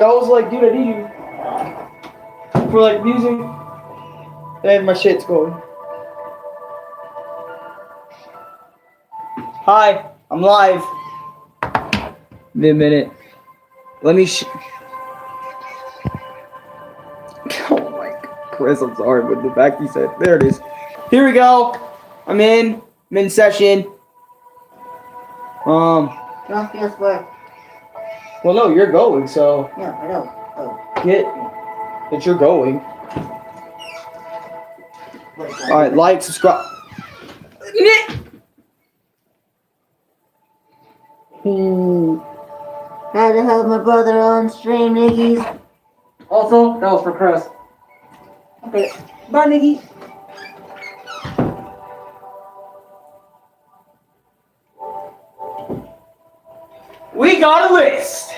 I was like, dude, I need you for like music. And my shit's going. Hi, I'm live. Give me a minute. Let me oh my God. Chris, I'm sorry, but the fact he said, there it is. Here we go. I'm in session. Don't guess what? Well, no, you're going, so. Yeah, I know. Oh. Get that you're going. Alright, like, subscribe. Had to have my brother on stream, niggies. Also, that was for Chris. Okay, bye, niggy. We got a list.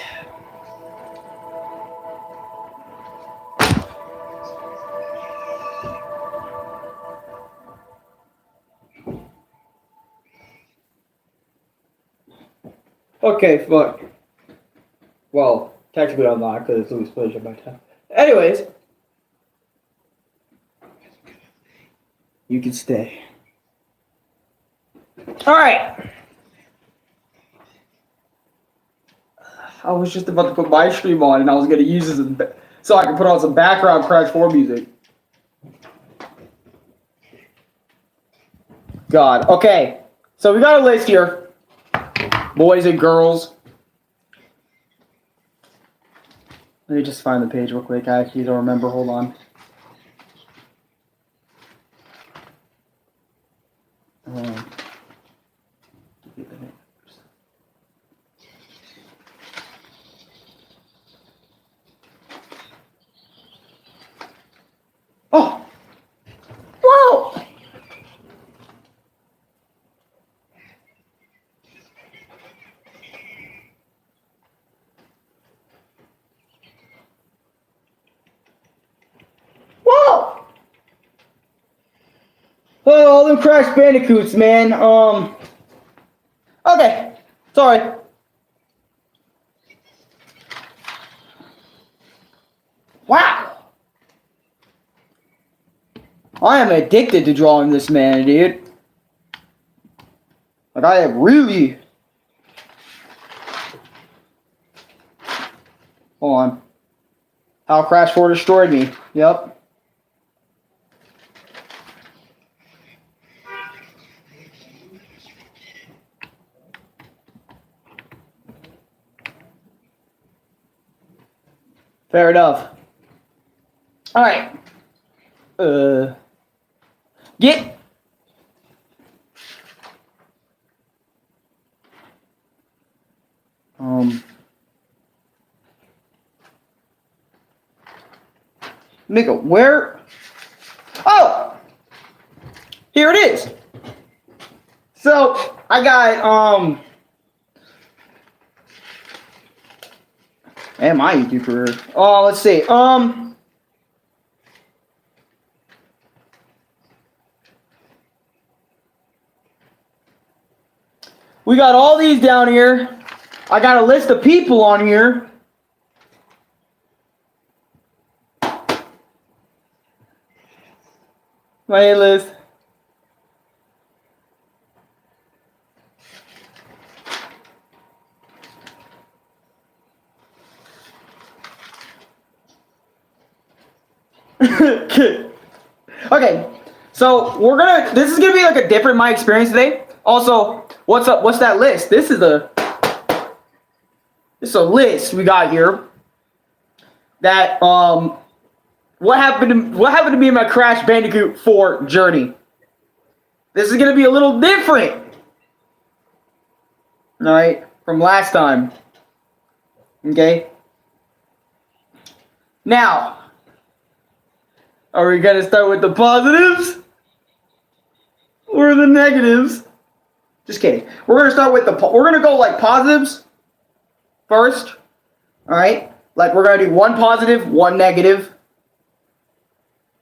Okay, fuck. Well, technically I'm not because it's Louis Pleasure by time. Anyways, you can stay. Alright. I was just about to put my stream on and I was going to use this so I can put on some background Crash 4 music. God. Okay. So we got a list here. Boys and girls. Let me just find the page real quick. I actually don't remember. Hold on. Oh! Whoa! Whoa! Oh, all them Crash Bandicoots, man. Okay. Sorry. Wow. I am addicted to drawing this man, dude. Like, I have really... Hold on. How Crash 4 destroyed me. Yep. Fair enough. Alright. Get. Nigga, where? Oh! Here it is. So, I got, and my YouTube career. Oh, let's see. We got all these down here. I got a list of people on here. My hit list. Okay, so this is gonna be like a different my experience today. Also, what's up? What's that list? This is a list we got here. That what happened to me in my Crash Bandicoot 4 journey. This is gonna be a little different. All right, from last time. Okay. Now, are we gonna start with the positives or the negatives? Just kidding. We're gonna start with we're gonna go like positives first. All right. Like we're gonna do one positive, one negative.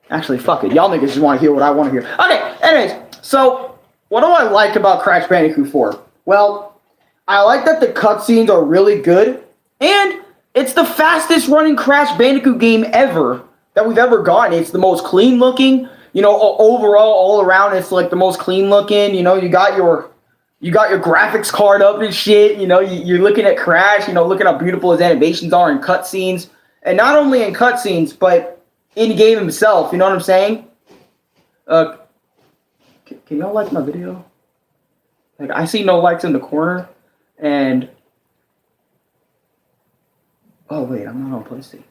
Actually, fuck it. Y'all niggas just want to hear what I want to hear. Okay. Anyways, so what do I like about Crash Bandicoot 4? Well, I like that the cutscenes are really good, and It's the fastest running Crash Bandicoot game ever that we've ever gotten. It's the most clean looking, you know, overall, all around, it's like the most clean looking. You know, you got your graphics card up and shit. You know, you're looking at Crash, you know, looking how beautiful his animations are in cutscenes. And not only in cutscenes, but in game himself. You know what I'm saying? Can y'all like my video? Like, I see no likes in the corner, and oh wait, I'm not on PlayStation.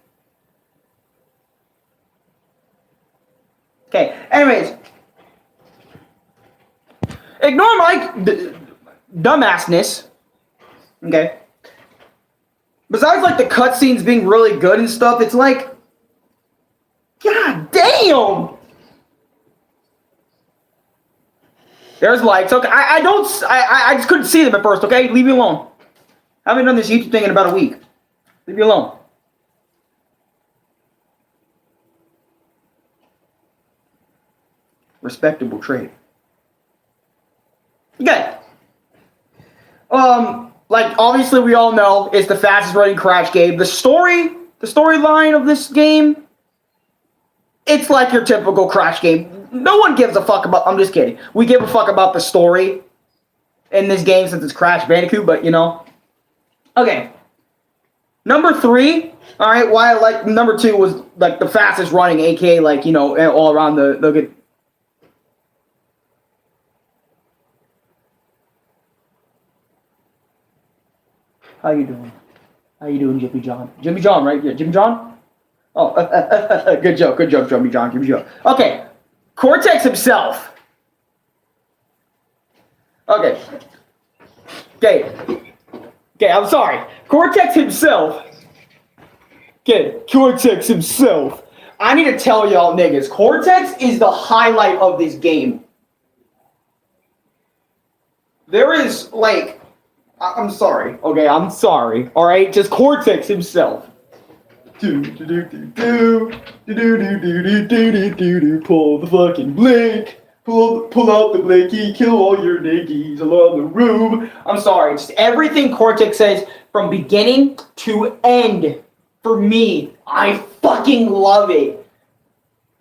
Okay. Anyways, ignore my dumbassness. Okay. Besides, like, the cutscenes being really good and stuff, it's like, god damn. There's likes. Okay, I just couldn't see them at first. Okay, leave me alone. I haven't done this YouTube thing in about a week. Leave me alone. Respectable trade. Okay. Like, obviously we all know it's the fastest running Crash game. The storyline of this game, it's like your typical Crash game. No one gives a fuck about, I'm just kidding. We give a fuck about the story in this game since it's Crash Bandicoot, but you know. Okay. Number 3, alright, why I like, number 2 was like the fastest running, aka like, you know, all around the good. How you doing? How you doing, Jimmy John? Jimmy John, right? Yeah, Jimmy John? Oh, good joke, Jimmy John, Jimmy John. Okay, Cortex himself. Okay, I'm sorry. Cortex himself. Okay, Cortex himself. I need to tell y'all niggas, Cortex is the highlight of this game. There is, like, I'm sorry. Okay, I'm sorry. All right, just Cortex himself. Pull the fucking blink. Pull out the blinky. Kill all your niggies along the room. I'm sorry. Just everything Cortex says from beginning to end. For me, I fucking love it.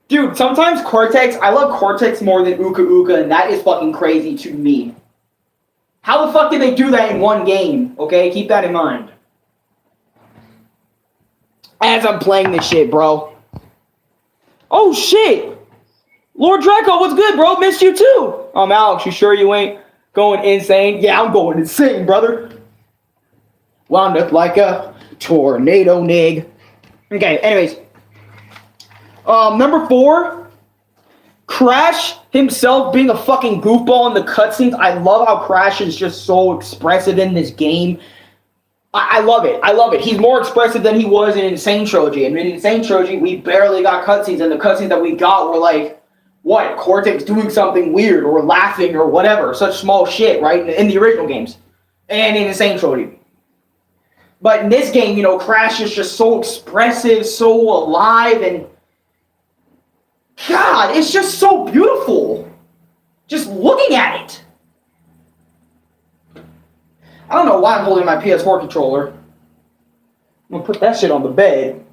Dude, sometimes I love Cortex more than Uka Uka, and that is fucking crazy to me. How the fuck did they do that in one game? Okay, keep that in mind. As I'm playing this shit, bro. Oh shit! Lord Draco, what's good, bro? Missed you too. Alex, you sure you ain't going insane? Yeah, I'm going insane, brother. Wound up like a tornado, nig. Okay, anyways. Number 4. Crash himself being a fucking goofball in the cutscenes. I love how Crash is just so expressive in this game. I love it. I love it. He's more expressive than he was in Insane Trilogy. And in Insane Trilogy, we barely got cutscenes. And the cutscenes that we got were like, what? Cortex doing something weird or laughing or whatever. Such small shit, right? In the original games. And in Insane Trilogy. But in this game, you know, Crash is just so expressive, so alive, and God, it's just so beautiful. Just looking at it. I don't know why I'm holding my PS4 controller. I'm gonna put that shit on the bed.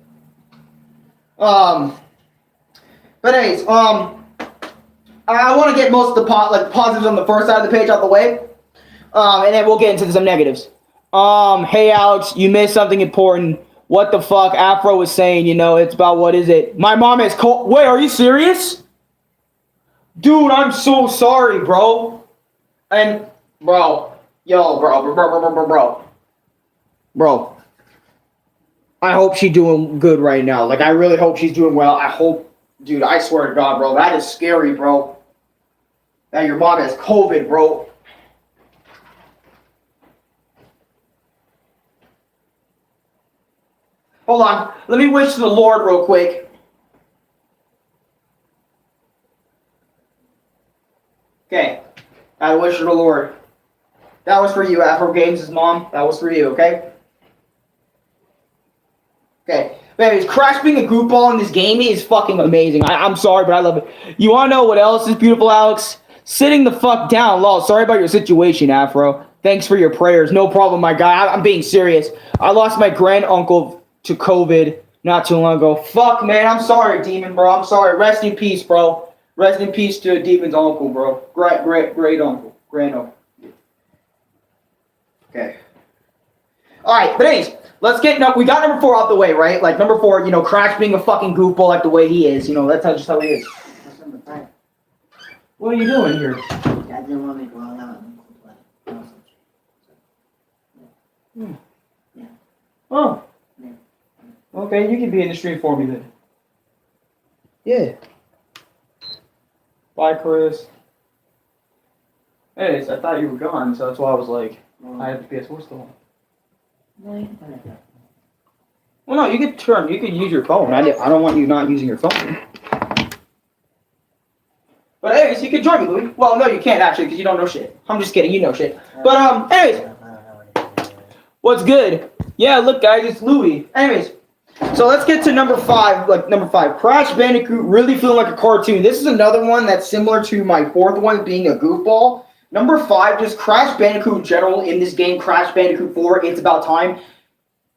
But anyways, I want to get most of the positives on the first side of the page out the way. And then we'll get into some negatives. Hey Alex, you missed something important. What the fuck? Afro was saying, you know, it's about, what is it? My mom is cold. Wait, are you serious? Dude, I'm so sorry, bro. And, bro. Bro. I hope she's doing good right now. Like, I really hope she's doing well. I hope, dude, I swear to God, bro. That is scary, bro. That your mom has COVID, bro. Hold on. Let me wish to the Lord real quick. Okay. I wish to the Lord. That was for you, Afro Games' mom. That was for you, okay? Okay. But anyways, Crash being a goofball in this game is fucking amazing. I'm sorry, but I love it. You want to know what else is beautiful, Alex? Sitting the fuck down, lol. Sorry about your situation, Afro. Thanks for your prayers. No problem, my guy. I'm being serious. I lost my granduncle to COVID not too long ago. Fuck, man. I'm sorry, Demon, bro. I'm sorry. Rest in peace, bro. Rest in peace to Demon's uncle, bro. Great uncle. Granduncle. Okay. All right, but anyways, let's get we got number 4 out the way, right? Like number 4, Crash being a fucking goofball like the way he is. That's just how he is. That's number 5. What are you doing here? Dad didn't want me to go all out. Yeah. Oh. Yeah. Okay, you can be in the stream for me then. Yeah. Bye, Chris. Hey, I thought you were gone, so that's why I was like, I have the PS4 still on. No, you can turn it down. Well, no, you can use your phone. I don't want you not using your phone. But anyways, you can join me, Louis. Well, no, you can't actually, because you don't know shit. I'm just kidding, you know shit. But anyways, what's good? Yeah, look, guys, it's Louis. Anyways, so let's get to number 5. Number 5, Crash Bandicoot really feeling like a cartoon. This is another one that's similar to my 4th one, being a goofball. Number 5, just Crash Bandicoot in general in this game, Crash Bandicoot 4, It's About Time,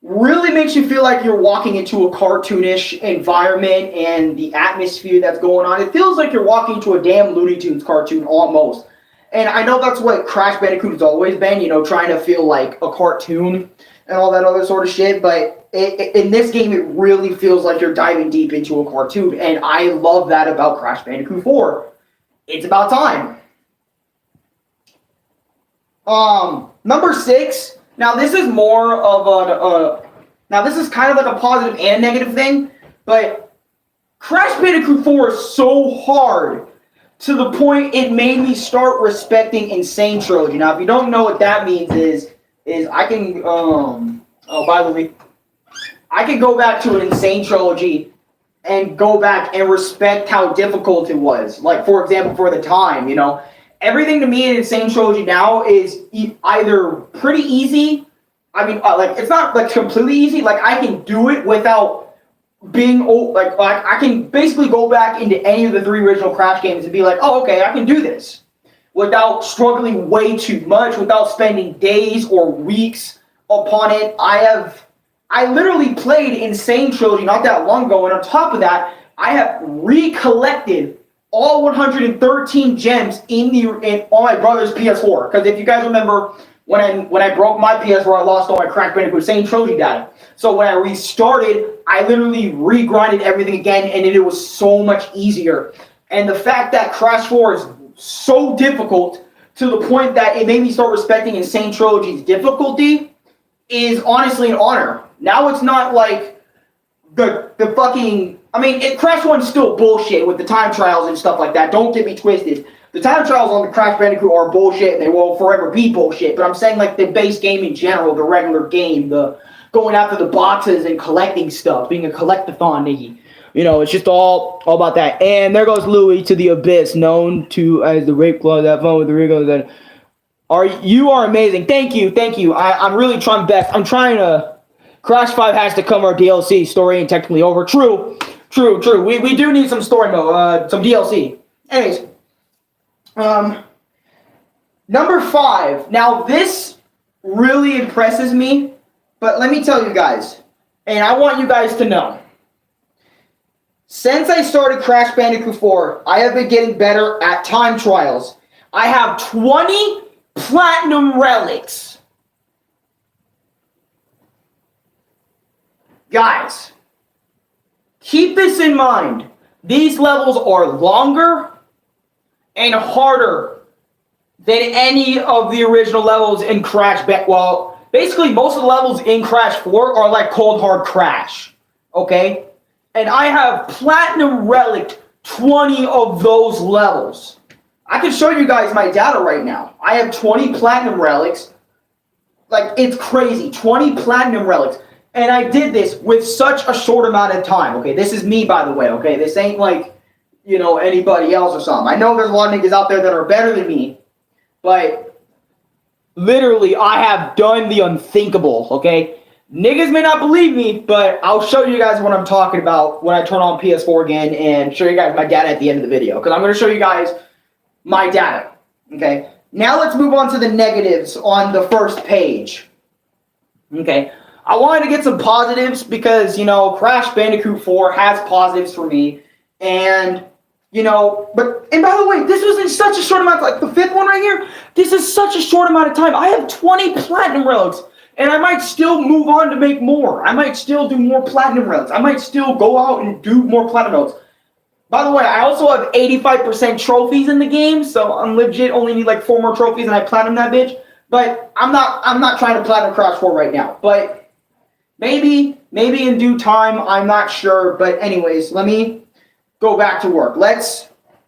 really makes you feel like you're walking into a cartoonish environment and the atmosphere that's going on. It feels like you're walking into a damn Looney Tunes cartoon almost. And I know that's what Crash Bandicoot has always been, trying to feel like a cartoon and all that other sort of shit. But in this game, it really feels like you're diving deep into a cartoon. And I love that about Crash Bandicoot 4. It's About Time. Number 6. Now this is more of now this is kind of like a positive and negative thing, but Crash Bandicoot 4 is so hard to the point it made me start respecting Insane Trilogy. Now, if you don't know what that means is I can by the way, I can go back to an Insane Trilogy and go back and respect how difficult it was. Like, for example, for the time, everything to me in Insane Trilogy now is either pretty easy. I mean, it's not like completely easy. Like, I can do it without being like I can basically go back into any of the 3 original Crash games and be like, oh, okay, I can do this without struggling way too much, without spending days or weeks upon it. I literally played Insane Trilogy not that long ago, and on top of that, I have recollected all 113 gems on my brother's PS4. Because if you guys remember, when I broke my PS4, I lost all my Crash Bandicoot Insane Trilogy data. So when I restarted, I literally regrinded everything again, and it was so much easier. And the fact that Crash 4 is so difficult to the point that it made me start respecting Insane Trilogy's difficulty is honestly an honor. Now it's not like the fucking... I mean, Crash 1's still bullshit with the time trials and stuff like that. Don't get me twisted. The time trials on the Crash Bandicoot are bullshit, and they will forever be bullshit. But I'm saying, like, the base game in general, the regular game, the going after the boxes and collecting stuff, being a collectathon nigga. It's just all about that. And there goes Louis to the abyss, known to as the rape claw that phone with the Rigo. That you are amazing. Thank you. I'm really trying best. I'm trying to. Crash 5 has to come our DLC. Story ain't technically over. True. We do need some story mode, some DLC. Anyways, number 5. Now this really impresses me, but let me tell you guys, and I want you guys to know. Since I started Crash Bandicoot 4, I have been getting better at time trials. I have 20 platinum relics. Guys, keep this in mind. These levels are longer and harder than any of the original levels in Crash Well, basically most of the levels in Crash 4 are like Cold Hard Crash. Okay? And I have platinum relic 20 of those levels. I can show you guys my data right now. I have 20 platinum relics. Like, it's crazy. 20 platinum relics. And I did this with such a short amount of time. Okay, this is me, by the way. Okay, this ain't like, anybody else or something. I know there's a lot of niggas out there that are better than me. But literally, I have done the unthinkable. Okay, niggas may not believe me, but I'll show you guys what I'm talking about when I turn on PS4 again and show you guys my data at the end of the video. Because I'm going to show you guys my data. Okay, Now let's move on to the negatives on the first page. Okay. I wanted to get some positives because, Crash Bandicoot 4 has positives for me. And, and by the way, this was in such a short amount, like the fifth one right here, this is such a short amount of time. I have 20 platinum relics, and I might still move on to make more. I might still do more platinum relics. I might still go out and do more platinum relics. By the way, I also have 85% trophies in the game, so I'm legit only need like 4 more trophies and I platinum that bitch. But I'm not trying to platinum Crash 4 right now. But maybe in due time, I'm not sure. But anyways, let me go back to work.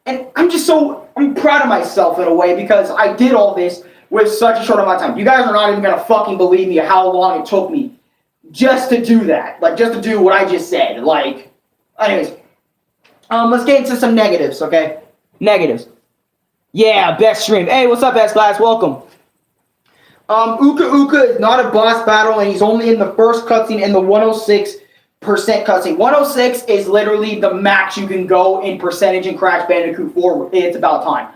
And I'm proud of myself in a way because I did all this with such a short amount of time. You guys are not even gonna fucking believe me how long it took me just to do that. Like just to do what I just said. Like, anyways. Let's get into some negatives, okay? Negatives. Yeah, best stream. Hey, what's up, S-Class? Welcome. Uka Uka is not a boss battle, and he's only in the first cutscene in the 106% cutscene. 106 is literally the max you can go in percentage in Crash Bandicoot 4. It's about time.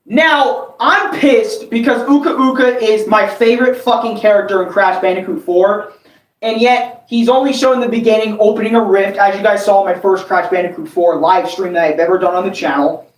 Now, I'm pissed because Uka Uka is my favorite fucking character in Crash Bandicoot 4. And yet, he's only shown in the beginning opening a rift, as you guys saw in my first Crash Bandicoot 4 live stream that I've ever done on the channel.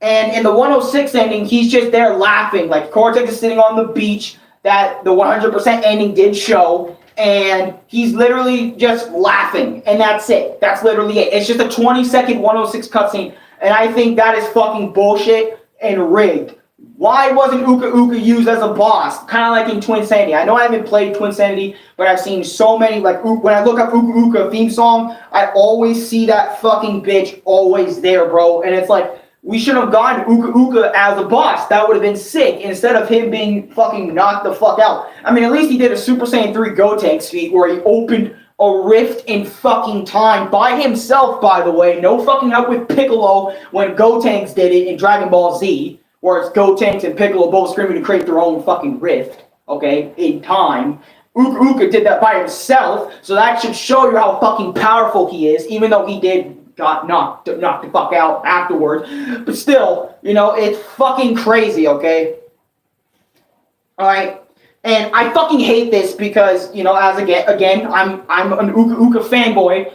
And in the 106 ending, he's just there laughing. Like, Cortex is sitting on the beach that the 100% ending did show. And he's literally just laughing. And that's it. That's literally it. It's just a 20-second 106 cutscene. And I think that is fucking bullshit and rigged. Why wasn't Uka Uka used as a boss? Kind of like in Twinsanity. I know I haven't played Twinsanity, but I've seen so many, like, when I look up Uka Uka theme song, I always see that fucking bitch always there, bro. And it's like, we should have gotten Uka Uka as a boss. That would have been sick, instead of him being fucking knocked the fuck out. I mean, at least he did a Super Saiyan 3 Gotenks feat where he opened a rift in fucking time by himself, by the way. No fucking help with Piccolo when Gotenks did it in Dragon Ball Z. Where it's Gotenks and Piccolo both screaming to create their own fucking rift, okay, in time. Uka Uka did that by himself, so that should show you how fucking powerful he is, even though he got knocked the fuck out afterwards. But still, it's fucking crazy, okay? Alright? And I fucking hate this because, as again, I'm an Uka Uka fanboy.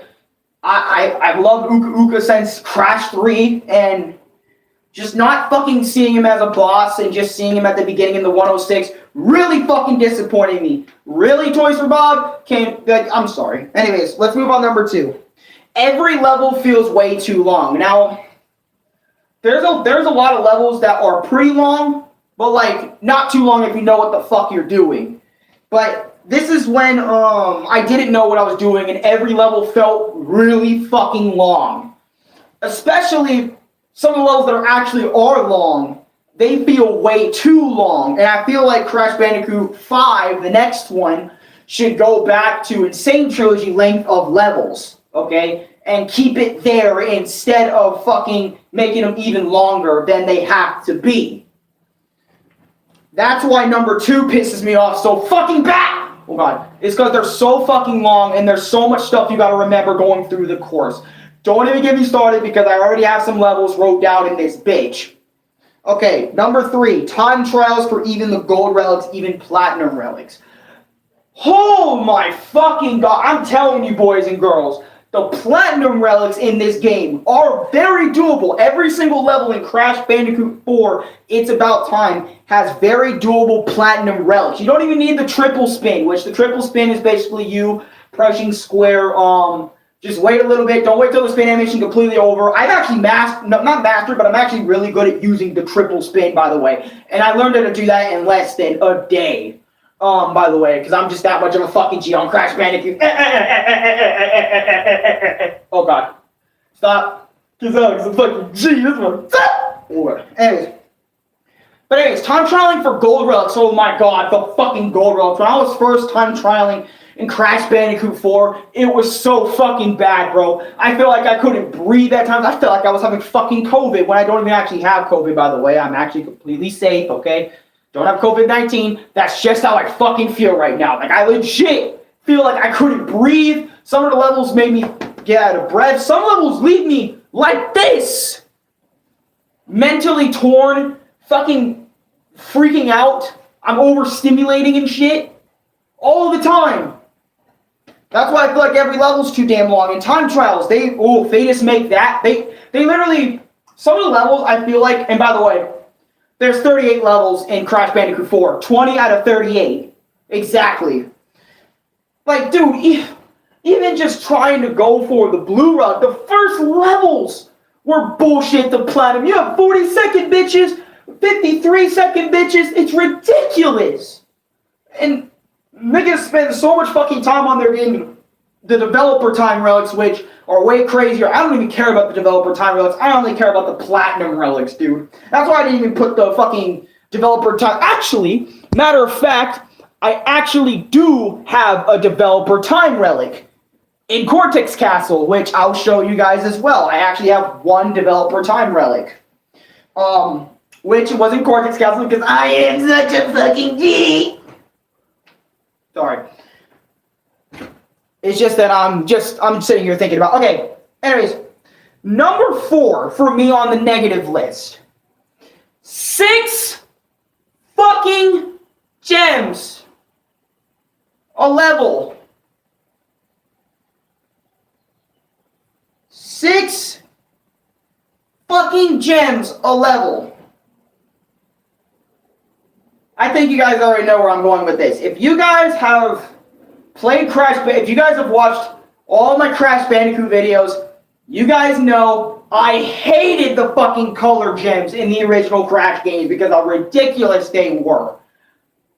I've loved Uka Uka since Crash 3, and just not fucking seeing him as a boss and just seeing him at the beginning in the 106 really fucking disappointed me. Really, Toys for Bob? I'm sorry. Anyways, let's move on to number 2. Every level feels way too long. Now, there's a lot of levels that are pretty long, but like not too long if you know what the fuck you're doing. But this is when I didn't know what I was doing and every level felt really fucking long. Especially some of the levels that are long, they feel way too long. And I feel like Crash Bandicoot 5, the next one, should go back to Insane Trilogy length of levels, okay? And keep it there instead of fucking making them even longer than they have to be. That's why number 2 pisses me off so fucking bad! Oh god. It's because they're so fucking long and there's so much stuff you gotta remember going through the course. Don't even get me started because I already have some levels wrote down in this bitch. Okay, number 3. Time trials for even the gold relics, even platinum relics. Oh my fucking god. I'm telling you, boys and girls, the platinum relics in this game are very doable. Every single level in Crash Bandicoot 4, It's About Time, has very doable platinum relics. You don't even need the triple spin, which the triple spin is basically you pressing square, just wait a little bit. Don't wait till the spin animation completely over. I've actually not mastered, but I'm actually really good at using the triple spin, by the way. And I learned how to do that in less than a day. By the way, because I'm just that much of a fucking G on Crash Bandicoot. Oh god. Stop. Because Alex is a fucking G. This one. Anyways, time trialing for gold relics. Oh my god, the fucking gold relics. When I was first time trialing in Crash Bandicoot 4, it was so fucking bad, bro. I feel like I couldn't breathe at times. I felt like I was having fucking COVID when I don't even actually have COVID, by the way. I'm actually completely safe, okay? Don't have COVID-19. That's just how I fucking feel right now. Like, I legit feel like I couldn't breathe. Some of the levels made me get out of breath. Some levels leave me like this. Mentally torn. Fucking freaking out. I'm overstimulating and shit all the time. That's why I feel like every level's too damn long. And time trials, they just make that. They literally, some of the levels I feel like, and by the way, there's 38 levels in Crash Bandicoot 4. 20 out of 38. Exactly. Like, dude, even just trying to go for the blue rug, the first levels were bullshit to platinum. You have 40-second bitches, 53-second bitches. It's ridiculous. And niggas spend so much fucking time on their game, the developer time relics, which are way crazier. I don't even care about the developer time relics. I only care about the platinum relics, dude. That's why I didn't even put the fucking developer time. Actually, matter of fact, I actually do have a developer time relic in Cortex Castle, which I'll show you guys as well. I actually have one developer time relic. Which was in Cortex Castle because I am such a fucking G. Sorry. It's just that I'm sitting here thinking about, okay, anyways, number 4 for me on the negative list. 6 fucking gems a level. 6 fucking gems a level. I think you guys already know where I'm going with this. If you guys have played if you guys have watched all my Crash Bandicoot videos, you guys know I hated the fucking color gems in the original Crash games because how ridiculous they were.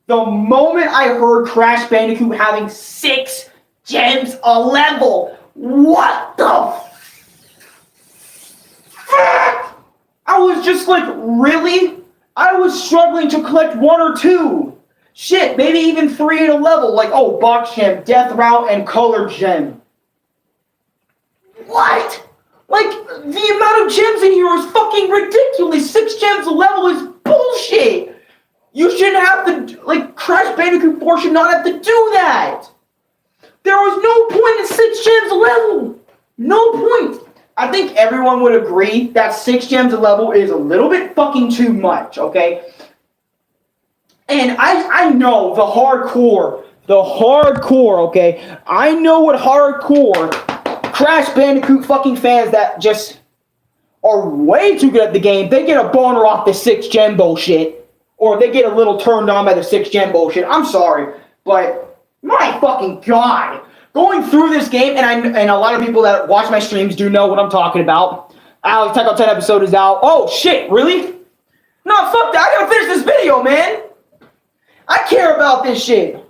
The moment I heard Crash Bandicoot having 6 gems a level, what the fuck? I was just like, really? I was struggling to collect 1 or 2. Shit, maybe even 3 in a level, like, oh, box gem, death route, and color gem. What? Like, the amount of gems in here is fucking ridiculous. 6 gems a level is bullshit. You shouldn't have to, like, Crash Bandicoot 4 should not have to do that. There was no point in 6 gems a level. No point. I think everyone would agree that 6 gems a level is a little bit fucking too much, okay? And I know the hardcore, okay? I know what hardcore Crash Bandicoot fucking fans that just are way too good at the game, they get a boner off the 6 gem bullshit. Or they get a little turned on by the 6 gem bullshit. I'm sorry, but my fucking god. Going through this game, and a lot of people that watch my streams do know what I'm talking about. Alex, Attack on 10 episode is out. Oh, shit, really? No, fuck that. I gotta finish this video, man. I care about this shit.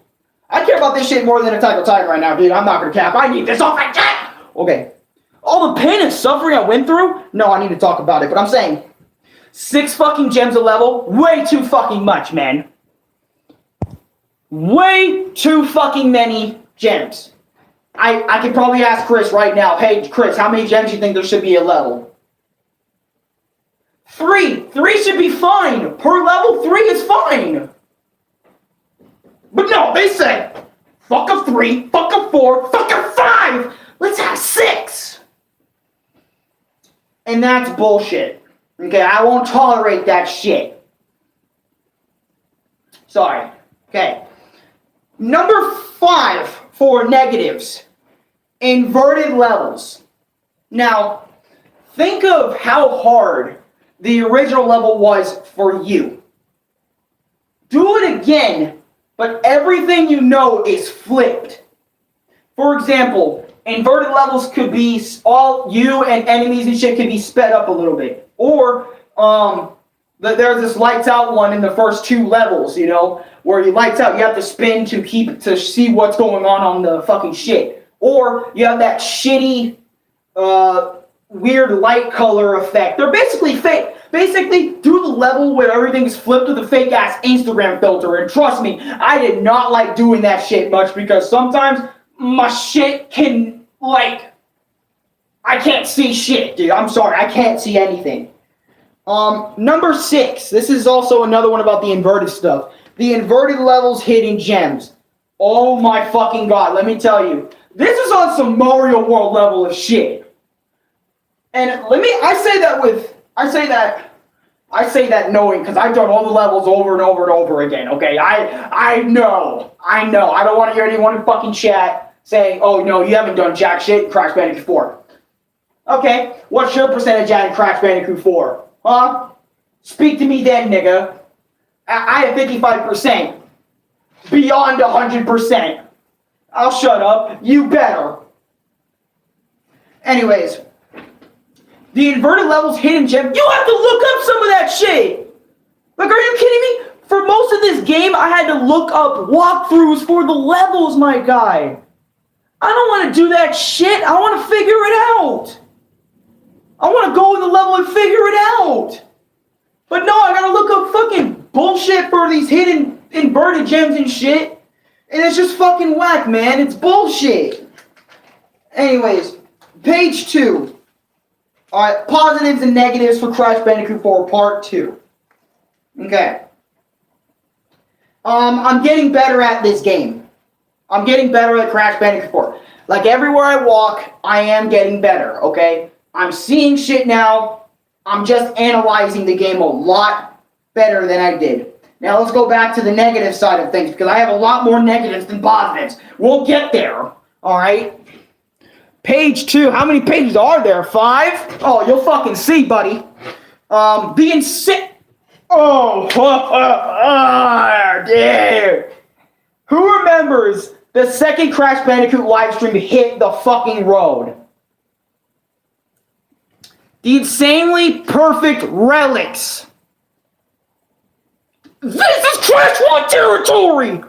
I care about this shit more than Attack on Titan right now, dude. I'm not gonna cap. I need this off my chest. Okay. All the pain and suffering I went through? No, I need to talk about it. But I'm saying, 6 fucking gems a level, way too fucking much, man. Way too fucking many gems. I could probably ask Chris right now, hey, Chris, how many gems do you think there should be a level? 3. 3 should be fine. Per level, 3 is fine. But no, they said, fuck a 3, fuck a 4, fuck a 5. Let's have 6. And that's bullshit. Okay, I won't tolerate that shit. Sorry. Okay. Number 5 for negatives. Inverted levels. Now, think of how hard the original level was for you. Do it again, but everything you know is flipped. For example, inverted levels could be all you and enemies and shit could be sped up a little bit. Or there's this lights out one in the first 2 levels, you know, where you lights out, you have to spin to see what's going on the fucking shit. Or you have that shitty weird light color effect. They're basically fake. Basically, do the level where everything's flipped with a fake ass Instagram filter. And trust me, I did not like doing that shit much because sometimes my shit can, like, I can't see shit, dude. I'm sorry, I can't see anything. Number 6. This is also another one about the inverted stuff. The inverted levels hidden gems. Oh my fucking god, let me tell you. This is on some Mario World level of shit. And I say that I say that knowing, because I've done all the levels over and over and over again, okay? I know. I don't want to hear anyone in fucking chat saying, oh, no, you haven't done jack shit in Crash Bandicoot 4. Okay, what's your percentage at in Crash Bandicoot 4? Huh? Speak to me then, nigga. I have 55%. Beyond 100%. I'll shut up. You better. Anyways. The inverted levels hidden gem. You have to look up some of that shit. Like, are you kidding me? For most of this game, I had to look up walkthroughs for the levels, my guy. I don't want to do that shit. I want to figure it out. I want to go in the level and figure it out. But no, I gotta look up fucking bullshit for these hidden inverted gems and shit. And it's just fucking whack, man. It's bullshit. Anyways, page 2. Alright, positives and negatives for Crash Bandicoot 4 Part 2. Okay. I'm getting better at this game. I'm getting better at Crash Bandicoot 4. Like, everywhere I walk, I am getting better, okay? I'm seeing shit now. I'm just analyzing the game a lot better than I did. Now, let's go back to the negative side of things, because I have a lot more negatives than positives. We'll get there, alright? Page 2. How many pages are there? 5? Oh, you'll fucking see, buddy. The insane... Oh, dear. Who remembers the second Crash Bandicoot livestream hit the fucking road? The insanely perfect relics. This is Crash 1 territory!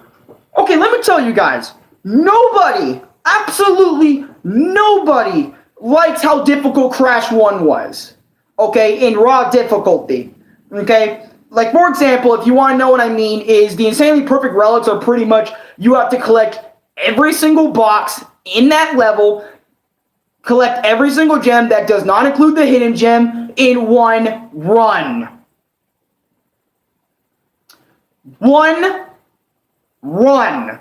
Okay, let me tell you guys. Nobody, absolutely nobody, likes how difficult Crash 1 was. Okay, in raw difficulty. Okay? Like, for example, if you want to know what I mean, is the insanely perfect relics are pretty much, you have to collect every single box in that level, collect every single gem that does not include the hidden gem in one run. One run.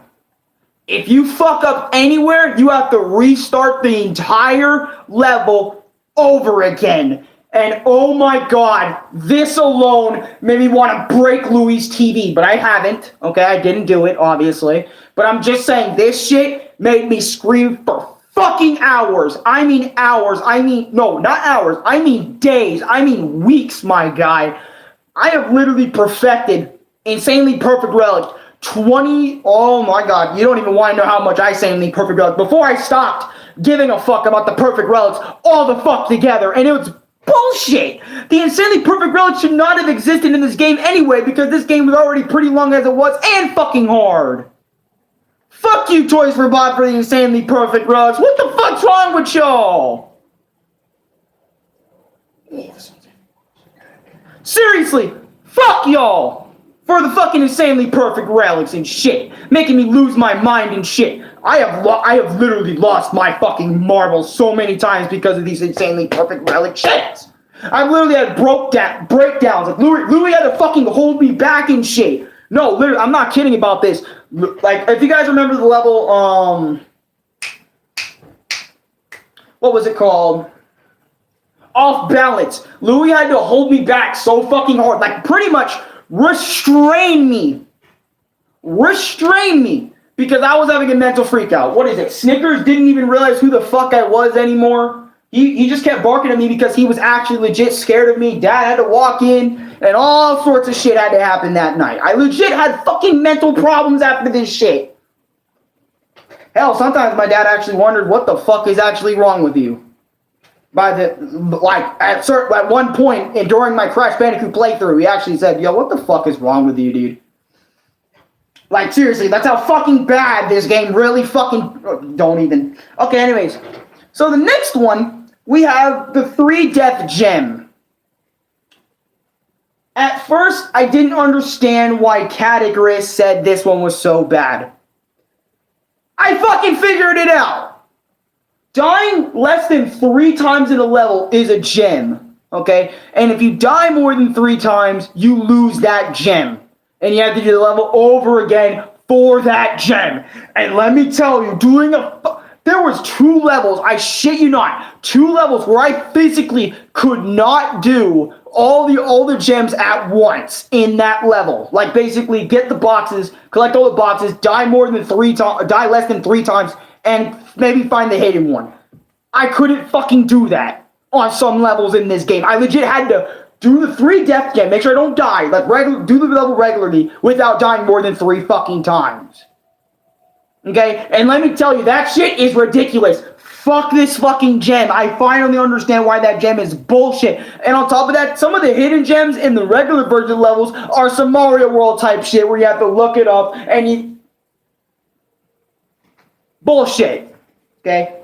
If you fuck up anywhere, you have to restart the entire level over again. And oh my god, this alone made me want to break Louie's TV, but I haven't. Okay, I didn't do it, obviously. But I'm just saying, this shit made me scream for fucking hours. I mean hours. No, not hours. I mean days. I mean weeks, my guy. I have literally perfected insanely perfect relic. 20, oh my god, you don't even want to know how much I insanely perfect relic. Before I stopped giving a fuck about the perfect relics all the fuck together, and it was bullshit. The insanely perfect relic should not have existed in this game anyway, because this game was already pretty long as it was, and fucking hard. Fuck you, Toys for Bot, for the insanely perfect relics. What the fuck's wrong with y'all? Seriously, fuck y'all for the fucking insanely perfect relics and shit, making me lose my mind and shit. I have literally lost my fucking marbles so many times because of these insanely perfect relic shits. I've literally had breakdowns. Like Louis had to fucking hold me back and shit. No, literally, I'm not kidding about this. Like, if you guys remember the level, what was it called? Off balance. Louis had to hold me back so fucking hard, like pretty much restrain me, because I was having a mental freak out. What is it? Snickers didn't even realize who the fuck I was anymore. He just kept barking at me because he was actually legit scared of me. Dad had to walk in, and all sorts of shit had to happen that night. I legit had fucking mental problems after this shit. Hell, sometimes my dad actually wondered what the fuck is actually wrong with you. At one point during my Crash Bandicoot playthrough, he actually said, yo, what the fuck is wrong with you, dude? Like, seriously, that's how fucking bad this game really fucking... Don't even... Okay, anyways. So the next one, we have the 3 Death Gem. At first, I didn't understand why Categories said this one was so bad. I fucking figured it out! Dying less than 3 times in a level is a gem, okay? And if you die more than 3 times, you lose that gem. And you have to do the level over again for that gem. And let me tell you, there was 2 levels, I shit you not, 2 levels where I physically could not do all the gems at once in that level. Like basically get the boxes, collect all the boxes, die less than 3 times, and maybe find the hidden one. I couldn't fucking do that on some levels in this game. I legit had to do the 3 death gem, make sure I don't die, do the level regularly without dying more than 3 fucking times. Okay? And let me tell you, that shit is ridiculous. Fuck this fucking gem. I finally understand why that gem is bullshit. And on top of that, some of the hidden gems in the regular version levels are some Mario World type shit where you have to look it up and you... Bullshit. Okay?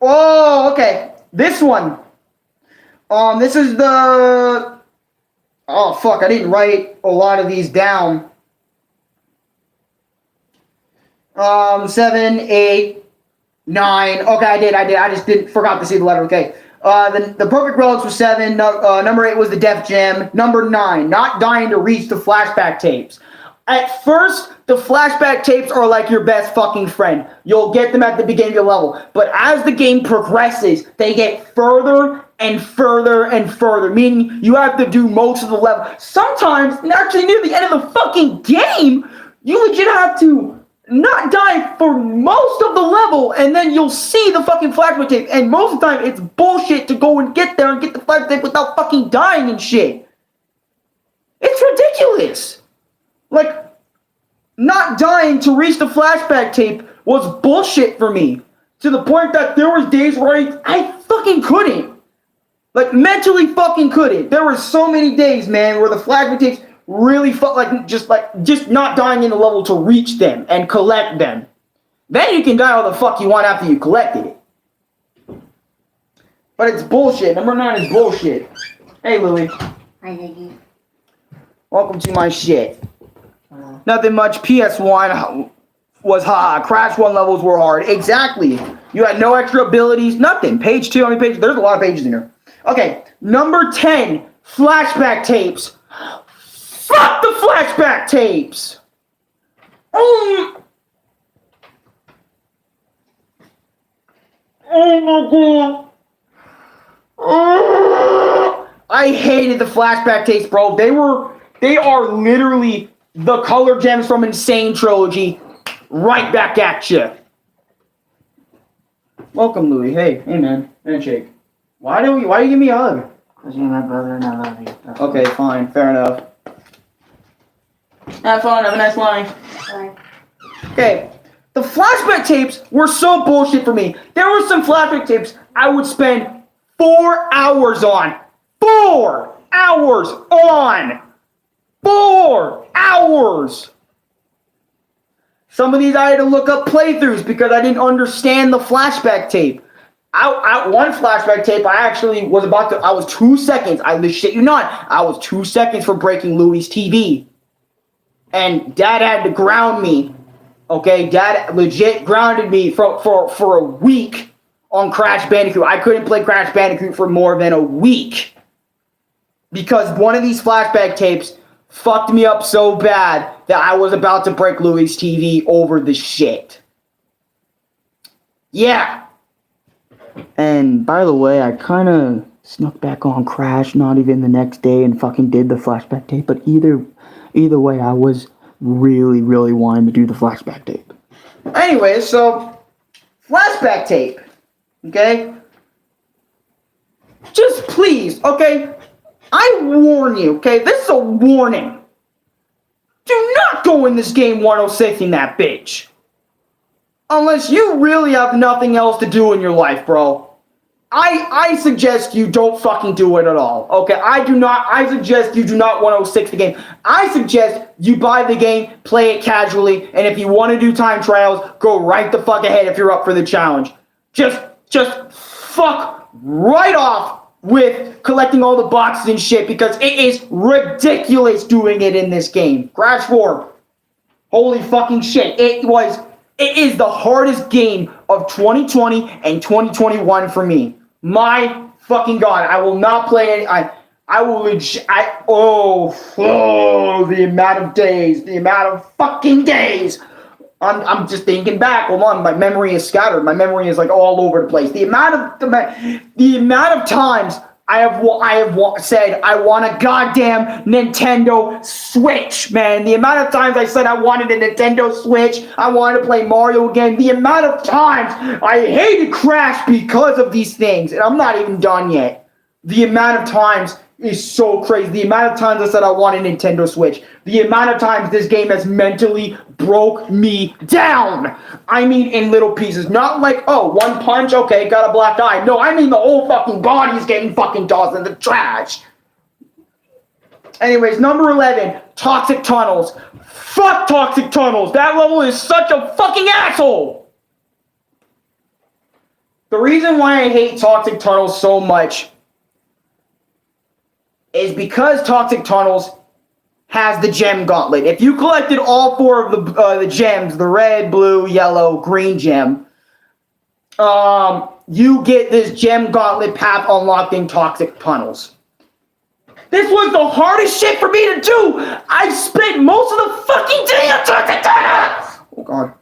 Oh, okay. This one. This is the... Oh, fuck. I didn't write a lot of these down. 7, 8... 9. Okay, I did. I just forgot to see the letter. Okay. The perfect relics was 7. Number 8 was the death gem. Number 9, not dying to reach the flashback tapes. At first, the flashback tapes are like your best fucking friend. You'll get them at the beginning of the level. But as the game progresses, they get further and further and further, meaning you have to do most of the level. Sometimes, actually near the end of the fucking game, you legit have to not die for most of the level, and then you'll see the fucking flashback tape. And most of the time, it's bullshit to go and get there and get the flashback tape without fucking dying and shit. It's ridiculous. Like, not dying to reach the flashback tape was bullshit for me. To the point that there was days where I fucking couldn't. Like, mentally fucking couldn't. There were so many days, man, where the flashback tapes really felt like just not dying in the level to reach them and collect them. Then you can die all the fuck you want after you collected it. But it's bullshit. Number 9 is bullshit. Hey, Lily. Hi, Ziggy. Welcome to my shit. Nothing much. PS1 was Crash 1 levels were hard. Exactly. You had no extra abilities. Nothing. Page 2. How many pages? There's a lot of pages in here. Okay. Number 10. Flashback tapes. Fuck the flashback tapes! Oh my god. I hated the flashback tapes, bro. They are literally the color gems from Insane Trilogy right back at you. Welcome, Louie. Hey man. Handshake. Why do you give me a hug? Because you're my brother and I love you. Okay, fine. Fair enough. Have fun, have a nice life. Bye. Okay, the flashback tapes were so bullshit for me. There were some flashback tapes I would spend 4 hours on. 4 hours on! 4 hours! Some of these I had to look up playthroughs because I didn't understand the flashback tape. One flashback tape, I was 2 seconds, I shit you not, I was 2 seconds from breaking Louie's TV. And Dad had to ground me. Okay, Dad legit grounded me for a week on Crash Bandicoot. I couldn't play Crash Bandicoot for more than a week. Because one of these flashback tapes fucked me up so bad that I was about to break Louie's TV over the shit. Yeah. And by the way, I kind of snuck back on Crash, not even the next day, and fucking did the flashback tape. But either way, I was really, really wanting to do the flashback tape. Anyway, so, flashback tape, okay? Just please, okay? I warn you, okay? This is a warning. Do not go in this game 106 in that bitch. Unless you really have nothing else to do in your life, bro. I suggest you don't fucking do it at all. Okay, I suggest you do not 106 the game. I suggest you buy the game, play it casually, and if you want to do time trials, go right the fuck ahead if you're up for the challenge. Just fuck right off with collecting all the boxes and shit because it is ridiculous doing it in this game. Crash 4. Holy fucking shit. It is the hardest game of 2020 and 2021 for me. My fucking god, I will not play it. The amount of days, the amount of fucking days. I'm just thinking back. Hold on, my memory is scattered. My memory is like all over the place. The amount of times said I want a goddamn Nintendo Switch, man. The amount of times I said I wanted a Nintendo Switch, I wanted to play Mario again. The amount of times I hated Crash because of these things, and I'm not even done yet. The amount of times is so crazy. The amount of times I said I want a Nintendo Switch. The amount of times this game has mentally broke me down. I mean in little pieces. Not like, oh, one punch, okay, got a black eye. No, I mean the whole fucking body is getting fucking tossed in the trash. Anyways, number 11, Toxic Tunnels. Fuck Toxic Tunnels. That level is such a fucking asshole. The reason why I hate Toxic Tunnels so much is because Toxic Tunnels has the gem gauntlet. If you collected all 4 of the gems, the red, blue, yellow, green gem, you get this gem gauntlet path unlocked in Toxic Tunnels. This was the hardest shit for me to do. I spent most of the fucking day on Toxic Tunnels. Oh god.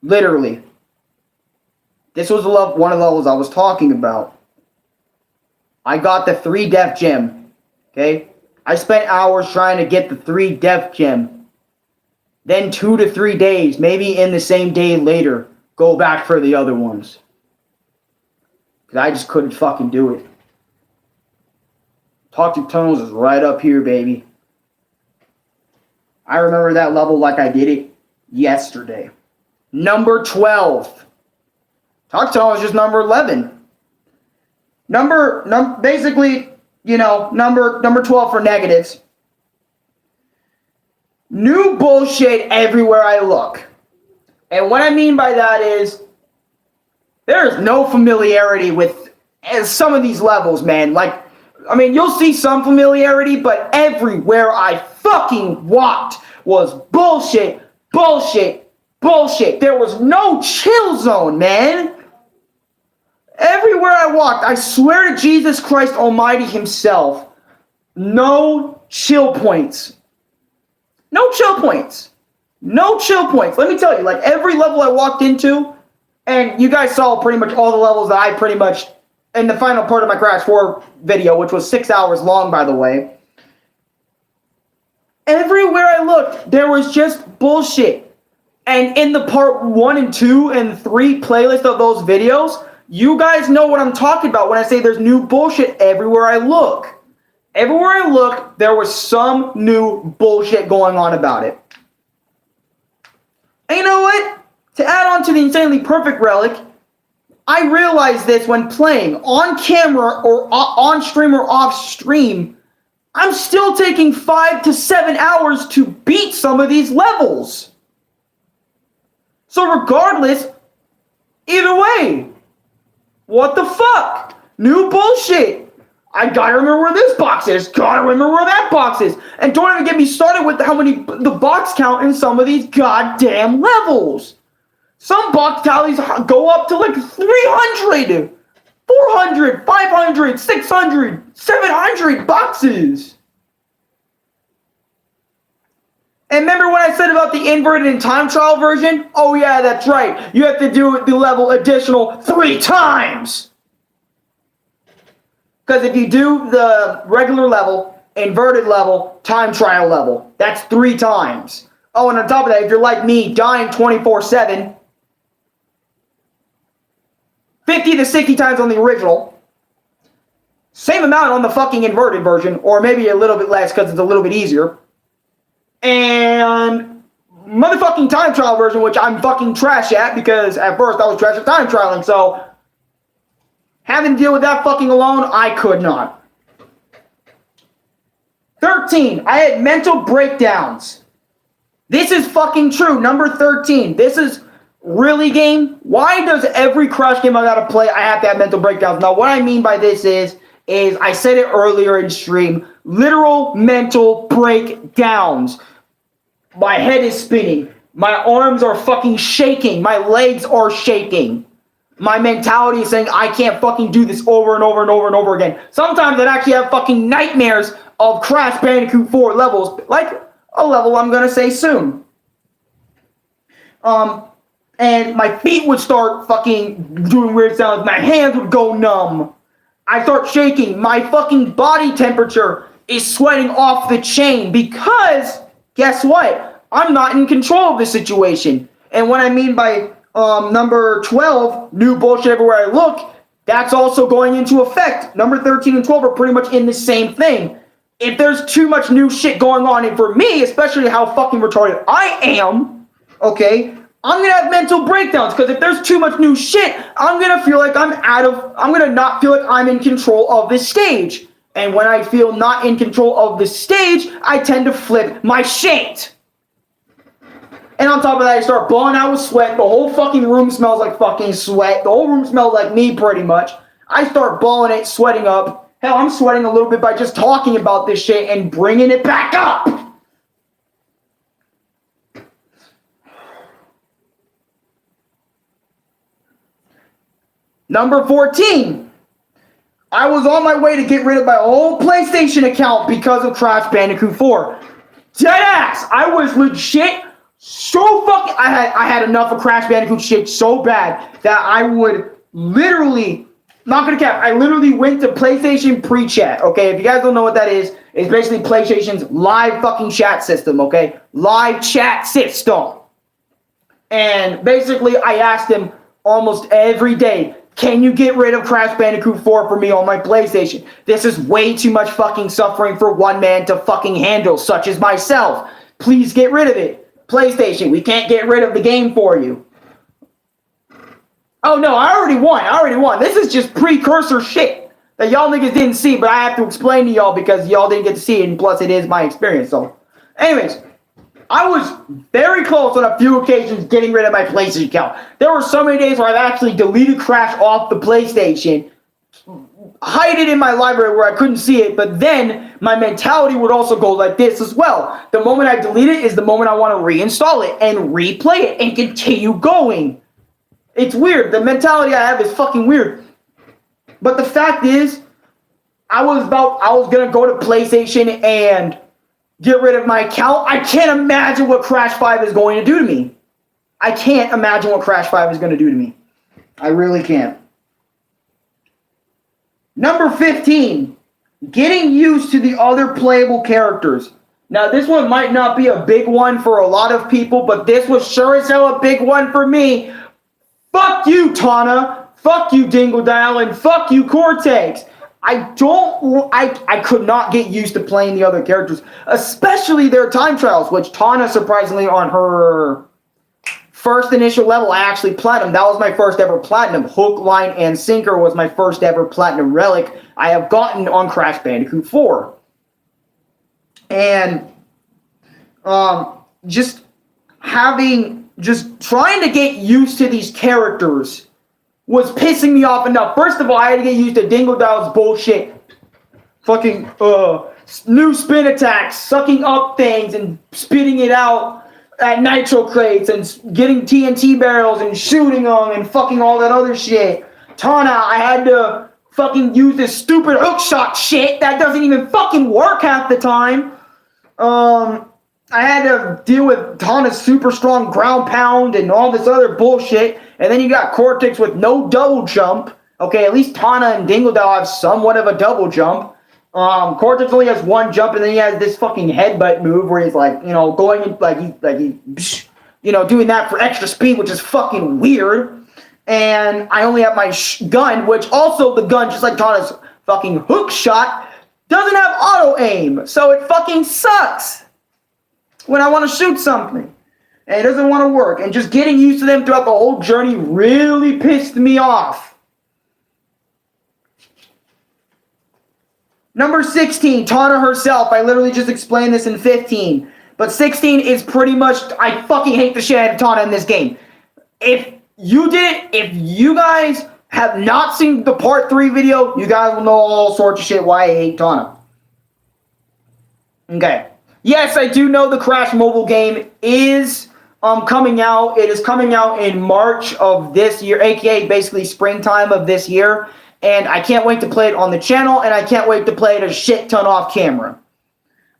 Literally. This was one of the levels I was talking about. I got the 3 death gem. Okay? I spent hours trying to get the 3 death gem. Then 2 to 3 days, maybe in the same day later, go back for the other ones. Because I just couldn't fucking do it. Toxic Tunnels is right up here, baby. I remember that level like I did it yesterday. Number 12. Toxic Tunnels is just number 11. Basically, number 12 for negatives. New bullshit everywhere I look. And what I mean by that is, there is no familiarity with some of these levels, man. Like, I mean, you'll see some familiarity, but everywhere I fucking walked was bullshit, bullshit, bullshit. There was no chill zone, man. Everywhere I walked, I swear to Jesus Christ Almighty himself, no chill points. No chill points. No chill points. Let me tell you, like every level I walked into, and you guys saw pretty much all the levels that I pretty much, in the final part of my Crash 4 video, which was 6 hours long, by the way. Everywhere I looked, there was just bullshit. And in the part 1 and 2 and 3 playlist of those videos, you guys know what I'm talking about when I say there's new bullshit everywhere I look. Everywhere I look, there was some new bullshit going on about it. And you know what? To add on to the insanely perfect relic, I realized this when playing on camera or on stream or off stream. I'm still taking 5 to 7 hours to beat some of these levels. So regardless, either way, what the fuck? New bullshit. I gotta remember where this box is. Gotta remember where that box is. And don't even get me started with the box count in some of these goddamn levels. Some box tallies go up to like 300, 400, 500, 600, 700 boxes. And remember when I said about the inverted and time trial version? Oh yeah, that's right. You have to do the level additional 3 times. Because if you do the regular level, inverted level, time trial level, that's 3 times. Oh, and on top of that, if you're like me, dying 24/7, 50 to 60 times on the original, same amount on the fucking inverted version, or maybe a little bit less because it's a little bit easier. And motherfucking time trial version, which I'm fucking trash at because at first I was trash at time trialing, so having to deal with that fucking alone, I could not. 13, I had mental breakdowns. This is fucking true. Number 13, this is really game. Why does every Crash game I gotta play, I have to have mental breakdowns? Now, what I mean by this is I said it earlier in stream, literal mental breakdowns. My head is spinning. My arms are fucking shaking. My legs are shaking. My mentality is saying I can't fucking do this over and over and over and over again. Sometimes I actually have fucking nightmares of Crash Bandicoot 4 levels, like a level I'm gonna say soon. and my feet would start fucking doing weird sounds. My hands would go numb. I start shaking. My fucking body temperature is sweating off the chain because, guess what? I'm not in control of the situation. And what I mean by number 12, new bullshit everywhere I look, that's also going into effect. Number 13 and 12 are pretty much in the same thing. If there's too much new shit going on, and for me, especially how fucking retarded I am, okay, I'm gonna have mental breakdowns, because if there's too much new shit, I'm gonna feel like I'm gonna not feel like I'm in control of this stage. And when I feel not in control of the stage, I tend to flip my shit. And on top of that, I start blowing out with sweat. The whole fucking room smells like fucking sweat. The whole room smells like me, pretty much. I start balling it, sweating up. Hell, I'm sweating a little bit by just talking about this shit and bringing it back up. Number 14. I was on my way to get rid of my whole PlayStation account because of Crash Bandicoot 4. Deadass! I was legit so fucking... I had enough of Crash Bandicoot shit so bad that I would literally... Not gonna cap, I literally went to PlayStation pre-chat, okay? If you guys don't know what that is, it's basically PlayStation's live fucking chat system, okay? Live chat system. And basically, I asked them almost every day, can you get rid of Crash Bandicoot 4 for me on my PlayStation? This is way too much fucking suffering for one man to fucking handle, such as myself. Please get rid of it. PlayStation, we can't get rid of the game for you. Oh no, I already won. This is just precursor shit that y'all niggas didn't see, but I have to explain to y'all because y'all didn't get to see it, and plus it is my experience. So, anyways, I was very close on a few occasions getting rid of my PlayStation account. There were so many days where I've actually deleted Crash off the PlayStation, hide it in my library where I couldn't see it, but then my mentality would also go like this as well. The moment I delete it is the moment I want to reinstall it and replay it and continue going. It's weird. The mentality I have is fucking weird. But the fact is, I was gonna go to PlayStation and get rid of my account. I can't imagine what Crash 5 is going to do to me. I can't imagine what Crash 5 is going to do to me. I really can't. Number 15, getting used to the other playable characters. Now, this one might not be a big one for a lot of people, but this was sure as hell a big one for me. Fuck you, Tana. Fuck you, Dingle Dial, and fuck you, Cortex. I could not get used to playing the other characters, especially their time trials, which Tana, surprisingly, on her first initial level, I actually platinum. That was my first ever platinum. Hook, line, and sinker was my first ever platinum relic I have gotten on Crash Bandicoot 4. And just trying to get used to these characters was pissing me off enough. First of all, I had to get used to Dingle Dial's bullshit. Fucking new spin attacks, sucking up things and spitting it out at nitro crates and getting TNT barrels and shooting them and fucking all that other shit. Tana, I had to fucking use this stupid hookshot shit that doesn't even fucking work half the time. I had to deal with Tana's super strong ground pound and all this other bullshit. And then you got Cortex with no double jump. Okay, at least Tana and Dingle Dial have somewhat of a double jump. Cortex only has one jump, and then he has this fucking headbutt move where he's like, going in, doing that for extra speed, which is fucking weird. And I only have my gun, which also the gun, just like Tana's fucking hook shot, doesn't have auto aim. So it fucking sucks when I want to shoot something. And it doesn't want to work. And just getting used to them throughout the whole journey really pissed me off. Number 16, Tana herself. I literally just explained this in 15. But 16 is pretty much, I fucking hate the shit out of Tana in this game. If you guys have not seen the part 3 video, you guys will know all sorts of shit why I hate Tana. Okay. Yes, I do know the Crash mobile game is coming out. It is coming out in March of this year, aka basically springtime of this year. And I can't wait to play it on the channel, and I can't wait to play it a shit ton off camera.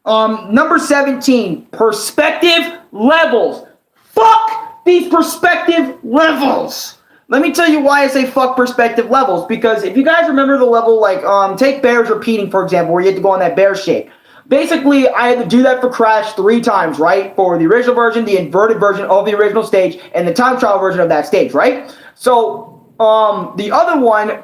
Number 17, perspective levels. Fuck these perspective levels. Let me tell you why I say fuck perspective levels. Because if you guys remember the level, like, take bears repeating, for example, where you have to go on that bear shape. Basically, I had to do that for Crash 3 times, right? For the original version, the inverted version of the original stage, and the time trial version of that stage, right? So, the other one,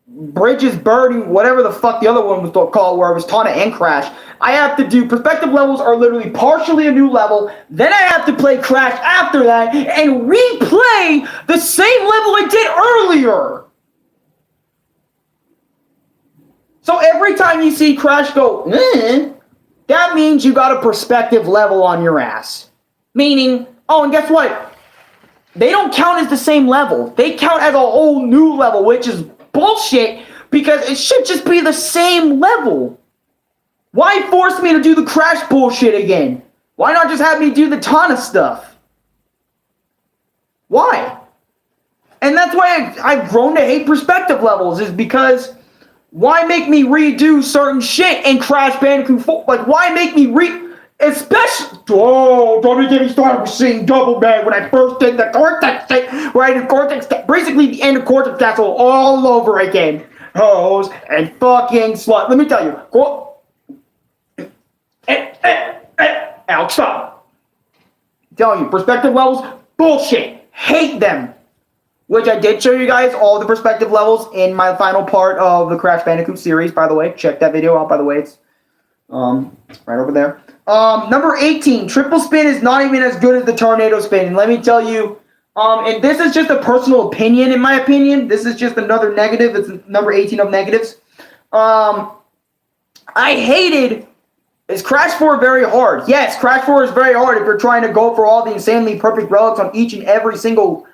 Bridges Birdie, whatever the fuck the other one was called, where it was Tana and Crash, I have to do, perspective levels are literally partially a new level, then I have to play Crash after that, and replay the same level I did earlier. So every time you see Crash go, that means you got a perspective level on your ass. Meaning, oh, and guess what? They don't count as the same level. They count as a whole new level, which is bullshit, because it should just be the same level. Why force me to do the Crash bullshit again? Why not just have me do the Tana stuff? Why? And that's why I've grown to hate perspective levels, is because why make me redo certain shit in Crash Bandicoot 4? Like, why make me especially, don't get me started with seeing Double Man when I first did the Cortex thing, where I did Cortex, basically the end of Cortex Castle all over again. Hose and fucking slut. Let me tell you. Alex, stop. I'm telling you, perspective levels, bullshit. Hate them. Which I did show you guys all the perspective levels in my final part of the Crash Bandicoot series, by the way. Check that video out, by the way. It's right over there. Number 18, triple spin is not even as good as the tornado spin. And let me tell you, and this is just a personal opinion, in my opinion. This is just another negative. It's number 18 of negatives. I hated, is Crash 4 very hard? Yes, Crash 4 is very hard if you're trying to go for all the insanely perfect relics on each and every single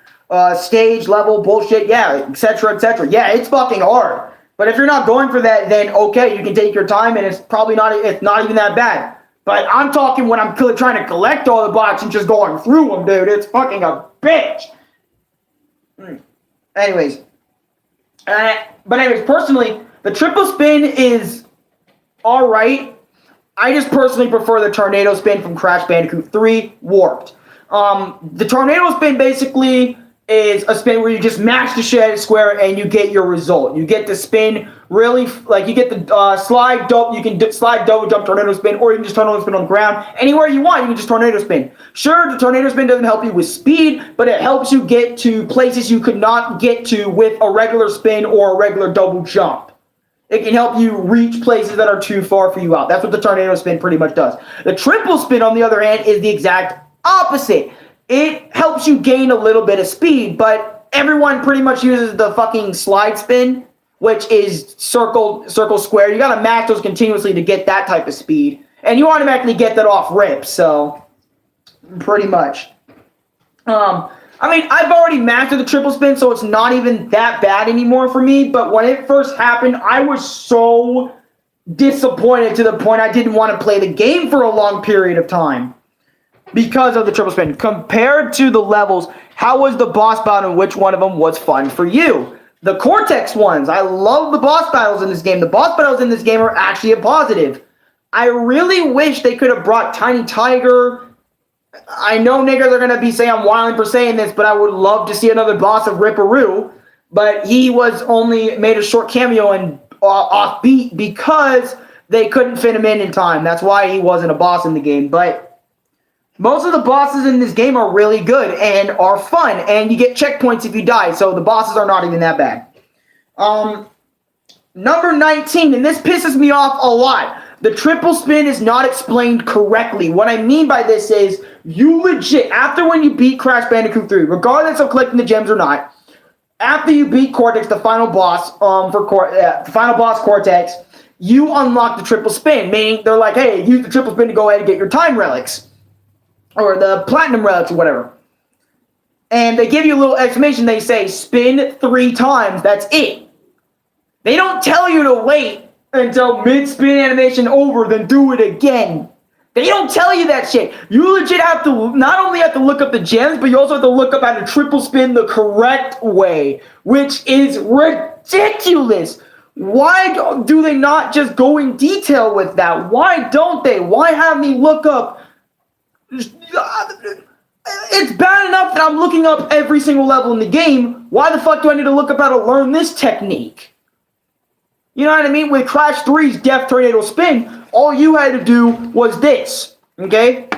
stage, level, bullshit, yeah, etc., etc. Yeah, it's fucking hard. But if you're not going for that, then okay, you can take your time, and it's probably it's not even that bad. But I'm talking when I'm trying to collect all the blocks and just going through them, dude. It's fucking a bitch. Anyways. But anyways, personally, the triple spin is alright. I just personally prefer the tornado spin from Crash Bandicoot 3 Warped. The tornado spin basically is a spin where you just mash the shit square and you get your result. You get the spin really, like you get the slide, you can slide, double jump, tornado spin, or you can just tornado spin on the ground. Anywhere you want, you can just tornado spin. Sure, the tornado spin doesn't help you with speed, but it helps you get to places you could not get to with a regular spin or a regular double jump. It can help you reach places that are too far for you out. That's what the tornado spin pretty much does. The triple spin, on the other hand, is the exact opposite. It helps you gain a little bit of speed, but everyone pretty much uses the fucking slide spin, which is circle, square. You gotta mash those continuously to get that type of speed. And you automatically get that off rip, so pretty much. I mean, I've already mastered the triple spin, so it's not even that bad anymore for me, but when it first happened, I was so disappointed to the point I didn't want to play the game for a long period of time. Because of the triple spin. Compared to the levels, how was the boss battle and which one of them was fun for you? The Cortex ones. I love the boss battles in this game. The boss battles in this game are actually a positive. I really wish they could have brought Tiny Tiger. I know niggas are going to be saying I'm wilding for saying this, but I would love to see another boss of Ripperoo. But he was only made a short cameo and offbeat because they couldn't fit him in time. That's why he wasn't a boss in the game. But most of the bosses in this game are really good and are fun, and you get checkpoints if you die, so the bosses are not even that bad. Number 19, and this pisses me off a lot. The triple spin is not explained correctly. What I mean by this is, you legit, after when you beat Crash Bandicoot 3, regardless of collecting the gems or not, after you beat Cortex, the final boss, the final boss Cortex, you unlock the triple spin, meaning they're like, hey, use the triple spin to go ahead and get your time relics. Or the platinum relics or whatever. And they give you a little exclamation. They say, spin 3 times. That's it. They don't tell you to wait until mid-spin animation over, then do it again. They don't tell you that shit. You legit have to, not only have to look up the gems, but you also have to look up how to triple spin the correct way. Which is ridiculous. Why do they not just go in detail with that? Why don't they? Why have me look up It's bad enough that I'm looking up every single level in the game. Why the fuck do I need to look up how to learn this technique? You know what I mean? With Crash 3's Death Tornado Spin, all you had to do was this, okay?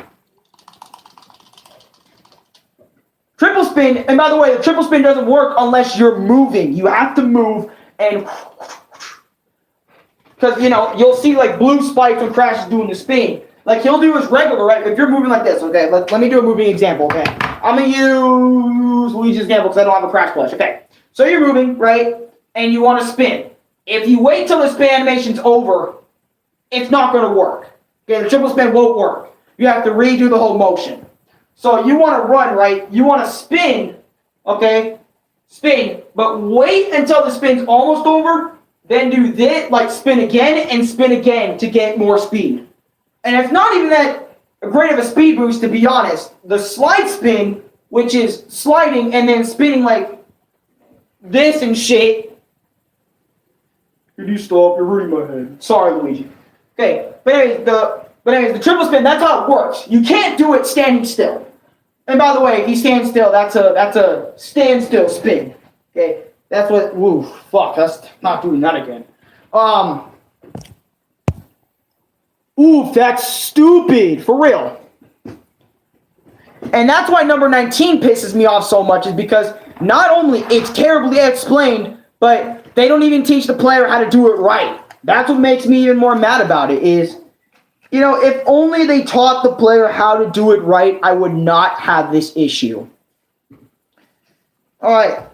Triple spin, and by the way, the triple spin doesn't work unless you're moving. You have to move and... Because, you know, you'll see like blue spikes when Crash is doing the spin. Like, he'll do his regular, right? If you're moving like this, okay? Let me do a moving example, okay? I'm going to use Luigi's example because I don't have a Crash plush. Okay, so you're moving, right? And you want to spin. If you wait till the spin animation's over, it's not going to work. Okay, the triple spin won't work. You have to redo the whole motion. So you want to run, right? You want to spin, okay? Spin, but wait until the spin's almost over, then do this, like spin again and spin again to get more speed. And it's not even that great of a speed boost, to be honest. The slide spin, which is sliding and then spinning like this and shit. Can you stop? You're hurting my head. Sorry, Luigi. Okay, but anyways, the triple spin, that's how it works. You can't do it standing still. And by the way, if you stand still, that's a standstill spin. Okay, that's what. Woo, fuck, that's not doing that again. Oof, that's stupid, for real. And that's why number 19 pisses me off so much, is because not only it's terribly explained, but they don't even teach the player how to do it right. That's what makes me even more mad about it is, you know, if only they taught the player how to do it right, I would not have this issue. All right,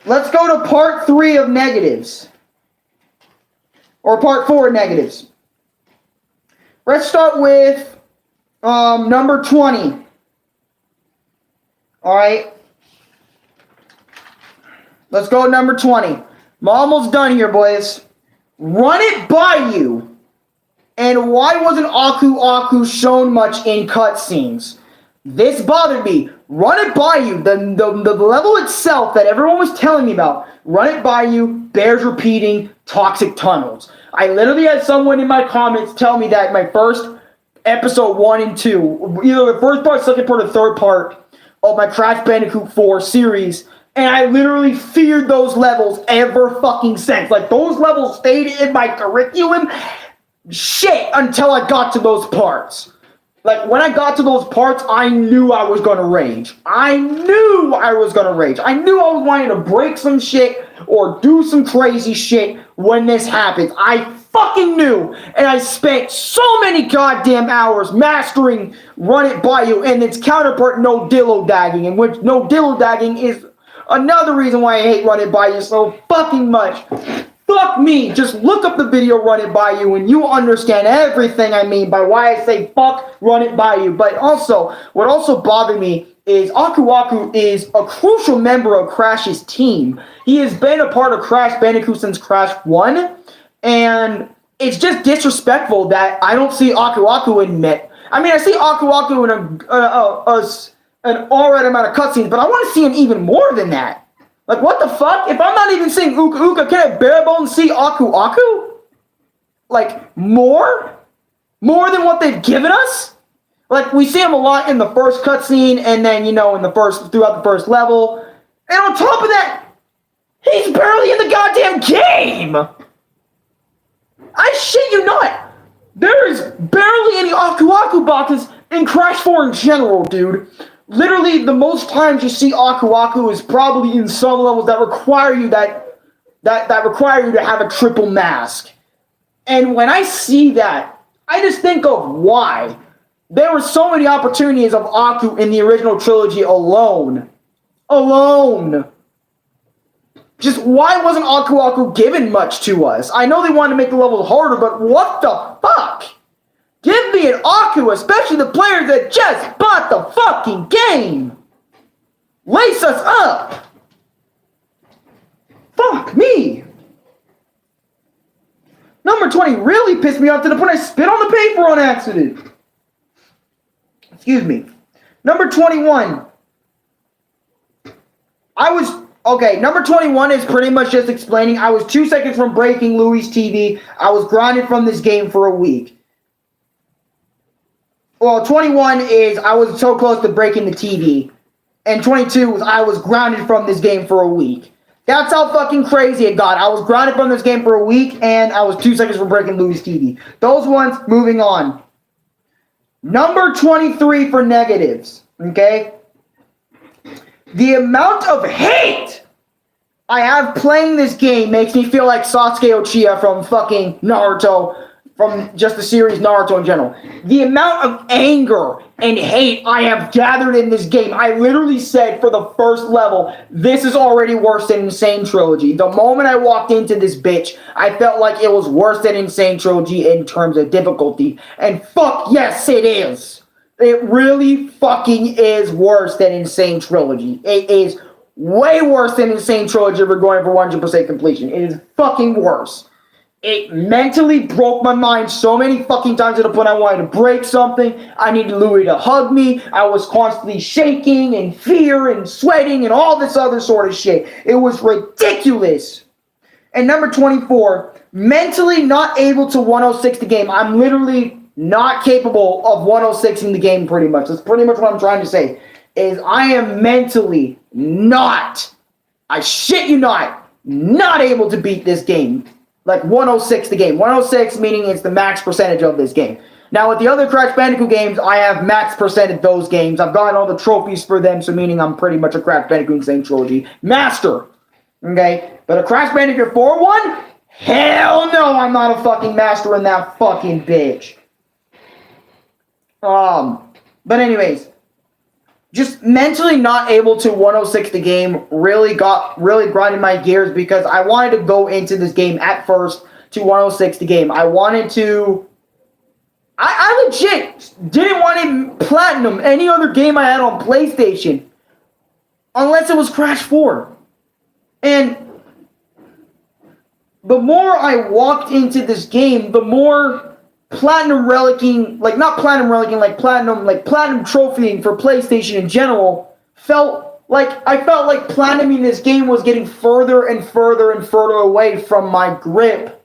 let's go to part 3 of negatives. Or part 4 of negatives. Let's start with number 20. All right. Let's go to number 20. I'm almost done here, boys. Run it by you. And why wasn't Aku shown much in cutscenes? This bothered me. Run it by you. The level itself that everyone was telling me about. Run it by you. Bears repeating. Toxic tunnels. I literally had someone in my comments tell me that my first episode 1 and 2, either the first part, second part, or third part of my Crash Bandicoot 4 series, and I literally feared those levels ever fucking since. Like, those levels stayed in my curriculum shit until I got to those parts. Like, when I got to those parts, I knew I was gonna rage. I knew I was wanting to break some shit or do some crazy shit when this happens. I fucking knew. And I spent so many goddamn hours mastering Run It By You and its counterpart, No Dillo Dagging, in which No Dillo Dagging is another reason why I hate Run It By You so fucking much. Fuck me. Just look up the video Run It By You and you understand everything I mean by why I say fuck Run It By You. But also, what also bothered me is Aku is a crucial member of Crash's team. He has been a part of Crash Bandicoot since Crash 1, and it's just disrespectful that I don't see Aku in it. I mean, I see Aku in an alright amount of cutscenes, but I want to see him even more than that. Like, what the fuck? If I'm not even seeing Uka Uka, can I bare bones see Aku? Like, more? More than what they've given us? Like, we see him a lot in the first cutscene, and then, you know, throughout the first level. And on top of that, he's barely in the goddamn game! I shit you not! There is barely any Aku boxes in Crash 4 in general, dude. Literally, the most times you see Aku is probably in some levels that require you that require you to have a triple mask. And when I see that, I just think of why. There were so many opportunities of Aku in the original trilogy alone. Just why wasn't Aku given much to us? I know they wanted to make the levels harder, but what the fuck? Give me an Aku, especially the players that just bought the fucking game. Lace us up. Fuck me. Number 20 really pissed me off to the point I spit on the paper on accident. Excuse me. Number 21. Number 21 is pretty much just explaining I was 2 seconds from breaking Louie's TV. I was grounded from this game for a week. Well, 21 is I was so close to breaking the TV. And 22 was I was grounded from this game for a week. That's how fucking crazy it got. I was grounded from this game for a week, and I was 2 seconds from breaking Louis' TV. Those ones, moving on. Number 23 for negatives, okay? The amount of hate I have playing this game makes me feel like Sasuke Uchiha from fucking Naruto, from just the series Naruto in general. The amount of anger and hate I have gathered in this game, I literally said for the first level, this is already worse than Insane Trilogy. The moment I walked into this bitch, I felt like it was worse than Insane Trilogy in terms of difficulty. And fuck yes, it is. It really fucking is worse than Insane Trilogy. It is way worse than Insane Trilogy if we're going for 100% completion. It is fucking worse. It mentally broke my mind so many fucking times to the point I wanted to break something. I needed Louis to hug me. I was constantly shaking and fear and sweating and all this other sort of shit. It was ridiculous. And number 24, mentally not able to 106 the game. I'm literally not capable of 106ing the game pretty much. That's pretty much what I'm trying to say. Is I am mentally not, I shit you not able to beat this game. Like 106 the game. 106 meaning it's the max percentage of this game. Now with the other Crash Bandicoot games, I have max percentage those games. I've gotten all the trophies for them, so meaning I'm pretty much a Crash Bandicoot Insane Trilogy master. Okay? But a Crash Bandicoot 4 one? Hell no, I'm not a fucking master in that fucking bitch. But anyways, just mentally not able to 106 the game really grinded my gears because I wanted to go into this game at first to 106 the game. I wanted to... I legit didn't want to platinum any other game I had on PlayStation unless it was Crash 4. And the more I walked into this game, the more platinum relicing, like not platinum relicing, like platinum trophying for PlayStation in general, I felt like platinuming this game was getting further and further and further away from my grip.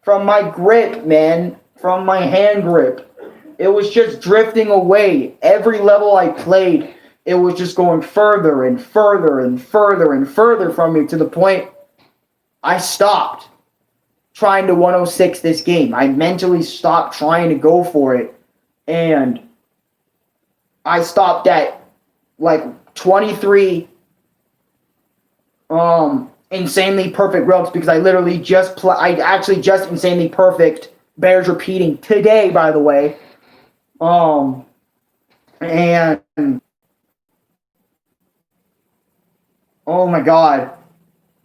From my grip, man. From my hand grip. It was just drifting away. Every level I played, it was just going further and further and further and further from me to the point I stopped trying to 106 this game. I mentally stopped trying to go for it. And I stopped at like 23 insanely perfect ropes because I literally I actually just insanely perfect bears repeating today, by the way. And oh my god.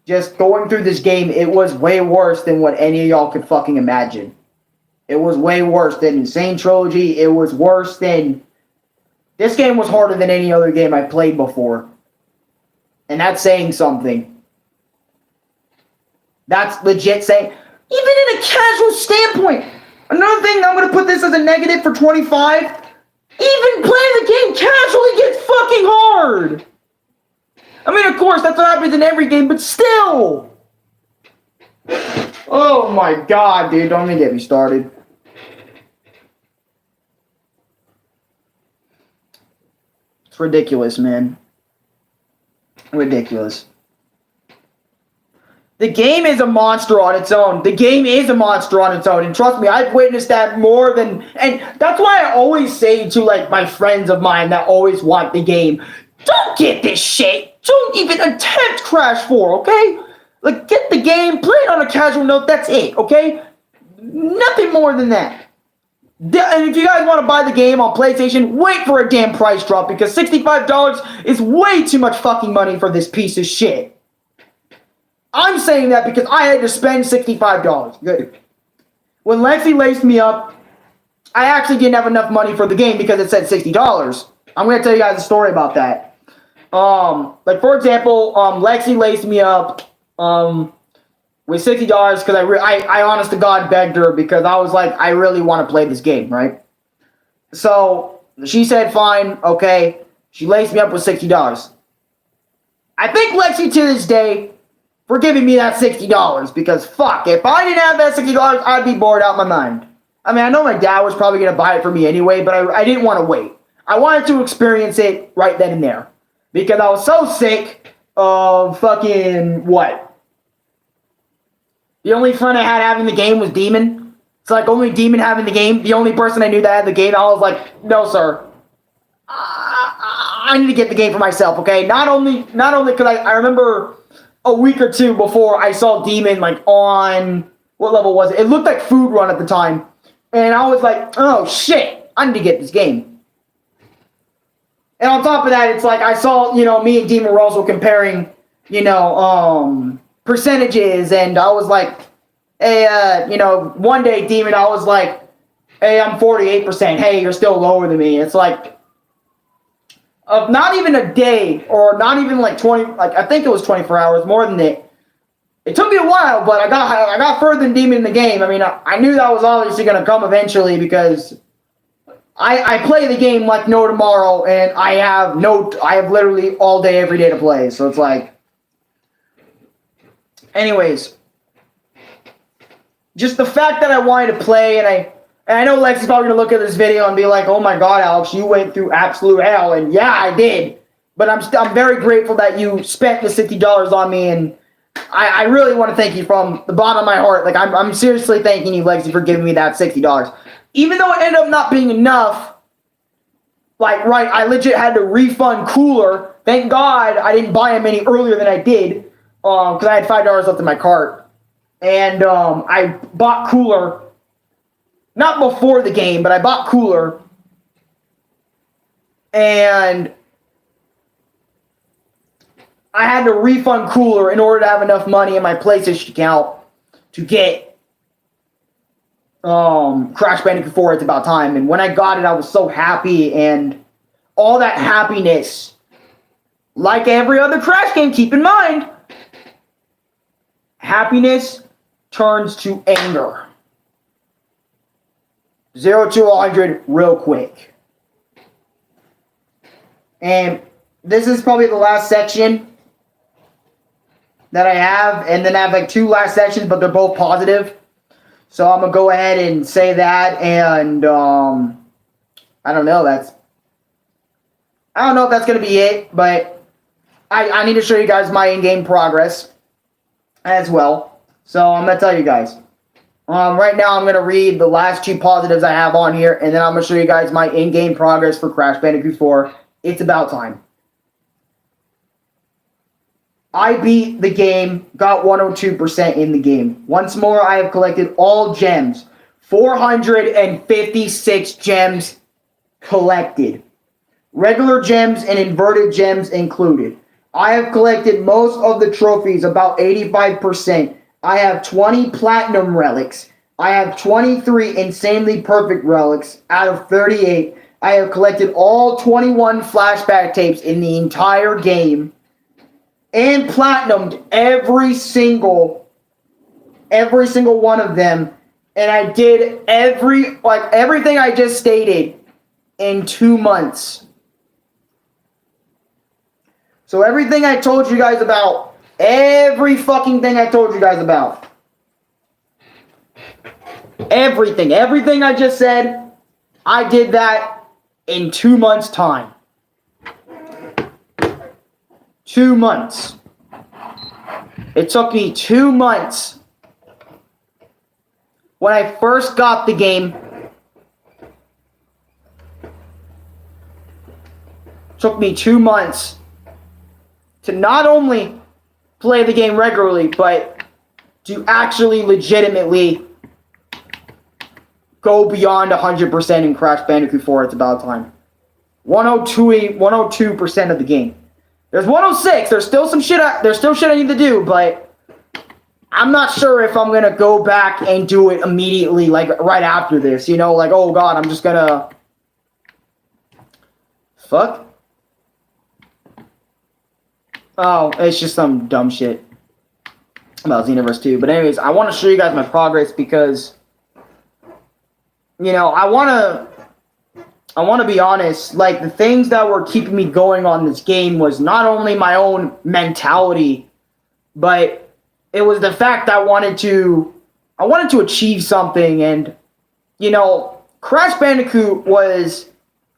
Just going through this game, it was way worse than what any of y'all could fucking imagine. It was way worse than Insane Trilogy. It was worse than... This game was harder than any other game I played before. And that's saying something. That's legit saying... Even in a casual standpoint. Another thing, I'm going to put this as a negative for 25. Even playing the game casually gets fucking hard. I mean, of course, that's what happens in every game, but still! Oh my god, dude, don't even get me started. It's ridiculous, man. Ridiculous. The game is a monster on its own. The game is a monster on its own. And trust me, I've witnessed that more than... And that's why I always say to, like, my friends of mine that always want the game, don't get this shit. Don't even attempt Crash 4, okay? Like, get the game, play it on a casual note, that's it, okay? Nothing more than that. And if you guys want to buy the game on PlayStation, wait for a damn price drop because $65 is way too much fucking money for this piece of shit. I'm saying that because I had to spend $65. Good. When Lexi laced me up, I actually didn't have enough money for the game because it said $60. I'm going to tell you guys a story about that. Like for example, Lexi laced me up with $60 because I honest to God begged her because I was like, I really want to play this game, right? So she said, fine, okay. She laced me up with $60. I thank Lexi to this day for giving me that $60 because fuck, if I didn't have that $60, I'd be bored out of my mind. I mean, I know my dad was probably going to buy it for me anyway, but I didn't want to wait. I wanted to experience it right then and there. Because I was so sick of fucking what? The only friend I had having the game was Demon. It's like only Demon having the game. The only person I knew that had the game. I was like, no, sir. I need to get the game for myself, okay? Not only because I remember a week or two before I saw Demon like on, what level was it? It looked like Food Run at the time. And I was like, oh shit, I need to get this game. And on top of that, it's like I saw, me and Demon were also comparing, percentages, and I was like, hey, one day, Demon, I was like, hey, I'm 48%. Hey, you're still lower than me. It's like, not even a day, or not even like 20, like I think it was 24 hours, more than it. It took me a while, but I got further than Demon in the game. I mean, I knew that was obviously going to come eventually because I play the game like no tomorrow, and I have literally all day, every day to play. So it's like, anyways, just the fact that I wanted to play, and I know Lex is probably gonna look at this video and be like, "Oh my God, Alex, you went through absolute hell," and yeah, I did. But I'm very grateful that you spent the $60 on me, and I really want to thank you from the bottom of my heart. Like I'm seriously thanking you, Lexi, for giving me that $60. Even though it ended up not being enough, I legit had to refund Cooler. Thank God I didn't buy him any earlier than I did, because I had $5 left in my cart. And I bought Cooler, not before the game, but I bought Cooler. And I had to refund Cooler in order to have enough money in my PlayStation account to get Crash Bandicoot 4. It's about time. And when I got it, I was so happy, and all that happiness, like every other Crash game, keep in mind, happiness turns to anger. 0 to 100 real quick. And this is probably the last section that I have, and then I have like 2 last sections, but they're both positive. So I'm going to go ahead and say that, and I don't know if that's going to be it, but I need to show you guys my in-game progress as well. So I'm going to tell you guys. Right now I'm going to read the last 2 positives I have on here, and then I'm going to show you guys my in-game progress for Crash Bandicoot 4. It's about time. I beat the game, got 102% in the game. Once more, I have collected all gems. 456 gems collected. Regular gems and inverted gems included. I have collected most of the trophies, about 85%. I have 20 platinum relics. I have 23 insanely perfect relics out of 38. I have collected all 21 flashback tapes in the entire game. And platinumed every single one of them, and I did everything I just stated in 2 months. So everything I told you guys about, every fucking thing I told you guys about, everything I just said, I did that in 2 months' time. 2 months. It took me 2 months. When I first got the game, took me 2 months to not only play the game regularly, but to actually legitimately go beyond 100% in Crash Bandicoot 4. It's about time. 102% of the game. There's 106. There's still shit I need to do, but I'm not sure if I'm gonna go back and do it immediately, like right after this. Like, oh God, I'm just gonna fuck. Oh, it's just some dumb shit about Xenoverse 2. But anyways, I want to show you guys my progress because, I want to be honest, like, the things that were keeping me going on this game was not only my own mentality, but it was the fact that I wanted to achieve something, and you know, Crash Bandicoot was,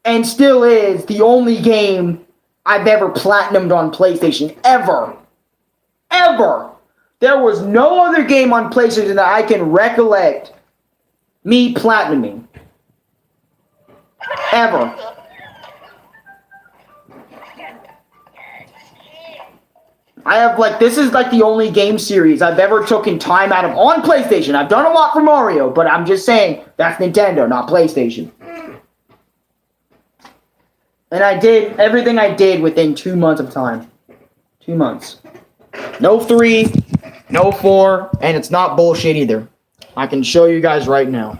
and still is, the only game I've ever platinumed on PlayStation. Ever. Ever. There was no other game on PlayStation that I can recollect me platinuming. Ever. I have, like, this is, like, the only game series I've ever taken time out of on PlayStation. I've done a lot for Mario, but I'm just saying, that's Nintendo, not PlayStation. And I did everything I did within 2 months of time. 2 months. No 3, no 4, and it's not bullshit either. I can show you guys right now.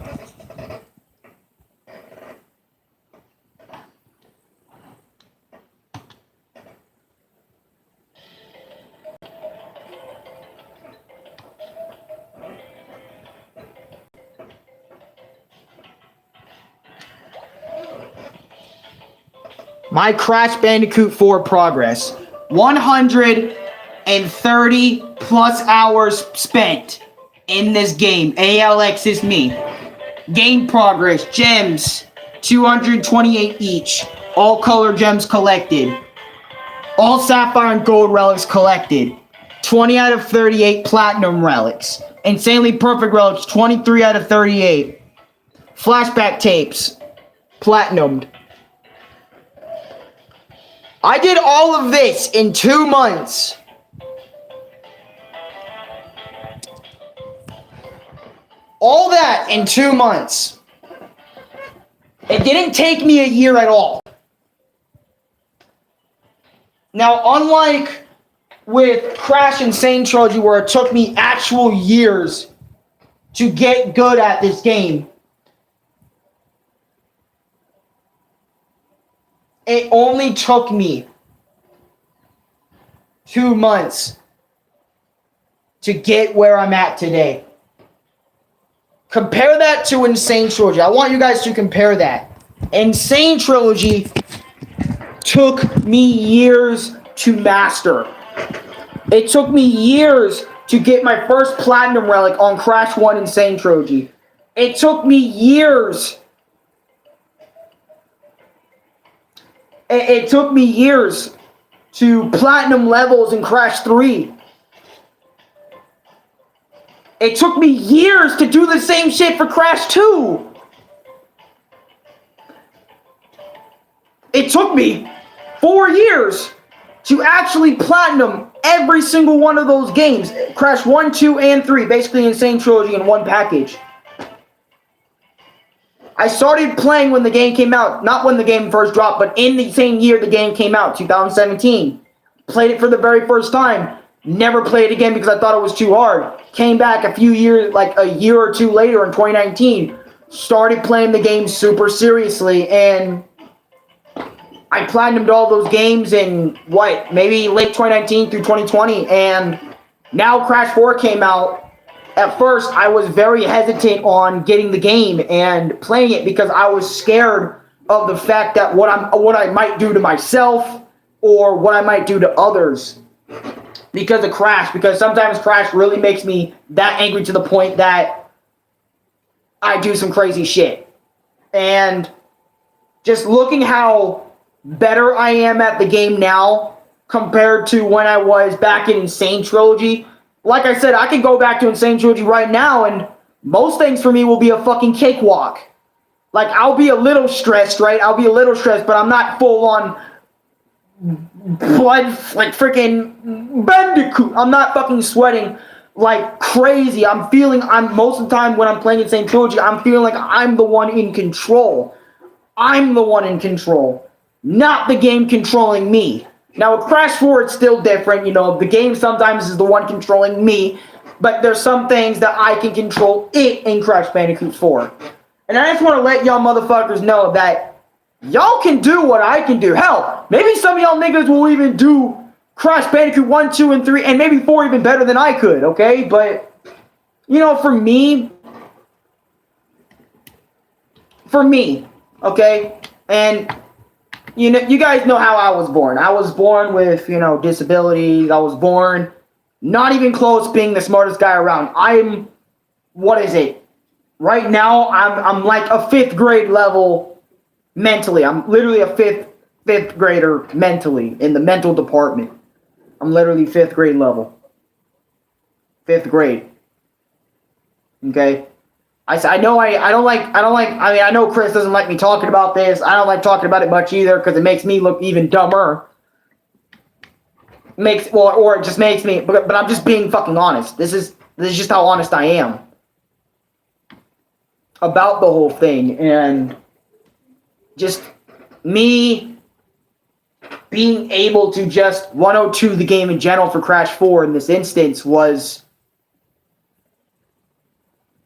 My Crash Bandicoot 4 progress. 130 plus hours spent in this game. ALX is me. Game progress. Gems. 228 each. All color gems collected. All sapphire and gold relics collected. 20 out of 38 platinum relics. Insanely perfect relics. 23 out of 38. Flashback tapes. Platinumed. I did all of this in 2 months. All that in 2 months. It didn't take me a year at all. Now, unlike with Crash Insane Trilogy, where it took me actual years to get good at this game, it only took me 2 months to get where I'm at today. Compare that to Insane Trilogy. I want you guys to compare that. Insane Trilogy took me years to master. It took me years to get my first platinum relic on Crash 1 Insane Trilogy. It took me years. It took me years to platinum levels in Crash 3. It took me years to do the same shit for Crash 2. It took me 4 years to actually platinum every single one of those games. Crash 1, 2, and 3. Basically Insane Trilogy in one package. I started playing when the game came out. Not when the game first dropped, but in the same year the game came out, 2017. Played it for the very first time. Never played it again because I thought it was too hard. Came back a few years, like a year or two later in 2019. Started playing the game super seriously, and I platinumed all those games in, maybe late 2019 through 2020, and now Crash 4 came out. At first, I was very hesitant on getting the game and playing it because I was scared of the fact that what I might do to myself or what I might do to others because of Crash. Because sometimes Crash really makes me that angry to the point that I do some crazy shit. And just looking how better I am at the game now compared to when I was back in Insane Trilogy. Like I said, I can go back to Insane Trilogy right now, and most things for me will be a fucking cakewalk. Like, I'll be a little stressed, right? I'll be a little stressed, but I'm not full on blood, like freaking Bandicoot. I'm not fucking sweating like crazy. I'm most of the time when I'm playing Insane Trilogy, I'm feeling like I'm the one in control. I'm the one in control, not the game controlling me. Now, with Crash 4, it's still different. You know, the game sometimes is the one controlling me, but there's some things that I can control it in Crash Bandicoot 4. And I just want to let y'all motherfuckers know that y'all can do what I can do. Hell, maybe some of y'all niggas will even do Crash Bandicoot 1, 2, and 3, and maybe 4 even better than I could, okay? But, you know, for me, okay? And you know, you guys know how I was born. I was born with, you know, disabilities. I was born not even close being the smartest guy around. I'm, what is it? right now I'm like a 5th grade level mentally. I'm literally a fifth grader mentally in the mental department. I'm literally 5th grade level. 5th grade. Okay? I know I don't like, I mean, I know Chris doesn't like me talking about this. I don't like talking about it much either because it makes me look even dumber. Or it just makes me, but I'm just being fucking honest. This is just how honest I am about the whole thing, and just me being able to just 102 the game in general for Crash 4 in this instance was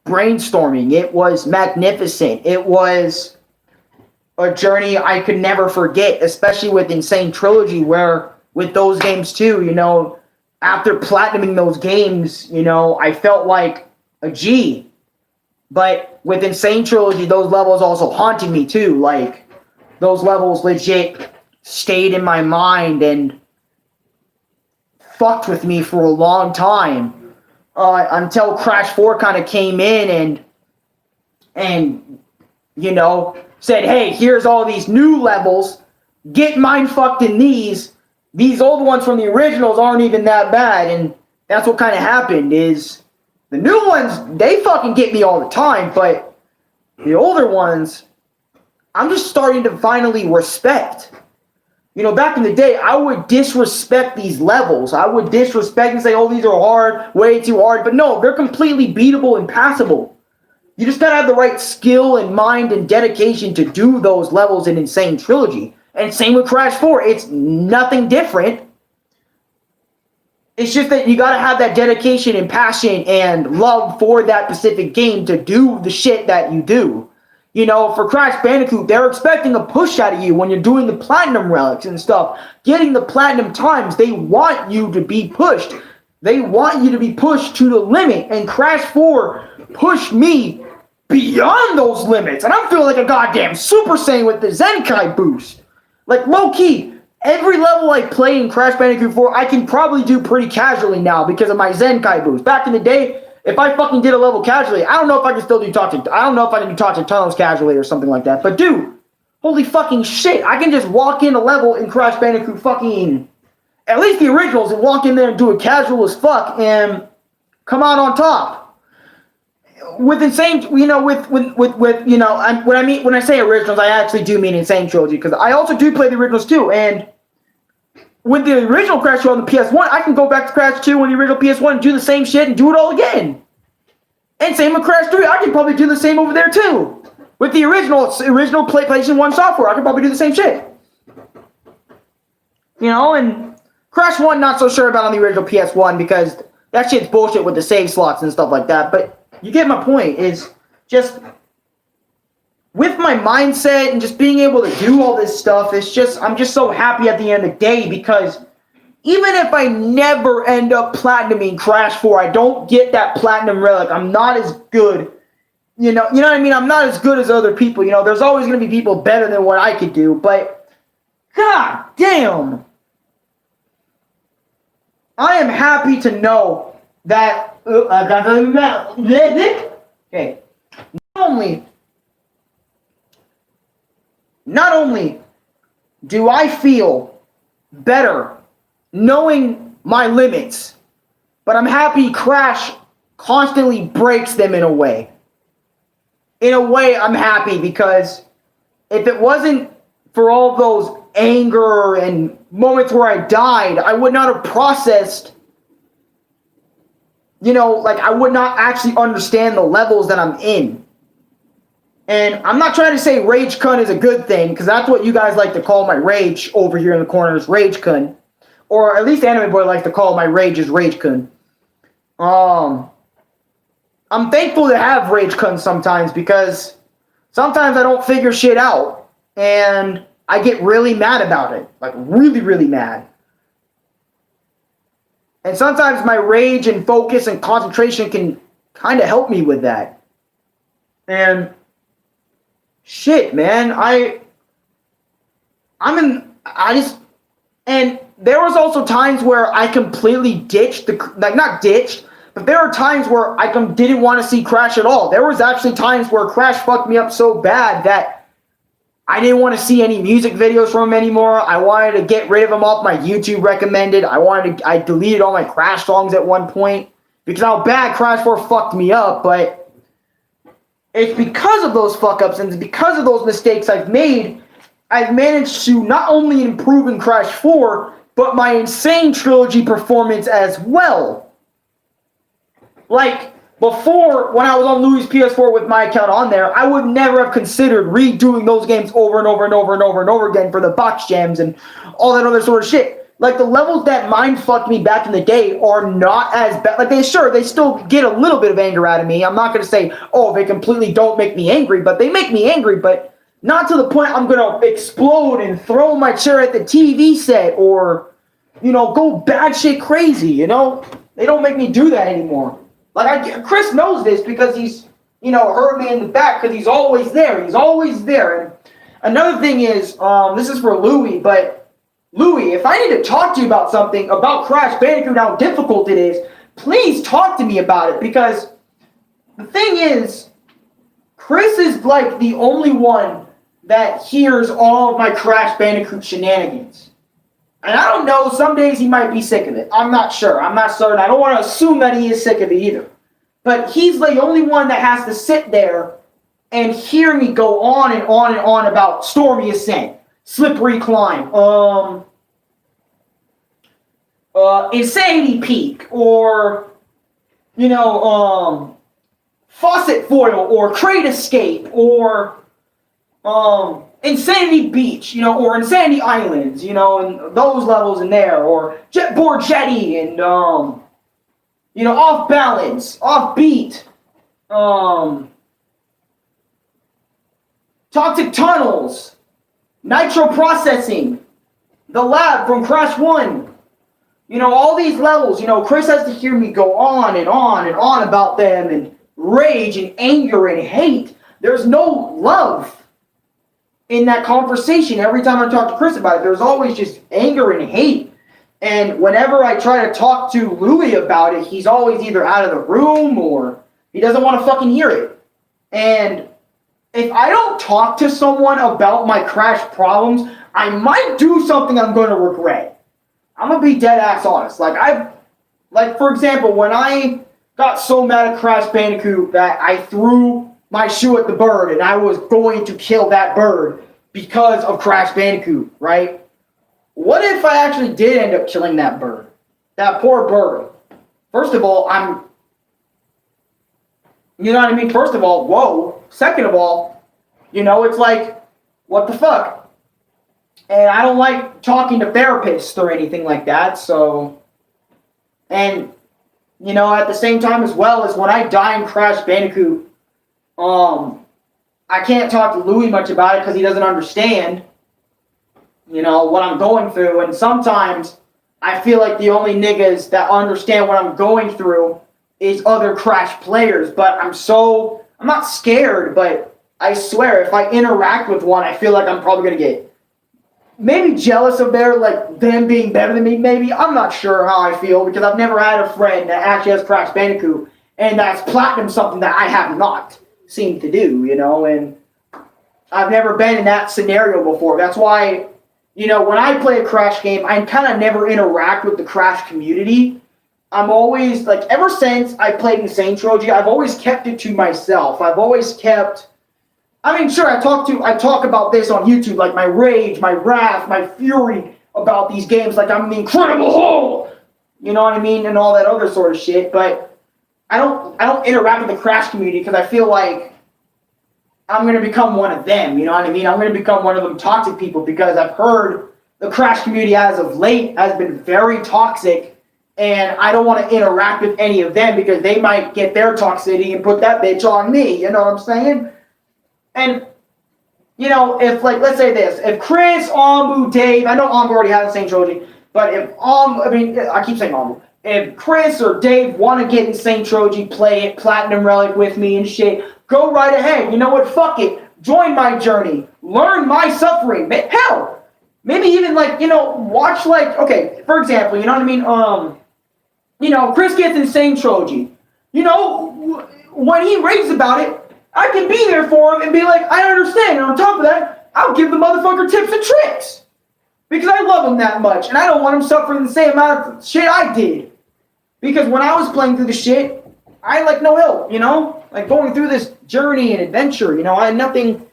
brainstorming. It was magnificent. It was a journey I could never forget, especially with Insane Trilogy, where with those games too, you know, after platinuming those games, you know, I felt like a G. But with Insane Trilogy, those levels also haunted me too. Like, those levels legit stayed in my mind and fucked with me for a long time. Until Crash 4 kind of came in and you know, said, hey, here's all these new levels. Get mind fucked in these. These old ones from the originals aren't even that bad. And that's what kind of happened is the new ones, they fucking get me all the time. But the older ones, I'm just starting to finally respect. You know, back in the day, I would disrespect these levels. I would disrespect and say, oh, these are hard, way too hard. But no, they're completely beatable and passable. You just gotta have the right skill and mind and dedication to do those levels in Insane Trilogy. And same with Crash 4. It's nothing different. It's just that you gotta have that dedication and passion and love for that specific game to do the shit that you do. You know, for Crash Bandicoot, they're expecting a push out of you when you're doing the platinum relics and stuff. Getting the platinum times, they want you to be pushed. They want you to be pushed to the limit. And Crash 4 pushed me beyond those limits. And I'm feeling like a goddamn Super Saiyan with the Zenkai boost. Like, low-key, every level I play in Crash Bandicoot 4, I can probably do pretty casually now because of my Zenkai boost. Back in the day, if I fucking did a level casually, I don't know if I can still do I don't know if I can do Talk to Tunnels casually or something like that. But dude, holy fucking shit, I can just walk in a level in Crash Bandicoot fucking, at least the originals, and walk in there and do it casual as fuck and come out on top. With Insane, you know, with you know, when I say originals, I actually do mean Insane Trilogy, because I also do play the originals too, and with the original Crash 2 on the PS1, I can go back to Crash 2 on the original PS1 and do the same shit and do it all again. And same with Crash 3, I can probably do the same over there too. With the original PlayStation 1 software, I can probably do the same shit. You know, and Crash 1, not so sure about on the original PS1 because that shit's bullshit with the save slots and stuff like that, but you get my point, is just with my mindset and just being able to do all this stuff, it's just, I'm just so happy at the end of the day, because even if I never end up platinuming Crash 4, I don't get that platinum relic, I'm not as good, you know what I mean? I'm not as good as other people, you know, there's always going to be people better than what I could do, but god damn, I am happy to know that, okay, not only do I feel better knowing my limits, but I'm happy Crash constantly breaks them in a way. In a way, I'm happy, because if it wasn't for all those anger and moments where I died, I would not have processed, you know, like, I would not actually understand the levels that I'm in. And I'm not trying to say Rage Kun is a good thing, because that's what you guys like to call my rage over here in the corners, Rage Kun. Or at least Anime Boy likes to call my rage as Rage Kun. I'm thankful to have Rage Kun sometimes, because sometimes I don't figure shit out. And I get really mad about it. Like, really, really mad. And sometimes my rage and focus and concentration can kind of help me with that. And shit, man, and there was also times where I completely ditched not ditched, But there are times where I didn't want to see Crash at all. There was actually times where Crash fucked me up so bad that I didn't want to see any music videos from him anymore. I wanted to get rid of him off my YouTube recommended. I deleted all my Crash songs at one point because how bad Crash 4 fucked me up. But it's because of those fuck-ups and because of those mistakes I've made, I've managed to not only improve in Crash 4, but my Insane Trilogy performance as well. Like, before, when I was on Louis' PS4 with my account on there, I would never have considered redoing those games over and over and over and over and over again for the box gems and all that other sort of shit. Like, the levels that mind fucked me back in the day are not as bad. Like, they still get a little bit of anger out of me. I'm not going to say, oh, they completely don't make me angry, but they make me angry, but not to the point I'm going to explode and throw my chair at the TV set or, go bad shit crazy, They don't make me do that anymore. Like, Chris knows this because he's, heard me in the back because he's always there. He's always there. And another thing is, this is for Louis, but Louis, if I need to talk to you about something, about Crash Bandicoot, how difficult it is, please talk to me about it because the thing is, Chris is like the only one that hears all of my Crash Bandicoot shenanigans. And I don't know, some days he might be sick of it. I'm not sure. I'm not certain. I don't want to assume that he is sick of it either. But he's the only one that has to sit there and hear me go on and on and on about Stormy Ascent, Slippery Climb, Insanity Peak, or, Faucet Foil, or Crate Escape, or, Insanity Beach, or Insanity Islands, and those levels in there, or Jetboard Jetty, and, Off Balance, Off Beat, Toxic Tunnels, Nitro Processing, The Lab from Crash 1, all these levels, Chris has to hear me go on and on and on about them, and rage and anger and hate. There's no love in that conversation. Every time I talk to Chris about it, there's always just anger and hate. And whenever I try to talk to Louis about it, he's always either out of the room or he doesn't want to fucking hear it. And if I don't talk to someone about my Crash problems, I might do something I'm going to regret. I'm going to be dead ass honest. Like for example, when I got so mad at Crash Bandicoot that I threw my shoe at the bird, and I was going to kill that bird because of Crash Bandicoot, right? What if I actually did end up killing that bird? That poor bird. First of all, First of all, whoa. Second of all, it's like, what the fuck? And I don't like talking to therapists or anything like that, so... And, at the same time as well as when I die in Crash Bandicoot, I can't talk to Louis much about it because he doesn't understand, what I'm going through. And sometimes I feel like the only niggas that understand what I'm going through is other Crash players. But I'm not scared, but I swear if I interact with one, I feel like I'm probably going to get maybe jealous of them being better than me, maybe. I'm not sure how I feel because I've never had a friend that actually has Crash Bandicoot and that's platinum something that I have not seem to do, and I've never been in that scenario before. That's why, when I play a Crash game, I kind of never interact with the Crash community. I'm always, ever since I played Insane Trilogy, I've always kept it to myself. I've always kept, sure, I talk about this on YouTube, like my rage, my wrath, my fury about these games, like I'm the Incredible Hulk, and all that other sort of shit, but I don't interact with the Crash community because I feel like I'm going to become one of them, I'm going to become one of them toxic people because I've heard the Crash community as of late has been very toxic and I don't want to interact with any of them because they might get their toxicity and put that bitch on me, you know what I'm saying? And, if, let's say this, if Chris, Ombu, Dave, I know Ombu already has the same trilogy, but if I keep saying Ombu. If Chris or Dave want to get Insane Trilogy, play it, Platinum Relic with me and shit, go right ahead. You know what? Fuck it. Join my journey. Learn my suffering. Hell, maybe even watch okay, for example, Chris gets insane Troji. When he raves about it, I can be there for him and be like, I understand. And on top of that, I'll give the motherfucker tips and tricks. Because I love him that much. And I don't want him suffering the same amount of shit I did. Because when I was playing through the shit, I had no help, Like going through this journey and adventure, I had nothing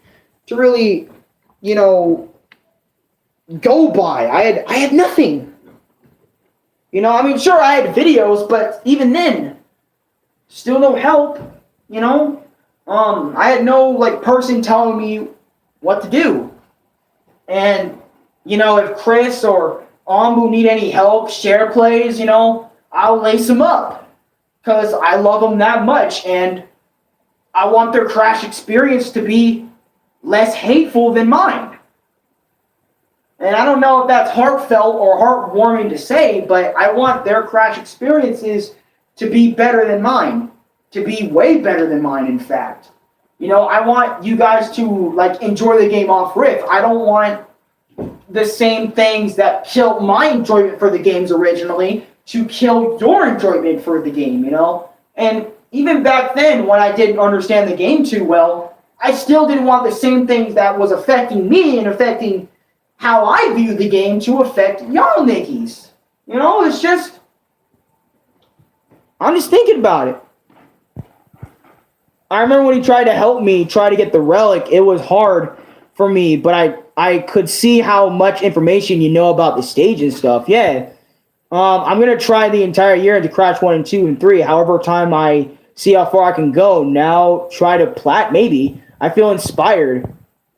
to really, go by. I had nothing. Sure, I had videos, but even then, still no help, I had no, person telling me what to do. And, if Chris or Ombu need any help, share plays, I'll lace them up. Because I love them that much, and I want their Crash experience to be less hateful than mine. And I don't know if that's heartfelt or heartwarming to say, but I want their Crash experiences to be better than mine. To be way better than mine, in fact. I want you guys to, enjoy the game off riff. I don't want the same things that killed my enjoyment for the games originally to kill your enjoyment for the game, And even back then, when I didn't understand the game too well, I still didn't want the same things that was affecting me and affecting how I view the game to affect y'all niggies. It's just... I'm just thinking about it. I remember when he tried to help me try to get the relic, it was hard for me, but I could see how much information you know about the stage and stuff. Yeah. I'm going to try the entire year into Crash 1 and 2 and 3, however time I see how far I can go. Now try to plat, maybe. I feel inspired.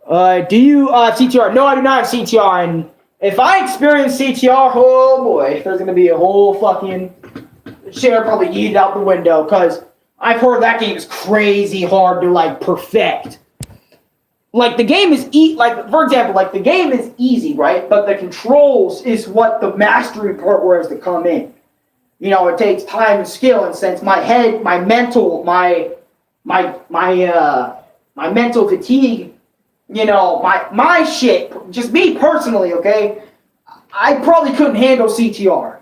Do you CTR? No, I do not have CTR, and if I experience CTR, oh boy, there's going to be a whole fucking share probably yeeted out the window, because I've heard that game is crazy hard to, perfect. The game is, for example, the game is easy, right? But the controls is what the mastery part was to come in. It takes time and skill, and since my head, my mental, my mental fatigue, my shit, just me personally, okay? I probably couldn't handle CTR.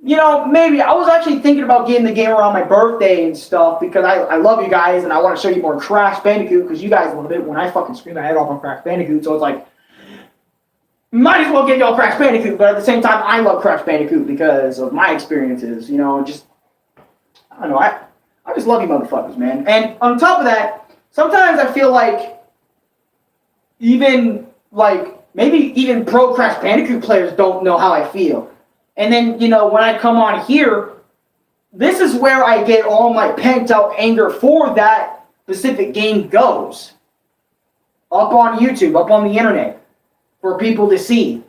Maybe I was actually thinking about getting the game around my birthday and stuff, because I love you guys and I want to show you more Crash Bandicoot, because you guys love it when I fucking scream my head off on Crash Bandicoot. So it's might as well get y'all Crash Bandicoot, but at the same time, I love Crash Bandicoot because of my experiences. Just, I don't know, I just love you motherfuckers, man. And on top of that, sometimes I feel maybe even pro Crash Bandicoot players don't know how I feel. And then, when I come on here, this is where I get all my pent-out anger for that specific game goes. Up on YouTube, up on the internet, for people to see.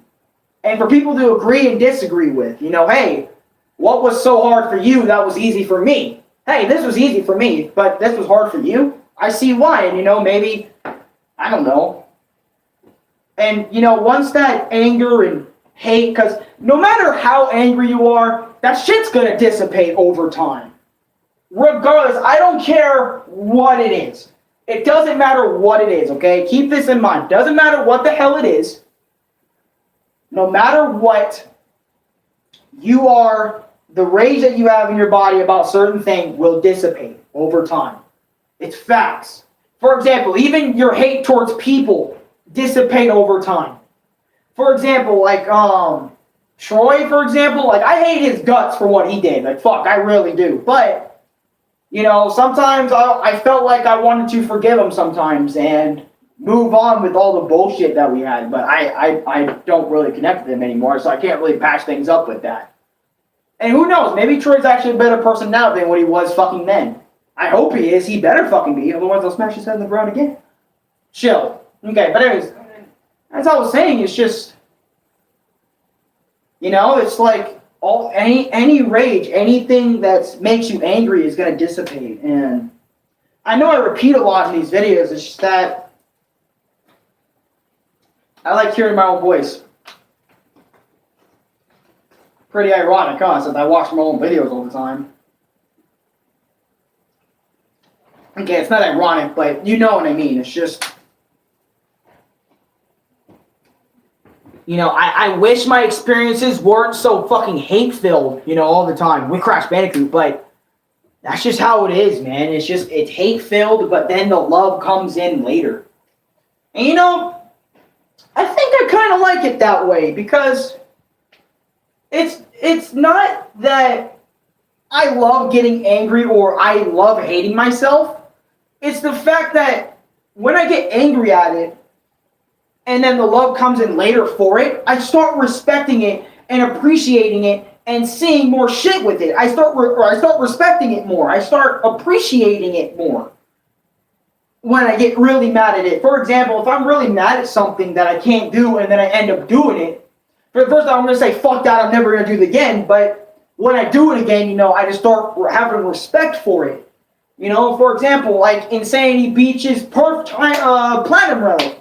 And for people to agree and disagree with. Hey, what was so hard for you that was easy for me? Hey, this was easy for me, but this was hard for you? I see why, and maybe, I don't know. And, once that anger and hate, because no matter how angry you are, that shit's gonna dissipate over time. Regardless, I don't care what it is. It doesn't matter what it is, okay? Keep this in mind. Doesn't matter what the hell it is. No matter what you are, the rage that you have in your body about certain things will dissipate over time. It's facts. For example, even your hate towards people dissipate over time. For example, Troy, for example, I hate his guts for what he did. Fuck, I really do. But, sometimes I felt like I wanted to forgive him sometimes and move on with all the bullshit that we had. But I don't really connect with him anymore, so I can't really patch things up with that. And who knows, maybe Troy's actually a better person now than what he was fucking then. I hope he is. He better fucking be, otherwise I'll smash his head in the ground again. Chill. Okay, but anyways, as I was saying, it's just, it's any rage, anything that makes you angry is going to dissipate. And I know I repeat a lot in these videos, it's just that I like hearing my own voice. Pretty ironic, huh, since I watch my own videos all the time. Okay, it's not ironic, but you know what I mean. It's just, I wish my experiences weren't so fucking hate-filled, all the time with Crash Bandicoot, but that's just how it is, man. It's hate-filled, but then the love comes in later. And I think I kind of like it that way, because it's not that I love getting angry or I love hating myself. It's the fact that when I get angry at it, and then the love comes in later for it, I start respecting it and appreciating it and seeing more shit with it. I start respecting it more. I start appreciating it more when I get really mad at it. For example, if I'm really mad at something that I can't do and then I end up doing it, for the first time I'm going to say, fuck that, I'm never going to do it again. But when I do it again, I just start having respect for it. For example, like Insanity Beach's Platinum Relic.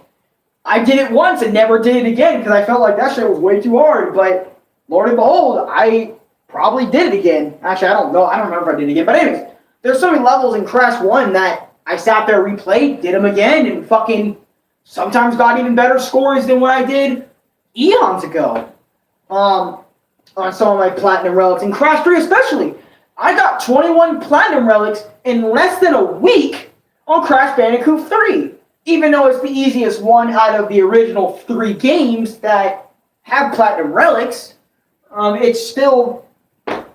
I did it once and never did it again because I felt like that shit was way too hard. But Lord and behold, I probably did it again. Actually, I don't know. I don't remember if I did it again. But anyways, there's so many levels in Crash 1 that I sat there, replayed, did them again, and fucking sometimes got even better scores than what I did eons ago. On some of my Platinum Relics. In Crash 3 especially, I got 21 Platinum Relics in less than a week on Crash Bandicoot 3. Even though it's the easiest one out of the original 3 games that have Platinum Relics, it's still a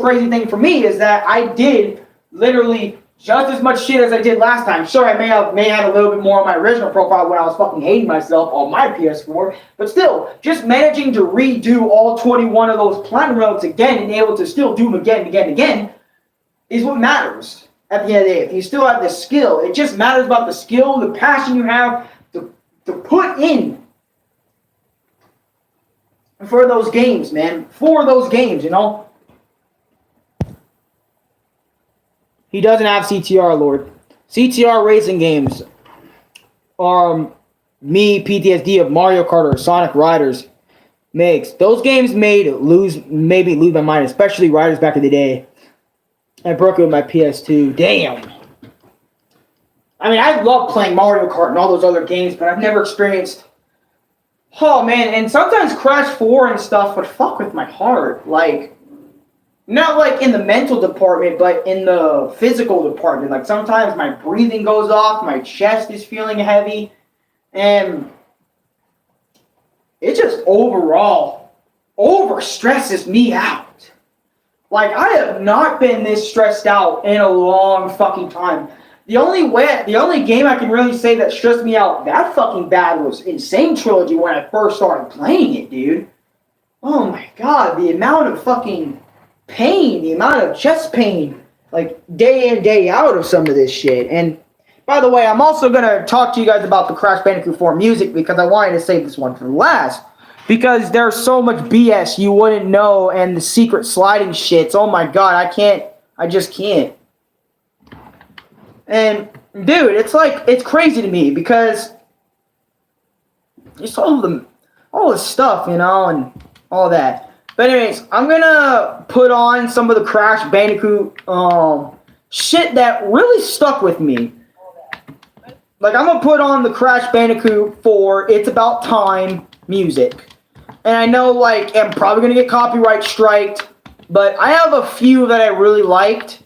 crazy thing for me is that I did literally just as much shit as I did last time. Sure, I may have had a little bit more on my original profile when I was fucking hating myself on my PS4, but still, just managing to redo all 21 of those Platinum Relics again and able to still do them again and again and again is what matters. At the end of the day, if you still have the skill, it just matters about the skill, the passion you have to put in for those games, man. For those games, He doesn't have CTR, Lord. CTR racing games are me PTSD of Mario Kart or Sonic Riders makes. Those games made me lose my mind, especially Riders back in the day. I broke it with my PS2. Damn. I mean, I love playing Mario Kart and all those other games, but I've never experienced... Oh, man, and sometimes Crash 4 and stuff would fuck with my heart. Like, not like in the mental department, but in the physical department. Like, sometimes my breathing goes off, my chest is feeling heavy, and it just overall overstresses me out. Like, I have not been this stressed out in a long fucking time. The only game I can really say that stressed me out that fucking bad was Insane Trilogy when I first started playing it, dude. Oh my god, the amount of fucking pain, the amount of chest pain, like, day in, day out of some of this shit. And, by the way, I'm also going to talk to you guys about the Crash Bandicoot 4 music because I wanted to save this one for last. Because there's so much BS you wouldn't know and the secret sliding shits. Oh my god, I just can't. And, dude, it's crazy to me because it's all the stuff, and all that. But anyways, I'm gonna put on some of the Crash Bandicoot shit that really stuck with me. Like, I'm gonna put on the Crash Bandicoot 4 It's About Time music. And I know, like, I'm probably going to get copyright striked, but I have a few that I really liked.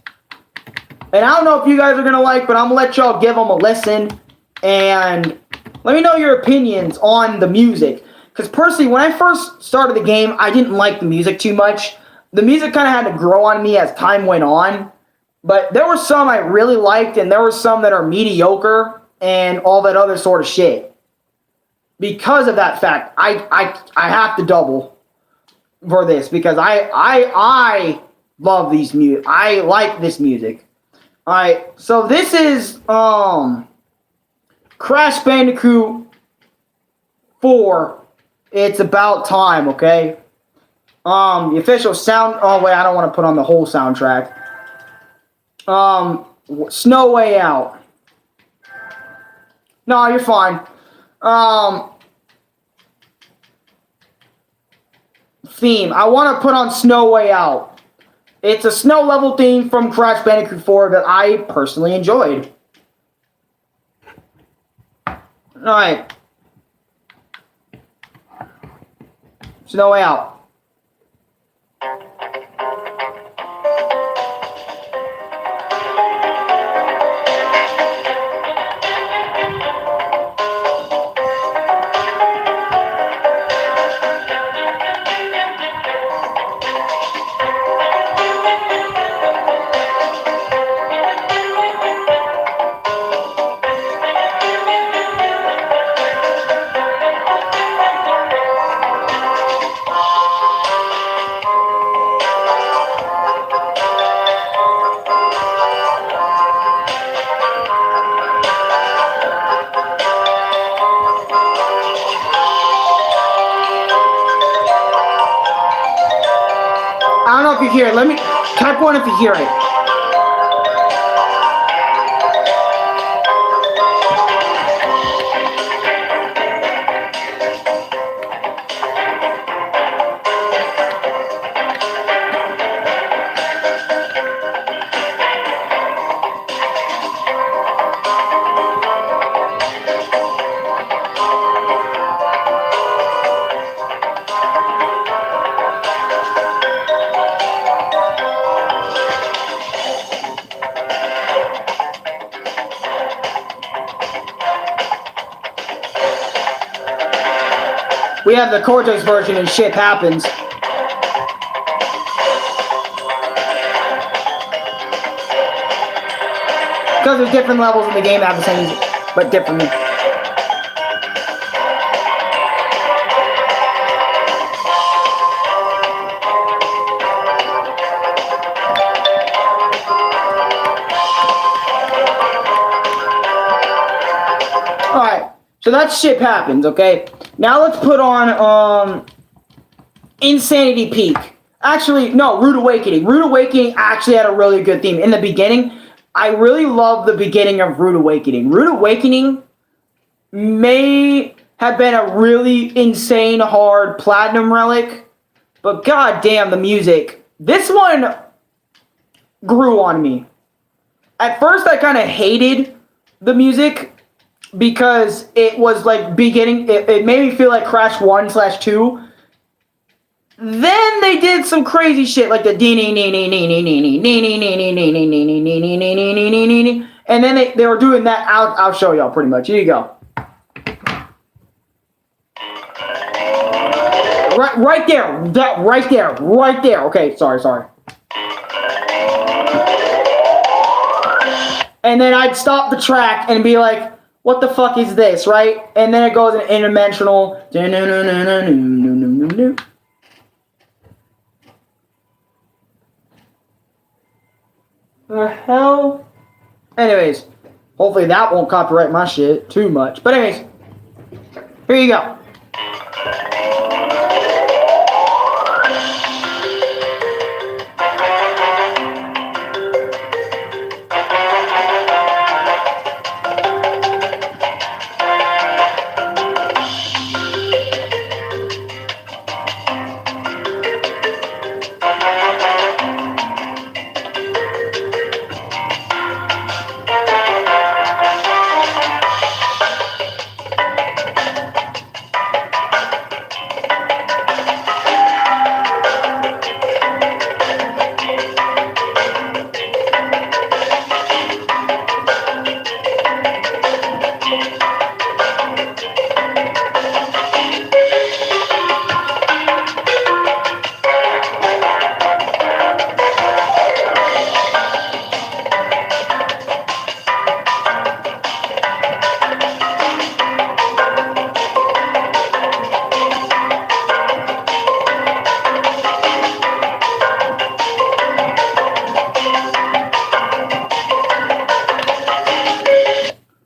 And I don't know if you guys are going to like, but I'm going to let y'all give them a listen. And let me know your opinions on the music. Because personally, when I first started the game, I didn't like the music too much. The music kind of had to grow on me as time went on. But there were some I really liked, and there were some that are mediocre and all that other sort of shit. Because of that fact, I have to double for this because I love these music. I like this music. All right, so this is Crash Bandicoot 4. It's About Time, okay? The official sound. Oh wait, I don't want to put on the whole soundtrack. Snow Way Out. No, you're fine. Theme. I want to put on Snow Way Out. It's a snow level theme from Crash Bandicoot 4 that I personally enjoyed. Alright. There's no way out. I don't know if you hear it. Let me type one if you hear it. We have the Cortex version and shit happens. Because there's different levels in the game that have the same music, but differently. Alright, so that shit happens, okay? Now let's put on Insanity Peak. Actually, no, Rude Awakening. Rude Awakening actually had a really good theme. In the beginning, I really love the beginning of Rude Awakening. Rude Awakening may have been a really insane hard platinum relic, but goddamn the music. This one grew on me. At first, I kind of hated the music because it was like beginning, it made me feel like Crash 1/2. Then they did some crazy shit like the and then they were doing that. I'll show y'all pretty much. Here you go. Right there. That right there. Okay, sorry. And then I'd stop the track and be like, what the fuck is this, right? And then it goes in interdimensional. The hell? Anyways, hopefully that won't copyright my shit too much. But anyways, here you go.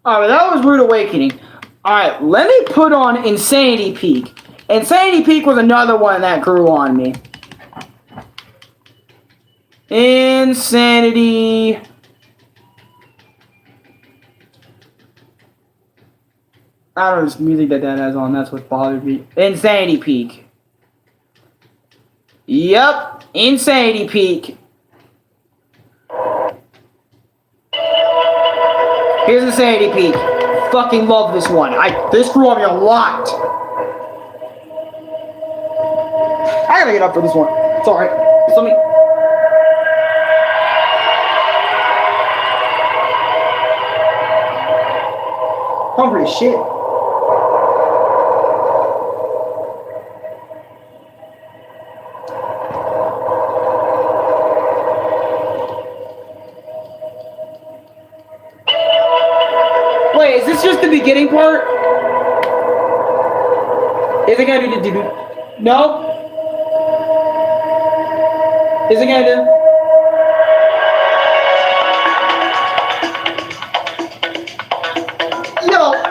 Alright, that was Rude Awakening. Alright, let me put on Insanity Peak. Insanity Peak was another one that grew on me. Insanity. I don't know this music that has on, that's what bothered me. Insanity Peak. Yep, Insanity Peak. Here's Insanity Peak. Fucking love this one. This grew on me a lot. I gotta get up for this one. It's alright. Just let me. Hungry as shit. Wait, is this just the beginning part? Is it gonna do? No. Is it gonna do? No.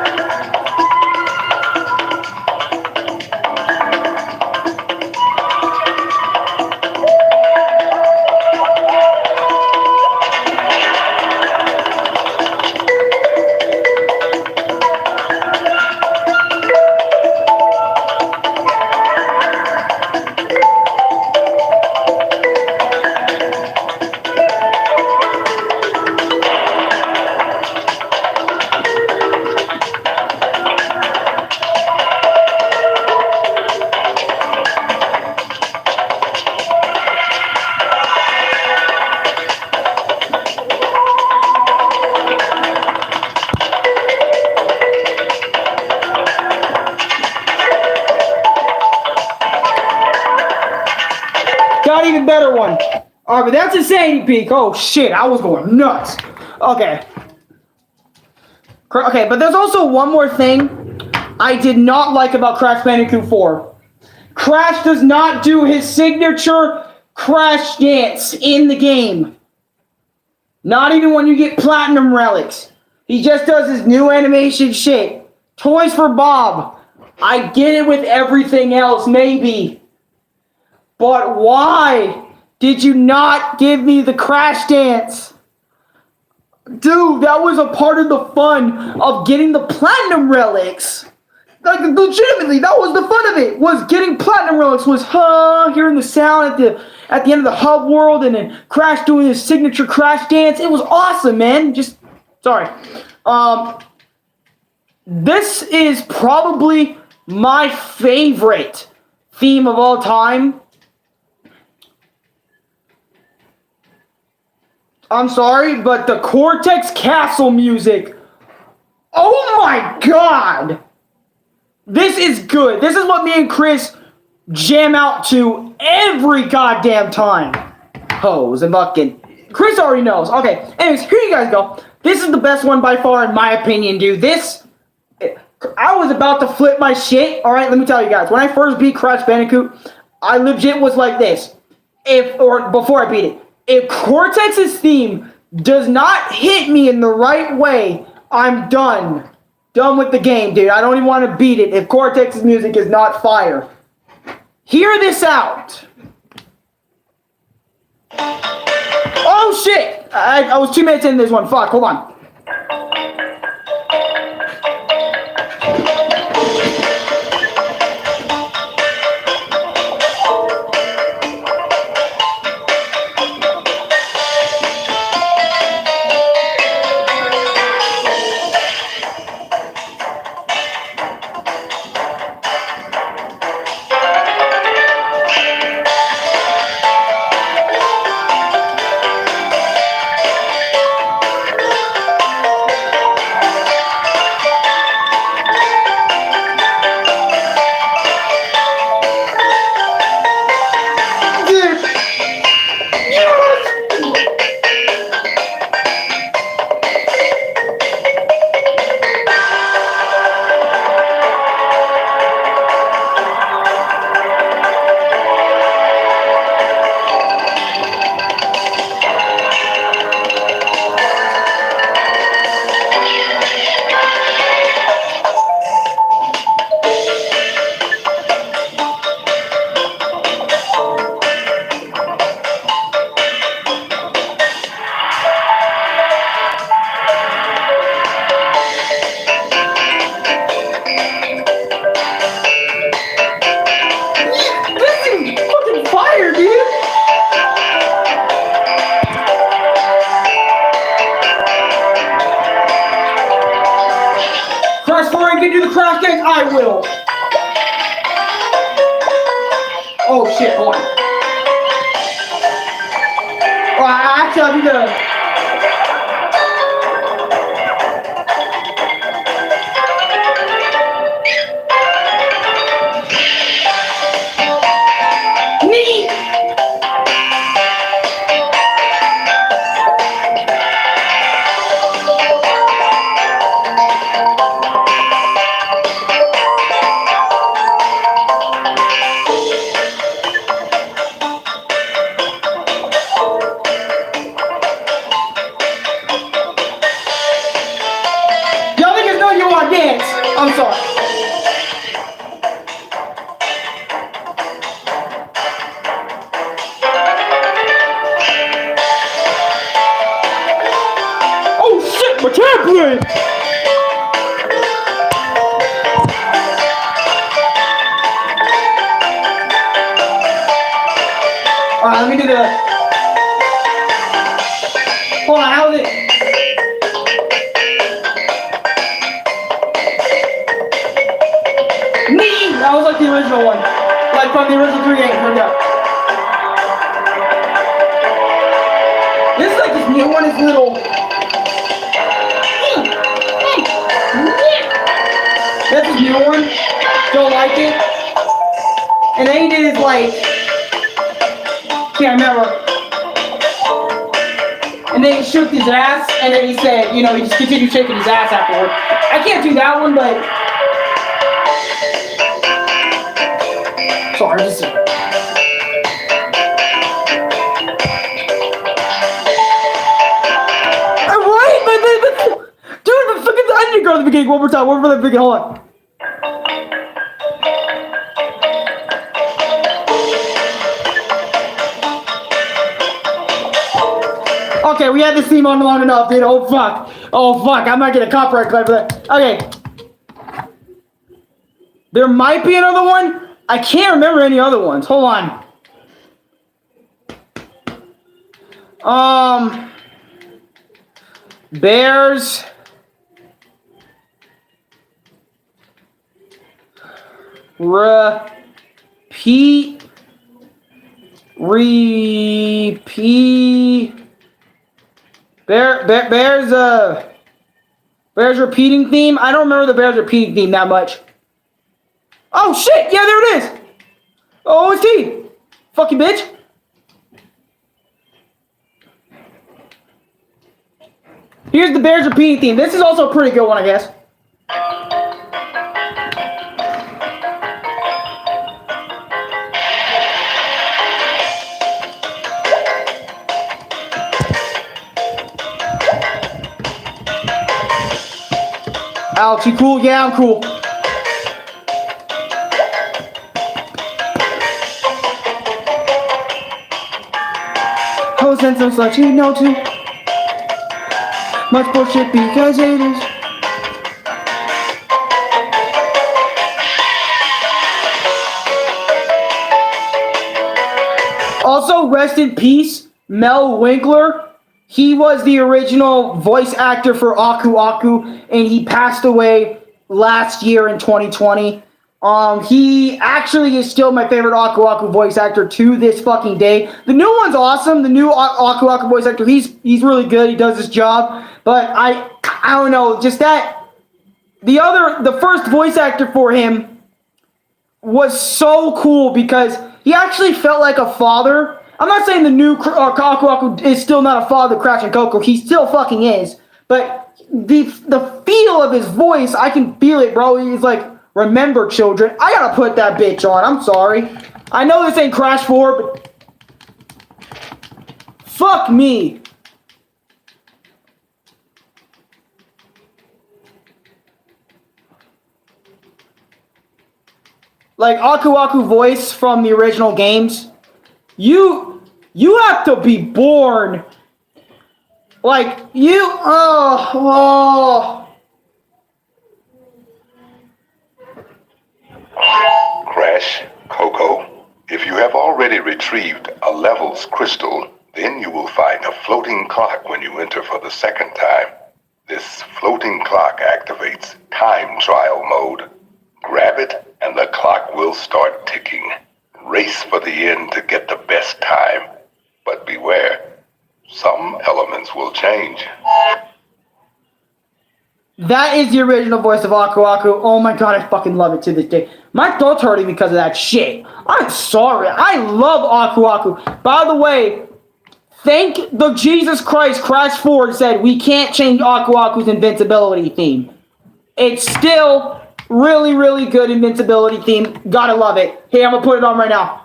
Got even better one. All right, but that's Insanity Peak. Oh shit, I was going nuts. Okay. Okay, but there's also one more thing I did not like about Crash Bandicoot 4. Crash does not do his signature Crash dance in the game. Not even when you get platinum relics. He just does his new animation shit. Toys for Bob. I get it with everything else, maybe. But why did you not give me the Crash dance? Dude, that was a part of the fun of getting the platinum relics. Like, legitimately, that was the fun of it. Was getting platinum relics, was hearing the sound at the end of the hub world, and then Crash doing his signature Crash dance. It was awesome, man. Just sorry. This is probably my favorite theme of all time. I'm sorry, but the Cortex Castle music. Oh my god! This is good. This is what me and Chris jam out to every goddamn time. Hoes and fucking. Chris already knows. Okay, anyways, here you guys go. This is the best one by far, in my opinion, dude. I was about to flip my shit. Alright, let me tell you guys. When I first beat Crash Bandicoot, I legit was like this. Before I beat it. If Cortex's theme does not hit me in the right way, I'm done. Done with the game, dude. I don't even want to beat it if Cortex's music is not fire. Hear this out. Oh, shit. I was 2 minutes into this one. Fuck, hold on. Actually, I'll do the... Neat! Y'all niggas know you want to dance. I'm sorry. Oh shit, my tablet! Alright, let me do the... Hold on, how's it? Neat! That was like the original one. Like from the original 3 games. Here we go. This is like this new one, is little... That's his new one. Don't like it. And then he did his like... Can't remember. And then he shook his ass, and then he said, you know, he just continued shaking his ass afterward. I can't do that one, but... Sorry, just... Right? Dude, the fucking... I need to go to the beginning one more time. One more time, beginning. Hold on. Okay, we had this theme on long enough, dude. Oh, fuck. Oh, fuck. I might get a copyright claim for that. Okay. There might be another one. I can't remember any other ones. Hold on. Bears. Repeat. Bears repeating theme. I don't remember the Bears repeating theme that much. Oh shit! Yeah, there it is. Oh, it's T. Fucking bitch. Here's the Bears repeating theme. This is also a pretty good one, I guess. Alex, you cool? Yeah, I'm cool. Oh, sense of such you know too much bullshit because it is. Also, rest in peace, Mel Winkler. He was the original voice actor for Aku Aku, and he passed away last year in 2020. He actually is still my favorite Aku Aku voice actor to this fucking day. The new one's awesome. The new Aku Aku voice actor, he's really good. He does his job. But I don't know, just that the first voice actor for him was so cool because he actually felt like a father. I'm not saying the new Aku Aku is still not a father, Crash and Coco. He still fucking is. But the feel of his voice, I can feel it, bro. He's like, remember, children. I gotta put that bitch on. I'm sorry. I know this ain't Crash 4, but fuck me. Like Aku Aku voice from the original games. You have to be born. Like Crash, Coco, if you have already retrieved a levels crystal, then you will find a floating clock when you enter for the second time. This floating clock activates time trial mode. Grab it and the clock will start ticking. Race for the end to get the best time. But beware, change. That is the original voice of Aku Aku. Oh my god, I fucking love it to this day. My throat's hurting because of that shit. I'm sorry. I love Aku Aku. By the way, thank the Jesus Christ Crash 4 said we can't change Aku Aku's invincibility theme. It's still really, really good invincibility theme. Gotta love it. Hey, I'm gonna put it on right now.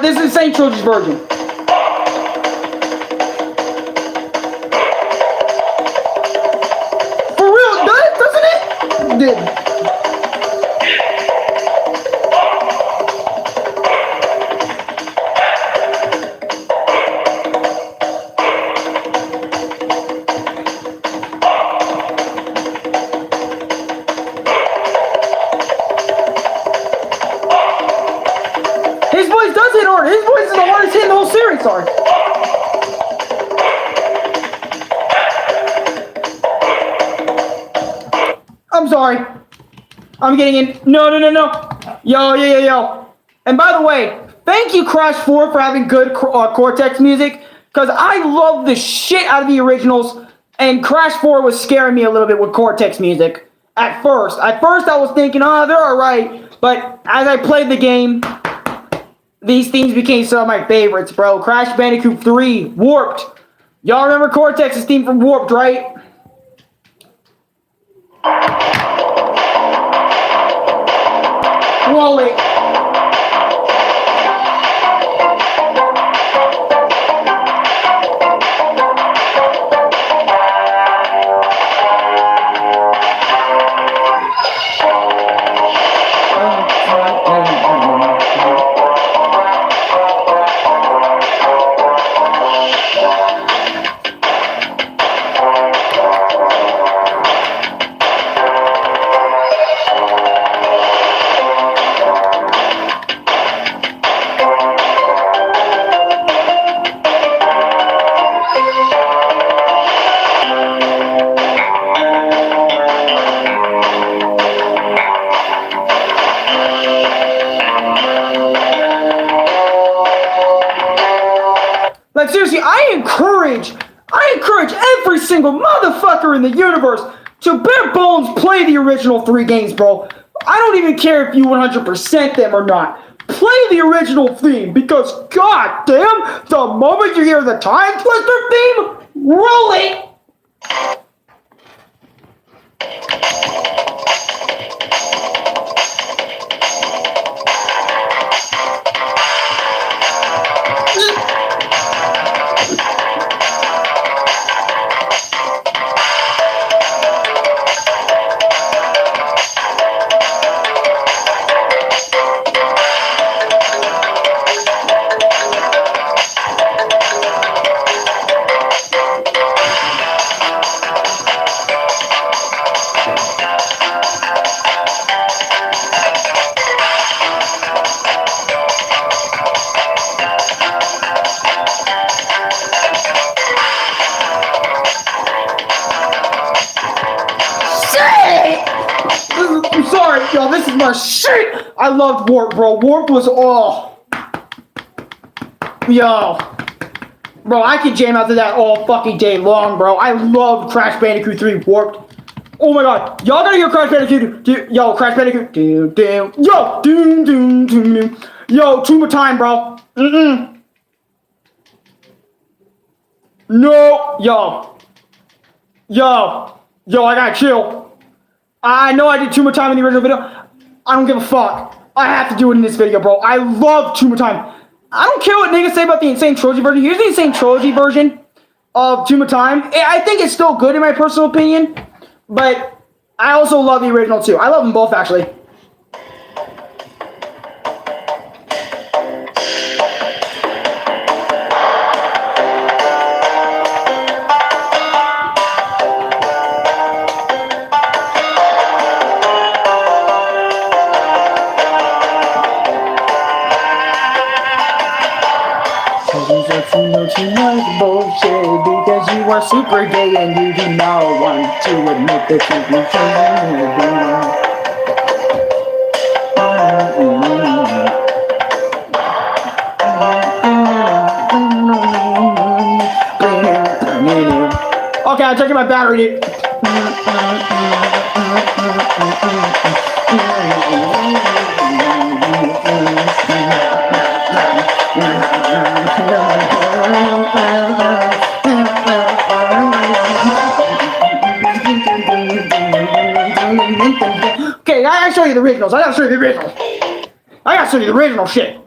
This is St. Trilogy's version. For real, doesn't it? Did. His voice does hit hard. His voice is the hardest hit in the whole series, sorry. I'm sorry. I'm getting in. No. Yo. And by the way, thank you, Crash 4, for having good Cortex music, because I love the shit out of the originals, and Crash 4 was scaring me a little bit with Cortex music at first. At first, I was thinking, oh, they're alright, but as I played the game, these themes became some of my favorites, bro. Crash Bandicoot 3, Warped. Y'all remember Cortex's theme from Warped, right? Roll it. Like, seriously, I encourage every single motherfucker in the universe to bare bones play the original 3 games, bro. I don't even care if you 100% them or not. Play the original theme, because goddamn, the moment you hear the Time Twister theme, roll it! I'm sorry, y'all, this is my shit! I loved Warp, bro. Warp was, yo. Bro, I could jam out to that all fucking day long, bro. I love Crash Bandicoot 3 Warped. Oh my god, y'all gotta hear Crash Bandicoot. Yo, Crash Bandicoot. Yo, Yo, Tomb of Time, bro. No, yo, I gotta chill. I know I did Tomb of Time in the original video. I don't give a fuck. I have to do it in this video, bro. I love Tomb of Time. I don't care what niggas say about the Insane Trilogy version. Here's the Insane Trilogy version of Tomb of Time. I think it's still good in my personal opinion, but I also love the original too. I love them both, actually. Bullshit because you are super gay and you do not want to admit that you Okay, I'm checking my battery, dude. Okay, I gotta show you the originals. I gotta show you the original shit.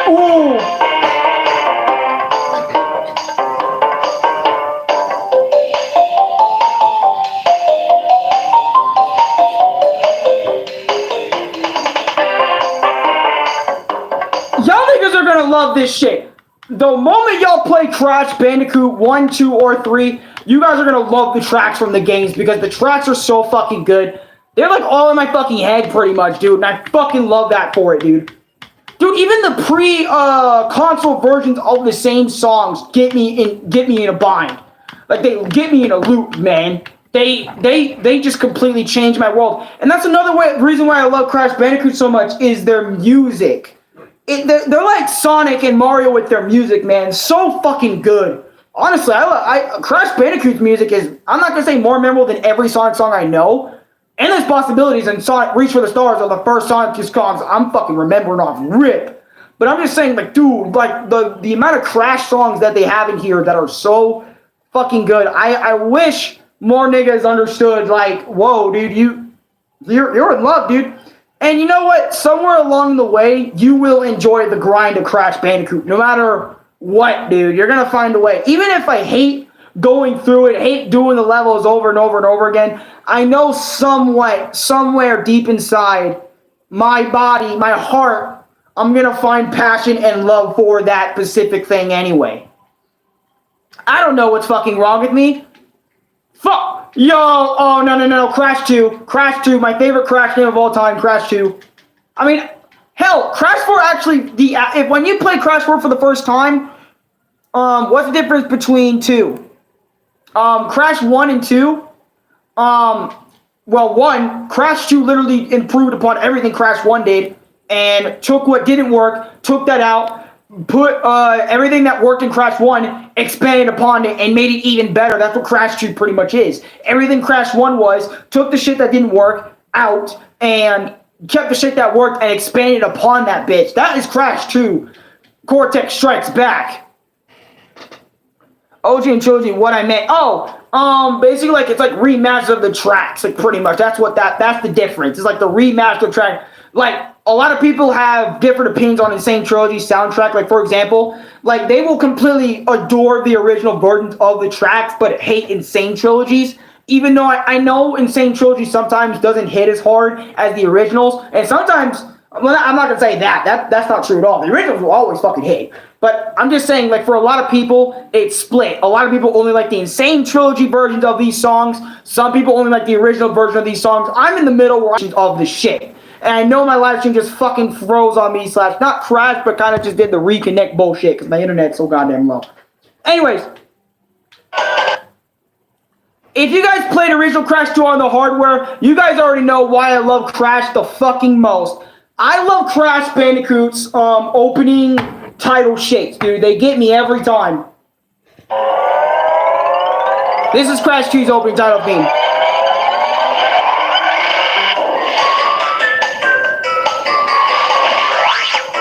Ooh. Y'all niggas are gonna love this shit. The moment y'all play Crash Bandicoot 1, 2, or 3, you guys are gonna love the tracks from the games because the tracks are so fucking good. They're like all in my fucking head pretty much, dude, and I fucking love that for it, dude. Dude, even the console versions of the same songs get me in a bind. Like they get me in a loop, man. They just completely change my world. And that's another reason why I love Crash Bandicoot so much is their music. They're like Sonic and Mario with their music, man. So fucking good. Honestly, Crash Bandicoot's music is, I'm not gonna say more memorable than every Sonic song I know. Endless Possibilities and Sonic Reach for the Stars are the first Sonic songs I'm fucking remembering off rip. But I'm just saying, like, dude, like the amount of Crash songs that they have in here that are so fucking good. I wish more niggas understood, like, whoa, dude, you're in love, dude. And you know what? Somewhere along the way, you will enjoy the grind of Crash Bandicoot. No matter what, dude, you're gonna find a way. Even if I hate going through it, hate doing the levels over and over and over again, I know somewhere deep inside my body, my heart, I'm gonna find passion and love for that specific thing anyway. I don't know what's fucking wrong with me. Fuck! Yo! Oh, no. Crash 2. Crash 2. My favorite Crash game of all time. Crash 2. I mean, hell, Crash 4 actually, when you play Crash 4 for the first time, what's the difference between 2? Crash 1 and 2, well, 1, Crash 2 literally improved upon everything Crash 1 did, and took what didn't work, took that out, put everything that worked in Crash 1, expanded upon it, and made it even better. That's what Crash 2 pretty much is. Everything Crash 1 was, took the shit that didn't work out, and kept the shit that worked, and expanded upon that bitch. That is Crash 2. Cortex Strikes Back. OG and Trilogy, what I meant. Basically, like, it's like rematch of the tracks, like, pretty much. That's the difference. It's like the rematch of track. Like, a lot of people have different opinions on Insane Trilogy soundtrack. Like, for example, like, they will completely adore the original versions of the tracks, but hate Insane Trilogies. Even though I know Insane Trilogy sometimes doesn't hit as hard as the originals, and sometimes, well, I'm not gonna say that's not true at all. The originals will always fucking hit. But I'm just saying, like, for a lot of people, it's split. A lot of people only like the Insane Trilogy versions of these songs. Some people only like the original version of these songs. I'm in the middle of the shit. And I know my live stream just fucking froze on me / not crashed, but kind of just did the reconnect bullshit because my internet's so goddamn low. Anyways. If you guys played original Crash 2 on the hardware, you guys already know why I love Crash the fucking most. I love Crash Bandicoot's opening title shakes, dude. They get me every time. This is Crash 2's opening title theme.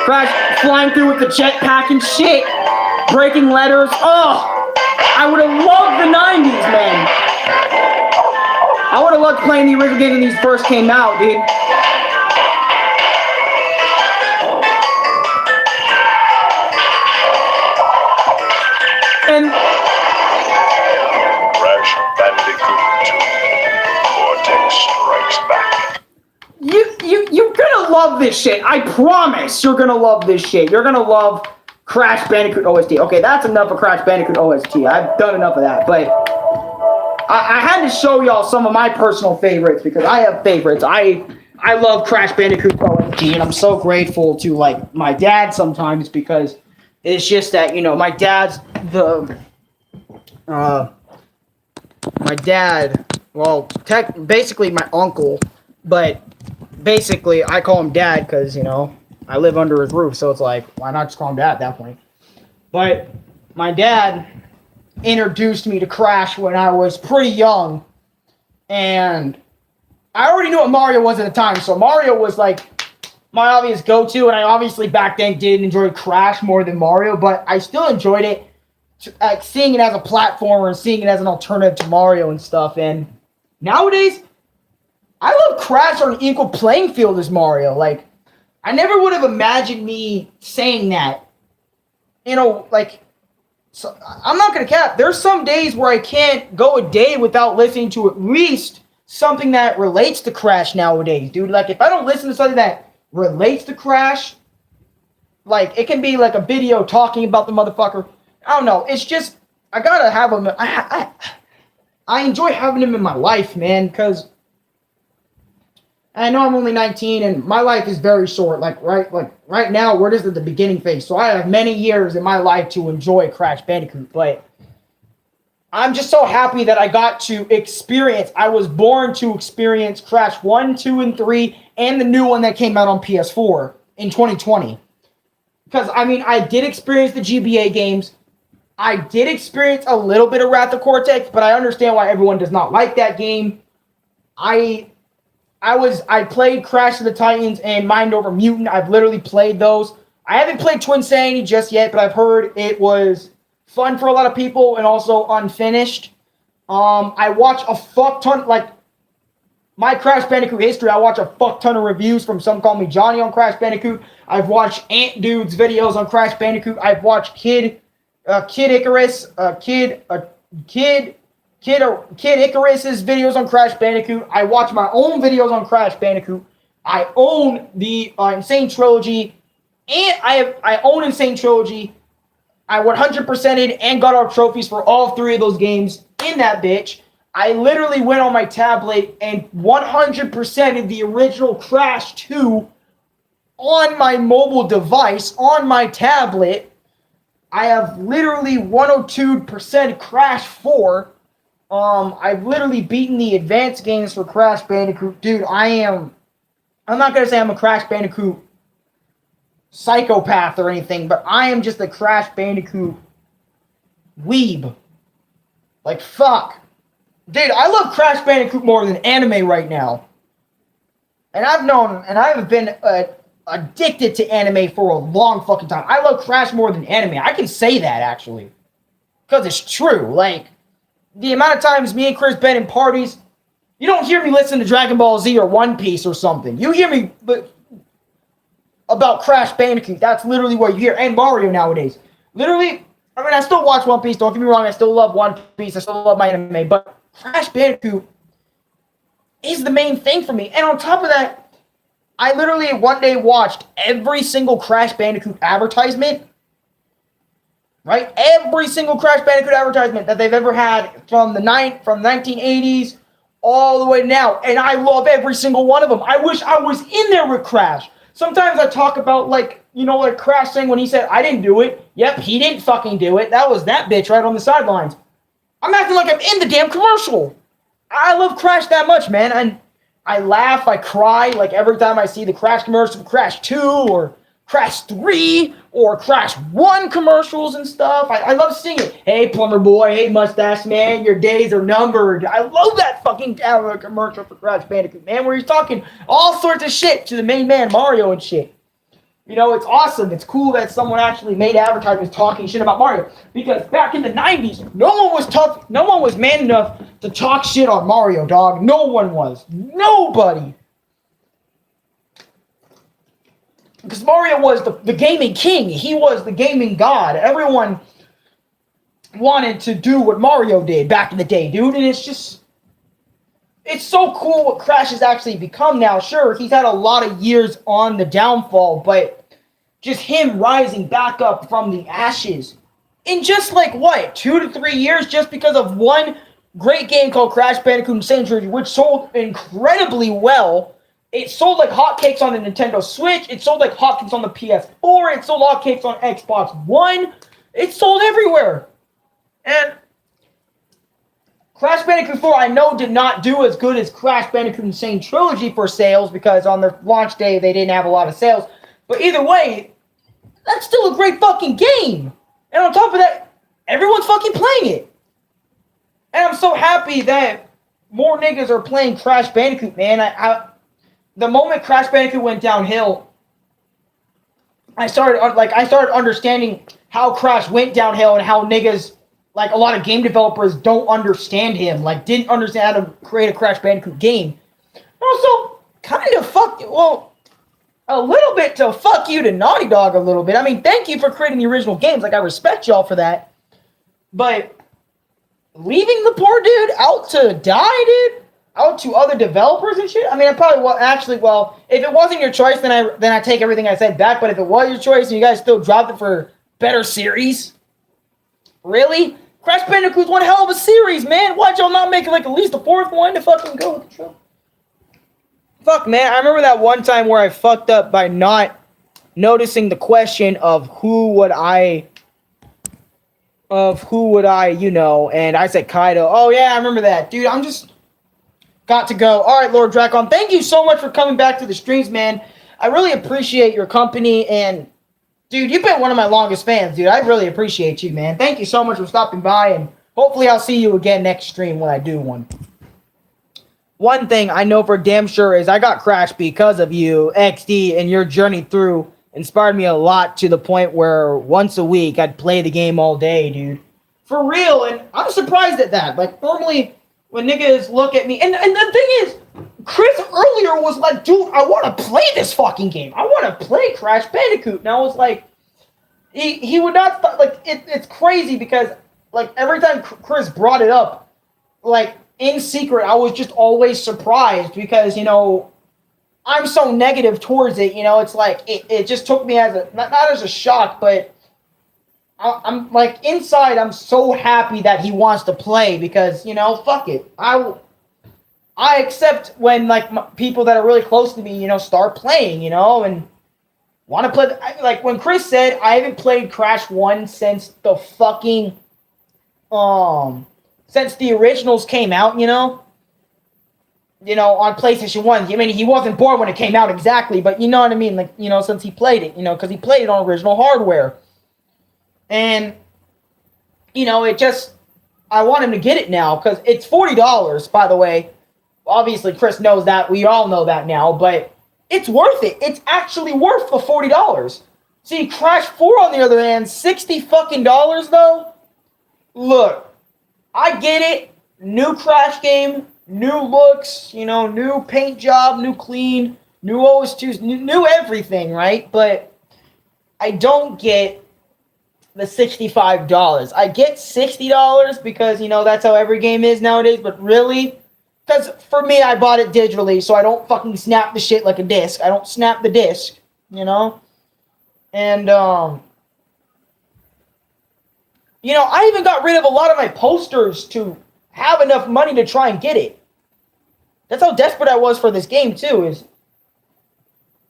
Crash flying through with the jetpack and shit. Breaking letters. Oh, I would have loved the 90s, man. I would have loved playing the original games when these first came out, dude. And Crash Bandicoot 2. Cortex Strikes Back. You're gonna love this shit. I promise you're gonna love this shit. You're gonna love Crash Bandicoot OST. Okay, that's enough of Crash Bandicoot OST. I've done enough of that, but I had to show y'all some of my personal favorites because I have favorites. I love Crash Bandicoot OST, and I'm so grateful to, like, my dad sometimes because it's just that, you know, my dad's the my dad, well, basically my uncle, but basically I call him dad because, you know, I live under his roof, so it's like, why not just call him dad at that point? But my dad introduced me to Crash when I was pretty young, and I already knew what Mario was at the time, so Mario was like my obvious go-to, and I obviously back then did enjoy Crash more than Mario, but I still enjoyed it, like seeing it as a platformer and seeing it as an alternative to Mario and stuff. And nowadays, I love Crash on an equal playing field as Mario. Like, I never would have imagined me saying that. You know, like, so I'm not gonna cap. There's some days where I can't go a day without listening to at least something that relates to Crash nowadays, dude. Like, if I don't listen to something that relates to Crash, like, it can be like a video talking about the motherfucker. I don't know. It's just, I gotta have him. I enjoy having him in my life, man, because I know I'm only 19 and my life is very short. Like right now, we're just at the beginning phase. So I have many years in my life to enjoy Crash Bandicoot. But I'm just so happy that I got to experience. I was born to experience Crash 1, 2, and 3, and the new one that came out on PS4 in 2020. Because, I mean, I did experience the GBA games. I did experience a little bit of Wrath of Cortex, but I understand why everyone does not like that game. I played Crash of the Titans and Mind Over Mutant. I've literally played those. I haven't played Twin Sanity just yet, but I've heard it was fun for a lot of people and also unfinished. I watch a fuck ton, like, my Crash Bandicoot history, I watch a fuck ton of reviews from Some Call Me Johnny on Crash Bandicoot. I've watched Ant Dude's videos on Crash Bandicoot. I've watched Kid Icarus's videos on Crash Bandicoot. I watch my own videos on Crash Bandicoot. I own the Insane Trilogy, and I own Insane Trilogy. I 100%ed and got our trophies for all three of those games in that bitch. I literally went on my tablet and 100%ed the original Crash 2 on my mobile device, on my tablet. I have literally 102% Crash 4. I've literally beaten the advanced games for Crash Bandicoot. Dude, I'm not going to say I'm a Crash Bandicoot psychopath or anything, but I am just a Crash Bandicoot weeb. Like, fuck. Dude, I love Crash Bandicoot more than anime right now. And I've been addicted to anime for a long fucking time. I love Crash more than anime. I can say that, actually. Because it's true. Like, the amount of times me and Chris been in parties, you don't hear me listen to Dragon Ball Z or One Piece or something. You hear me about Crash Bandicoot. That's literally what you hear. And Mario nowadays. Literally, I mean, I still watch One Piece. Don't get me wrong. I still love One Piece. I still love my anime. But Crash Bandicoot is the main thing for me. And on top of that, I literally one day watched every single Crash Bandicoot advertisement. Right? Every single Crash Bandicoot advertisement that they've ever had from the 1980s all the way now. And I love every single one of them. I wish I was in there with Crash. Sometimes I talk about, like, you know, like Crash saying when he said, I didn't do it. Yep, he didn't fucking do it. That was that bitch right on the sidelines. I'm acting like I'm in the damn commercial. I love Crash that much, man. And I laugh, I cry, like every time I see the Crash commercial, Crash 2 or Crash 3 or Crash 1 commercials and stuff. I love seeing it. Hey, plumber boy. Hey, mustache man. Your days are numbered. I love that fucking commercial for Crash Bandicoot, man, where he's talking all sorts of shit to the main man, Mario and shit. You know, it's awesome. It's cool that someone actually made advertisements talking shit about Mario. Because back in the 90s, no one was man enough to talk shit on Mario, dog. No one was. Nobody. Because Mario was the gaming king. He was the gaming god. Everyone wanted to do what Mario did back in the day, dude. And it's just... it's so cool what Crash has actually become now. Sure, he's had a lot of years on the downfall, but just him rising back up from the ashes in just like, what, 2 to 3 years just because of one great game called Crash Bandicoot Insane Trilogy, which sold incredibly well. It sold like hotcakes on the Nintendo Switch. It sold like hotcakes on the PS4. It sold hotcakes on Xbox One. It sold everywhere. And Crash Bandicoot 4, I know, did not do as good as Crash Bandicoot Insane Trilogy for sales because on their launch day, they didn't have a lot of sales. But either way, that's still a great fucking game. And on top of that, everyone's fucking playing it. And I'm so happy that more niggas are playing Crash Bandicoot, man. The moment Crash Bandicoot went downhill, I started understanding how Crash went downhill and how niggas, like a lot of game developers, don't understand him. Like, didn't understand how to create a Crash Bandicoot game. Also, kind of a little bit to fuck you to Naughty Dog a little bit. I mean, thank you for creating the original games. Like, I respect y'all for that. But leaving the poor dude out to die, dude? Out to other developers and shit? I mean, I probably will actually, well, if it wasn't your choice, then I take everything I said back. But if it was your choice and you guys still dropped it for better series, really? Crash Bandicoot's one hell of a series, man. Why'd y'all not make it like at least the fourth one to fucking go with the show? Fuck, man. I remember that one time where I fucked up by not noticing the question of who would I, you know, and I said Kaido. Oh, yeah, I remember that. Dude, I'm just got to go. All right, Lord Dracon, thank you so much for coming back to the streams, man. I really appreciate your company, and dude, you've been one of my longest fans, dude. I really appreciate you, man. Thank you so much for stopping by, and hopefully I'll see you again next stream when I do one. One thing I know for damn sure is I got Crash because of you, XD, and your journey through inspired me a lot to the point where once a week I'd play the game all day, dude. For real, and I'm surprised at that. Like, normally when niggas look at me, and the thing is, Chris earlier was like, dude, I want to play this fucking game. I want to play Crash Bandicoot. And I was like, he would not, like, it's crazy because, like, every time Chris brought it up, like, in secret, I was just always surprised because, you know, I'm so negative towards it, you know, it's like, it just took me as not as a shock, but I'm like, inside, I'm so happy that he wants to play because, you know, fuck it. I accept when, like, people that are really close to me, you know, start playing, you know, and want to play. Like, when Chris said, I haven't played Crash 1 since the fucking, since the originals came out, you know, on PlayStation 1. I mean, he wasn't born when it came out exactly, but you know what I mean? Like, you know, since he played it, you know, because he played it on original hardware. And, you know, I want him to get it now because it's $40, by the way. Obviously, Chris knows that. We all know that now, but it's worth it. It's actually worth the $40. See, Crash 4, on the other hand, $60 fucking dollars, though. Look, I get it. New Crash game, new looks, you know, new paint job, new clean, new OS2s, new everything, right? But I don't get the $65. I get $60 because, you know, that's how every game is nowadays, but really, because for me, I bought it digitally, so I don't fucking snap the shit like a disc. I don't snap the disc, you know? And, you know, I even got rid of a lot of my posters to have enough money to try and get it. That's how desperate I was for this game, too, is,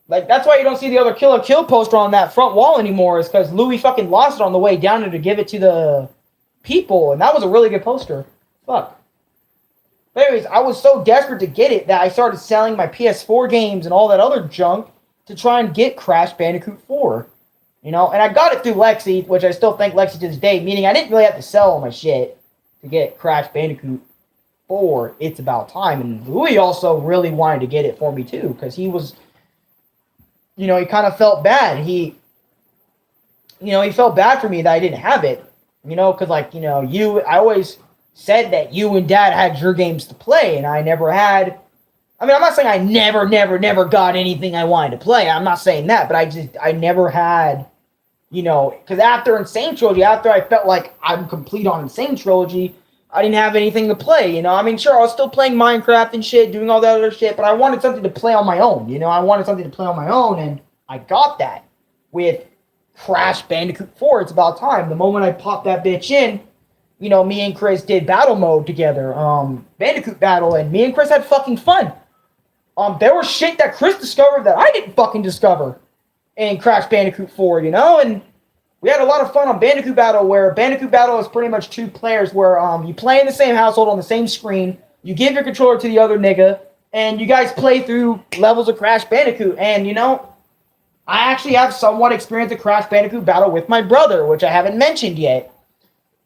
like, that's why you don't see the other Kill la Kill poster on that front wall anymore, is because Louis fucking lost it on the way down there to give it to the people, and that was a really good poster. Fuck. But anyways, I was so desperate to get it that I started selling my PS4 games and all that other junk to try and get Crash Bandicoot 4. You know, and I got it through Lexi, which I still thank Lexi to this day, meaning I didn't really have to sell all my shit to get Crash Bandicoot 4. It's about time. And Louis also really wanted to get it for me too, because he was, you know, he kind of felt bad. He felt bad for me that I didn't have it. You know, because, like, you know, I always said that you and Dad had your games to play, and I never had. I mean, I'm not saying I never got anything I wanted to play. I'm not saying that, but I never had, you know, because after Insane Trilogy, after I felt like I'm complete on Insane Trilogy, I didn't have anything to play, you know. I mean, sure, I was still playing Minecraft and shit, doing all that other shit, but I wanted something to play on my own, you know. I wanted something to play on my own, and I got that with Crash Bandicoot 4. It's about time. The moment I popped that bitch in, you know, me and Chris did battle mode together, Bandicoot battle, and me and Chris had fucking fun. There was shit that Chris discovered that I didn't fucking discover in Crash Bandicoot 4, you know, and we had a lot of fun on Bandicoot Battle, where Bandicoot Battle is pretty much 2 players, where you play in the same household on the same screen, you give your controller to the other nigga, and you guys play through levels of Crash Bandicoot. And, you know, I actually have somewhat experience of Crash Bandicoot Battle with my brother, which I haven't mentioned yet.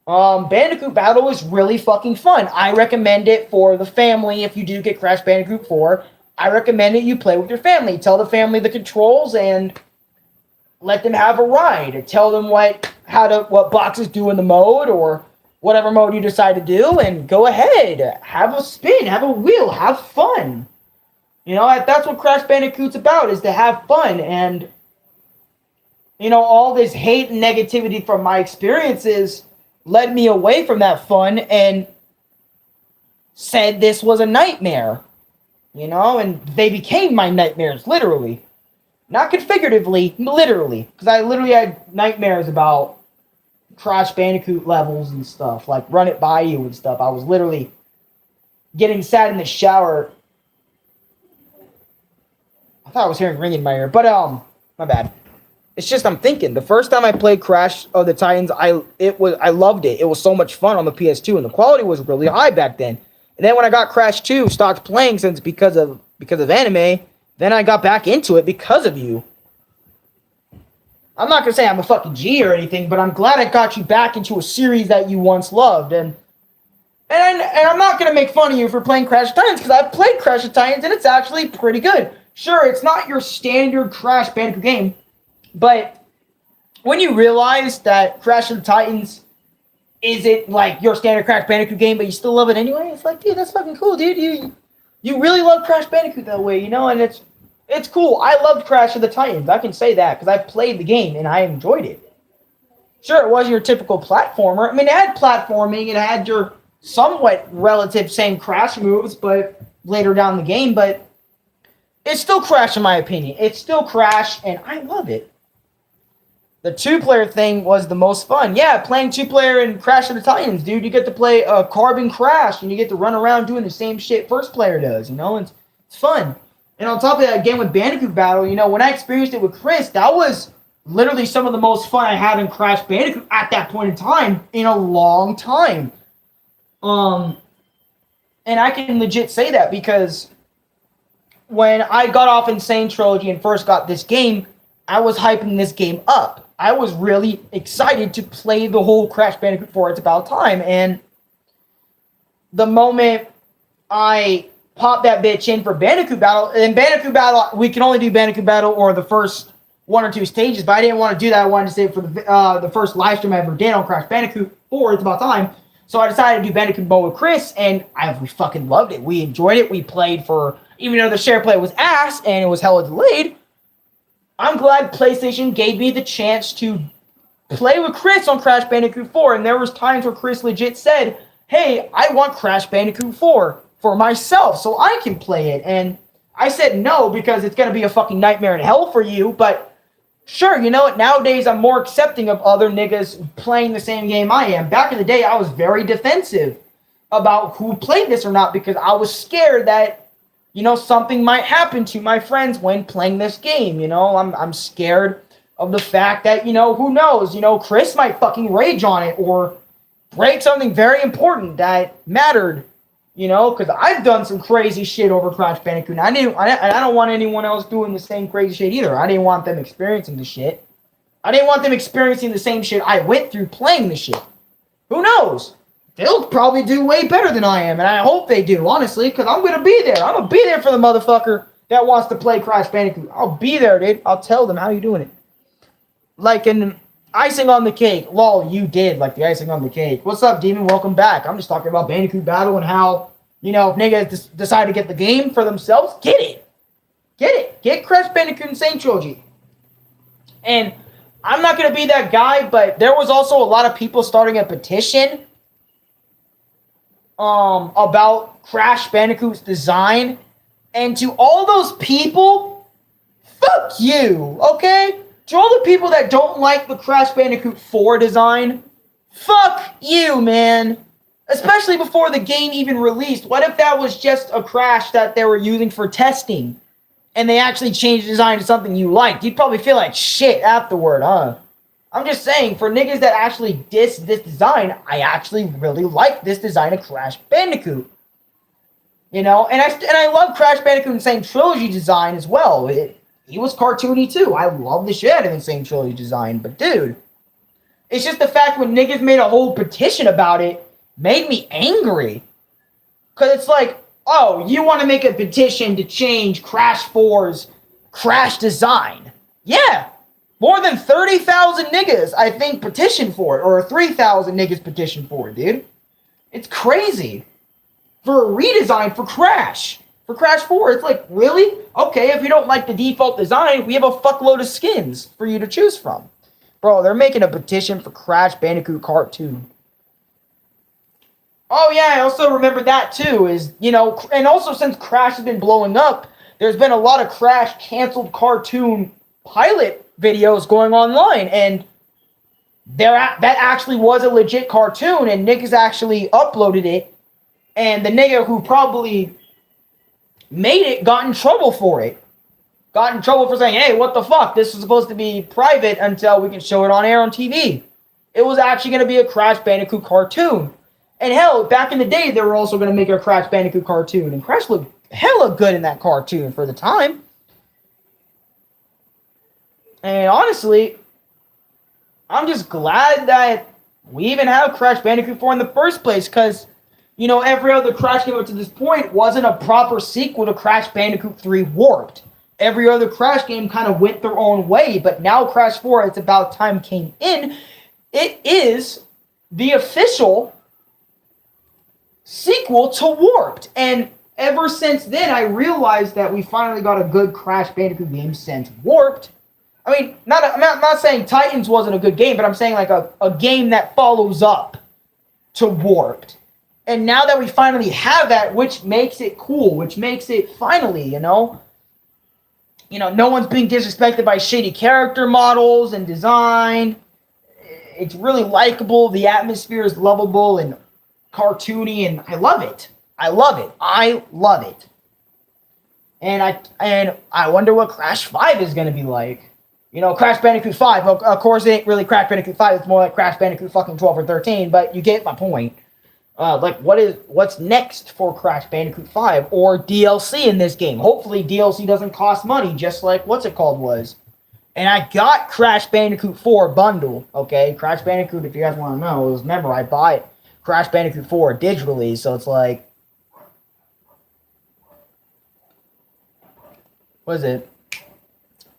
Bandicoot Battle is really fucking fun. I recommend it for the family. If you do get Crash Bandicoot 4, I recommend that you play with your family. Tell the family the controls and let them have a ride. Tell them what boxes do in the mode, or whatever mode you decide to do, and go ahead. Have a spin, have a wheel, have fun. You know, that's what Crash Bandicoot's about, is to have fun. And, you know, all this hate and negativity from my experiences led me away from that fun and said this was a nightmare. You know, and they became my nightmares, literally. Not configuratively, literally. Because I literally had nightmares about Crash Bandicoot levels and stuff. Like, Run It By You and stuff. I was literally getting sad in the shower. I thought I was hearing ringing in my ear. But, my bad. It's just, I'm thinking. The first time I played Crash of the Titans, I loved it. It was so much fun on the PS2. And the quality was really high back then. And then when I got Crash 2, stopped playing because of anime, then I got back into it because of you. I'm not going to say I'm a fucking G or anything, but I'm glad I got you back into a series that you once loved. And I'm not going to make fun of you for playing Crash of Titans, because I've played Crash of Titans and it's actually pretty good. Sure, it's not your standard Crash Bandicoot game, but when you realize that Crash of the Titans isn't like your standard Crash Bandicoot game, but you still love it anyway, it's like, dude, that's fucking cool, dude. You really love Crash Bandicoot that way, you know, and it's cool. I loved Crash of the Titans. I can say that because I played the game and I enjoyed it. Sure, it wasn't your typical platformer. I mean, it had platforming, it had your somewhat relative same Crash moves, but later down the game, but it's still Crash in my opinion. It's still Crash, and I love it. The 2-player thing was the most fun. Yeah, playing 2-player in Crash of the Titans, dude. You get to play Carbon Crash, and you get to run around doing the same shit first player does, you know? It's fun. And on top of that, again, with Bandicoot Battle, you know, when I experienced it with Chris, that was literally some of the most fun I had in Crash Bandicoot at that point in time in a long time. And I can legit say that because when I got off Insane Trilogy and first got this game, I was hyping this game up. I was really excited to play the whole Crash Bandicoot 4 It's About Time. And the moment I popped that bitch in for Bandicoot Battle, and Bandicoot Battle, we can only do Bandicoot Battle or the first 1 or 2 stages, but I didn't want to do that. I wanted to save it for the first live stream I ever did on Crash Bandicoot 4 It's About Time. So I decided to do Bandicoot Mode with Chris, and we fucking loved it. We enjoyed it. We played for, even though the share play was ass and it was hella delayed, I'm glad PlayStation gave me the chance to play with Chris on Crash Bandicoot 4, and there was times where Chris legit said, hey, I want Crash Bandicoot 4 for myself so I can play it. And I said no because it's going to be a fucking nightmare in hell for you, but sure, you know what, nowadays I'm more accepting of other niggas playing the same game I am. Back in the day, I was very defensive about who played this or not because I was scared that, you know, something might happen to my friends when playing this game, you know? I'm scared of the fact that, you know, who knows? You know, Chris might fucking rage on it or break something very important that mattered, you know? Because I've done some crazy shit over Crash Bandicoot, and I don't want anyone else doing the same crazy shit either. I didn't want them experiencing the shit. I didn't want them experiencing the same shit I went through playing the shit. Who knows? They'll probably do way better than I am, and I hope they do, honestly, because I'm going to be there. I'm going to be there for the motherfucker that wants to play Crash Bandicoot. I'll be there, dude. I'll tell them how you doing it. Like an icing on the cake. Lol, you did, like the icing on the cake. What's up, Demon? Welcome back. I'm just talking about Bandicoot Battle and how, you know, if niggas decide to get the game for themselves, get it. Get it. Get Crash Bandicoot Insane Trilogy. And I'm not going to be that guy, but there was also a lot of people starting a petition about Crash Bandicoot's design, and to all those people, fuck you, okay? To all the people that don't like the Crash Bandicoot 4 design, fuck you, man. Especially before the game even released. What if that was just a Crash that they were using for testing, and they actually changed the design to something you liked? You'd probably feel like shit afterward, huh? I'm just saying, for niggas that actually diss this design, I actually really like this design of Crash Bandicoot. You know, and I love Crash Bandicoot Insane Trilogy design as well. He was cartoony too. I love the shit out of Insane Trilogy design, but dude, it's just the fact when niggas made a whole petition about it made me angry. Cause it's like, oh, you want to make a petition to change Crash 4's Crash design? Yeah. More than 30,000 niggas, I think, petitioned for it. Or 3,000 niggas petitioned for it, dude. It's crazy. For a redesign for Crash. For Crash 4, it's like, really? Okay, if you don't like the default design, we have a fuckload of skins for you to choose from. Bro, they're making a petition for Crash Bandicoot cartoon. Oh yeah, I also remember that too, is, you know, and also since Crash has been blowing up, there's been a lot of Crash canceled cartoon pilot videos going online, and that actually was a legit cartoon, and niggas actually uploaded it, and the nigga who probably made it got in trouble for it. Got in trouble for saying, hey, what the fuck? This was supposed to be private until we can show it on air on TV. It was actually going to be a Crash Bandicoot cartoon. And hell, back in the day, they were also going to make a Crash Bandicoot cartoon, and Crash looked hella good in that cartoon for the time. And honestly, I'm just glad that we even have Crash Bandicoot 4 in the first place, because, you know, every other Crash game up to this point wasn't a proper sequel to Crash Bandicoot 3 Warped. Every other Crash game kind of went their own way, but now Crash 4, It's About Time came in. It is the official sequel to Warped, and ever since then, I realized that we finally got a good Crash Bandicoot game since Warped. I mean, I'm not saying Titans wasn't a good game, but I'm saying like a game that follows up to Warped. And now that we finally have that, which makes it cool, which makes it finally, you know, no one's being disrespected by shady character models and design. It's really likable. The atmosphere is lovable and cartoony, and I love it. I love it. I love it. And I wonder what Crash 5 is going to be like. You know, Crash Bandicoot 5, well, of course it ain't really Crash Bandicoot 5, it's more like Crash Bandicoot fucking 12 or 13, but you get my point. Like, what's next for Crash Bandicoot 5 or DLC in this game? Hopefully DLC doesn't cost money, just like what's it called was. And I got Crash Bandicoot 4 bundle, okay? Crash Bandicoot, if you guys want to know, remember, I bought Crash Bandicoot 4 digitally, so it's like, what is it?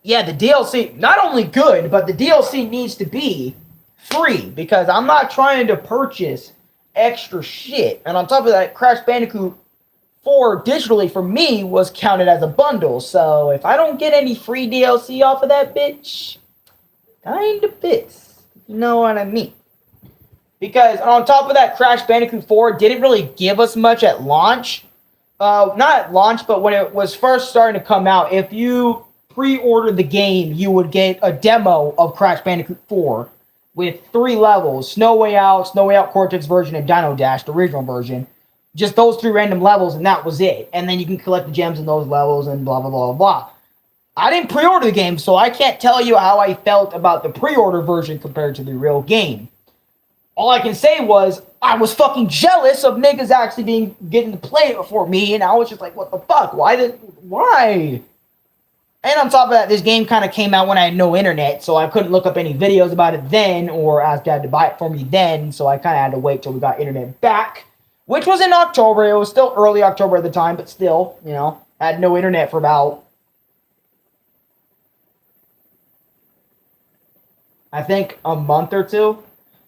Yeah, the DLC, not only good, but the DLC needs to be free, because I'm not trying to purchase extra shit. And on top of that, Crash Bandicoot 4 digitally for me was counted as a bundle. So if I don't get any free DLC off of that bitch, kinda pissed. You know what I mean? Because on top of that, Crash Bandicoot 4 didn't really give us much at launch. Not at launch, but when it was first starting to come out, if you pre-ordered the game, you would get a demo of Crash Bandicoot 4 with 3 levels: Snow Way Out Cortex version, and Dino Dash, the original version. Just those 3 random levels, and that was it. And then you can collect the gems in those levels and blah, blah, blah, blah. I didn't pre-order the game, so I can't tell you how I felt about the pre-order version compared to the real game. All I can say was, I was fucking jealous of niggas actually getting to play it before me, and I was just like, what the fuck? Why? And on top of that, this game kind of came out when I had no internet, so I couldn't look up any videos about it then, or ask Dad to buy it for me then, so I kind of had to wait till we got internet back, which was in October. It was still early October at the time, but still, you know, I had no internet for about, I think, a month or 2.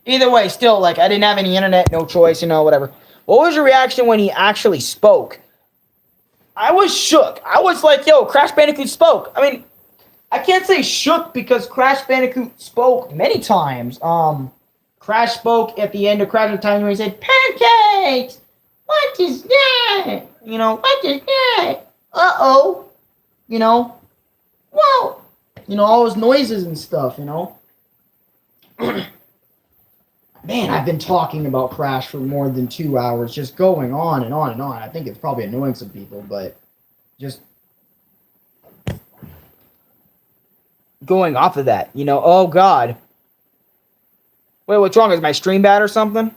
Either way, still, like, I didn't have any internet, no choice, you know, whatever. What was your reaction when he actually spoke? I was shook. I was like, yo, Crash Bandicoot spoke. I mean, I can't say shook because Crash Bandicoot spoke many times. Crash spoke at the end of Crash of Time where he said, pancakes! What is that? You know, what is that? Uh-oh. You know, whoa. You know, all those noises and stuff, you know. Man, I've been talking about Crash for more than 2 hours, just going on and on and on. I think it's probably annoying some people, but just going off of that, you know, oh God. Wait, what's wrong? Is my stream bad or something?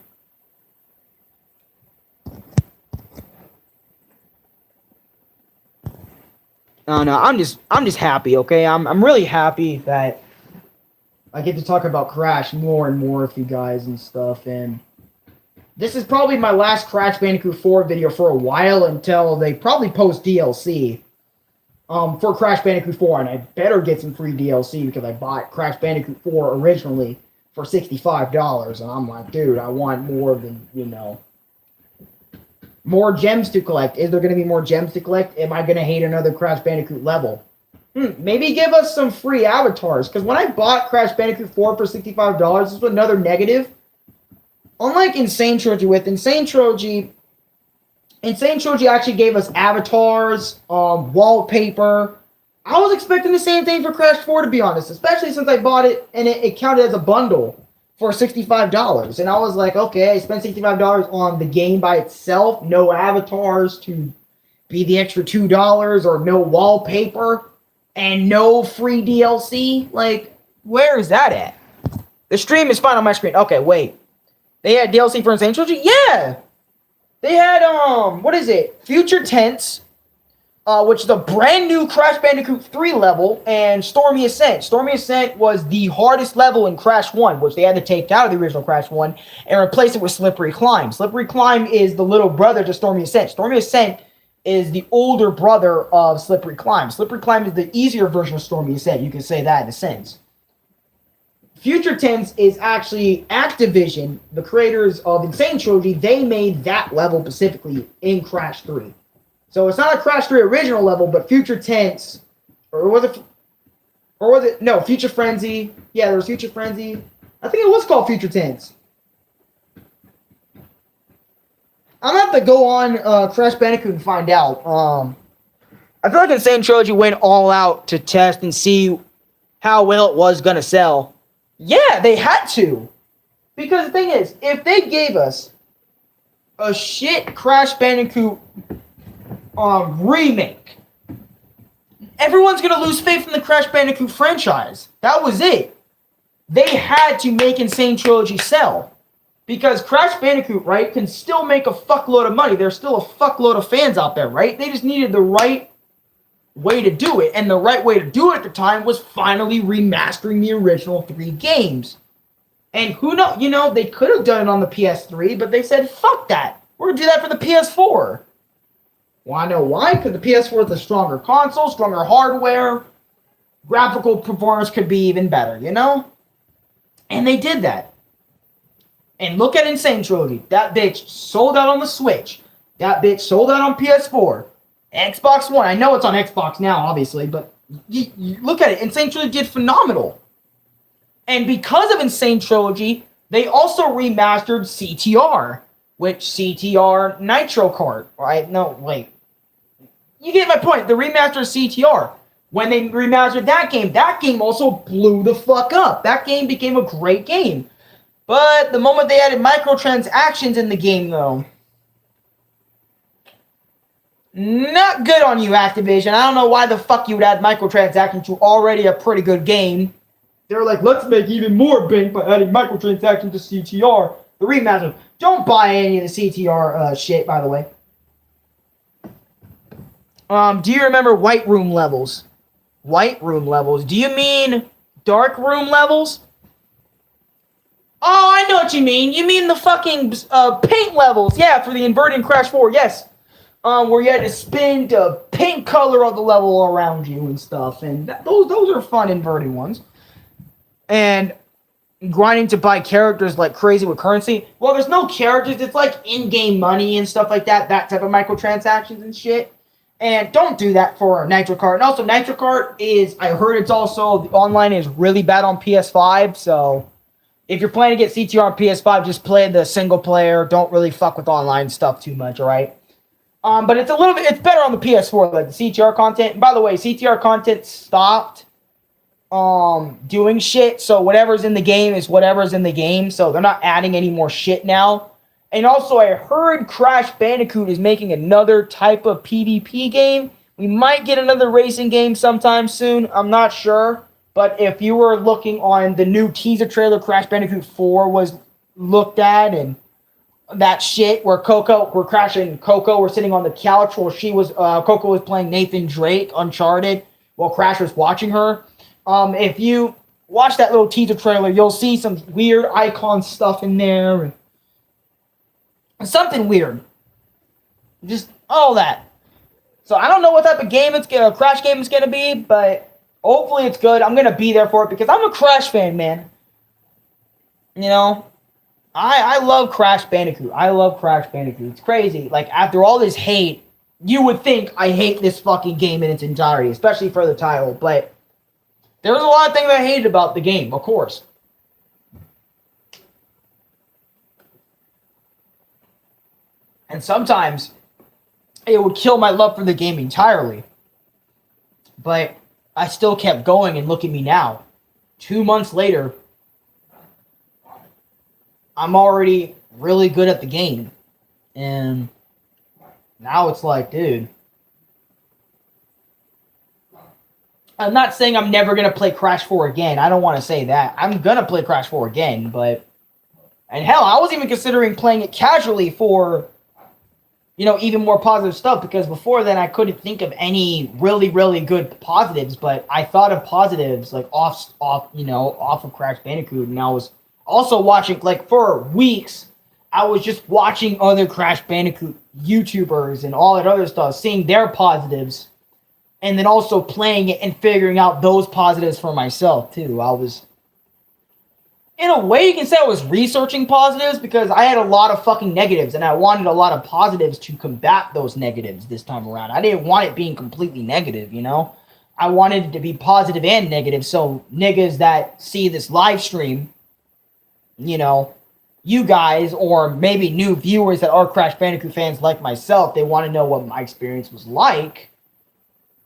No, I'm just happy, okay? I'm really happy that I get to talk about Crash more and more with you guys and stuff, and this is probably my last Crash Bandicoot 4 video for a while until they probably post DLC for Crash Bandicoot 4, and I better get some free DLC because I bought Crash Bandicoot 4 originally for $65, and I'm like, dude, I want more than, more gems to collect. Is there going to be more gems to collect? Am I going to hate another Crash Bandicoot level? Maybe give us some free avatars, because when I bought Crash Bandicoot 4 for $65, this was another negative. Unlike Insane Trilogy, with Insane Trilogy actually gave us avatars, wallpaper. I was expecting the same thing for Crash 4, to be honest, especially since I bought it and it counted as a bundle for $65. And I was like, okay, I spent $65 on the game by itself, no avatars to be the extra $2, or no wallpaper, and no free DLC. Like, where is that at? The stream is fine on my screen. Okay, wait. They had DLC for Insane Trilogy? Yeah! They had, what is it? Future Tense, which is a brand new Crash Bandicoot 3 level, and Stormy Ascent. Stormy Ascent was the hardest level in Crash 1, which they had to take out of the original Crash 1 and replace it with Slippery Climb. Slippery Climb is the little brother to Stormy Ascent. Stormy Ascent is the older brother of Slippery Climb. Slippery Climb is the easier version of Stormy Ascent. You can say that in a sense. Future Tense is actually Activision, the creators of Insane Trilogy. They made that level specifically in Crash 3. So it's not a Crash 3 original level, but Future Tense, no, Future Frenzy. Yeah, there was Future Frenzy. I think it was called Future Tense. I'm going to have to go on Crash Bandicoot and find out. I feel like Insane Trilogy went all out to test and see how well it was going to sell. Yeah, they had to. Because the thing is, if they gave us a shit Crash Bandicoot remake, everyone's going to lose faith in the Crash Bandicoot franchise. That was it. They had to make Insane Trilogy sell. Because Crash Bandicoot, right, can still make a fuckload of money. There's still a fuckload of fans out there, right? They just needed the right way to do it. And the right way to do it at the time was finally remastering the original 3 games. And who knows, they could have done it on the PS3, but they said, fuck that. We're going to do that for the PS4. Well, I know why. Because the PS4 is a stronger console, stronger hardware. Graphical performance could be even better, And they did that. And look at Insane Trilogy. That bitch sold out on the Switch. That bitch sold out on PS4. Xbox One. I know it's on Xbox now, obviously, but you look at it. Insane Trilogy did phenomenal. And because of Insane Trilogy, they also remastered CTR, which CTR Nitro Kart, right? No, wait. You get my point. The remaster of CTR. When they remastered that game also blew the fuck up. That game became a great game. But the moment they added microtransactions in the game, though, not good on you, Activision. I don't know why the fuck you would add microtransactions to already a pretty good game. They were like, let's make even more bank by adding microtransactions to CTR. The remaster. Don't buy any of the CTR shit, by the way. Do you remember White Room levels? White Room levels. Do you mean Dark Room levels? Oh, I know what you mean. You mean the fucking paint levels. Yeah, for the inverted Crash 4, yes. Where you had to spin the paint color of the level around you and stuff. And those are fun inverted ones. And grinding to buy characters like crazy with currency. Well, there's no characters. It's like in-game money and stuff like that. That type of microtransactions and shit. And don't do that for Nitro Kart. And also, Nitro Kart is, I heard it's also, the online is really bad on PS5. So if you're planning to get CTR on PS5, just play the single player. Don't really fuck with online stuff too much, alright? But it's it's better on the PS4, like the CTR content. And by the way, CTR content stopped doing shit, so whatever's in the game is whatever's in the game, so they're not adding any more shit now. And also, I heard Crash Bandicoot is making another type of PvP game. We might get another racing game sometime soon. I'm not sure. But if you were looking on the new teaser trailer, Crash Bandicoot 4 was looked at, and that shit where Crash and Coco were sitting on the couch while Coco was playing Nathan Drake, Uncharted, while Crash was watching her. If you watch that little teaser trailer, you'll see some weird icon stuff in there. And something weird. Just all that. So I don't know what type of game Crash game it's going to be, but hopefully it's good. I'm going to be there for it because I'm a Crash fan, man. You know, I love Crash Bandicoot. I love Crash Bandicoot. It's crazy. Like, after all this hate, you would think I hate this fucking game in its entirety, especially for the title, but there was a lot of things I hated about the game, of course. And sometimes it would kill my love for the game entirely. But I still kept going, and look at me now. 2 months later, I'm already really good at the game. And now it's like, dude. I'm not saying I'm never going to play Crash 4 again. I don't want to say that. I'm going to play Crash 4 again, but... And hell, I was even considering playing it casually for, you know, even more positive stuff, because before then I couldn't think of any really, really good positives, but I thought of positives, like, off of Crash Bandicoot, and I was also watching, like, for weeks, I was just watching other Crash Bandicoot YouTubers and all that other stuff, seeing their positives, and then also playing it and figuring out those positives for myself, too. I was, in a way, you can say I was researching positives, because I had a lot of fucking negatives, and I wanted a lot of positives to combat those negatives this time around. I didn't want it being completely negative, you know? I wanted it to be positive and negative, so niggas that see this live stream, you know, you guys, or maybe new viewers that are Crash Bandicoot fans like myself, they want to know what my experience was like.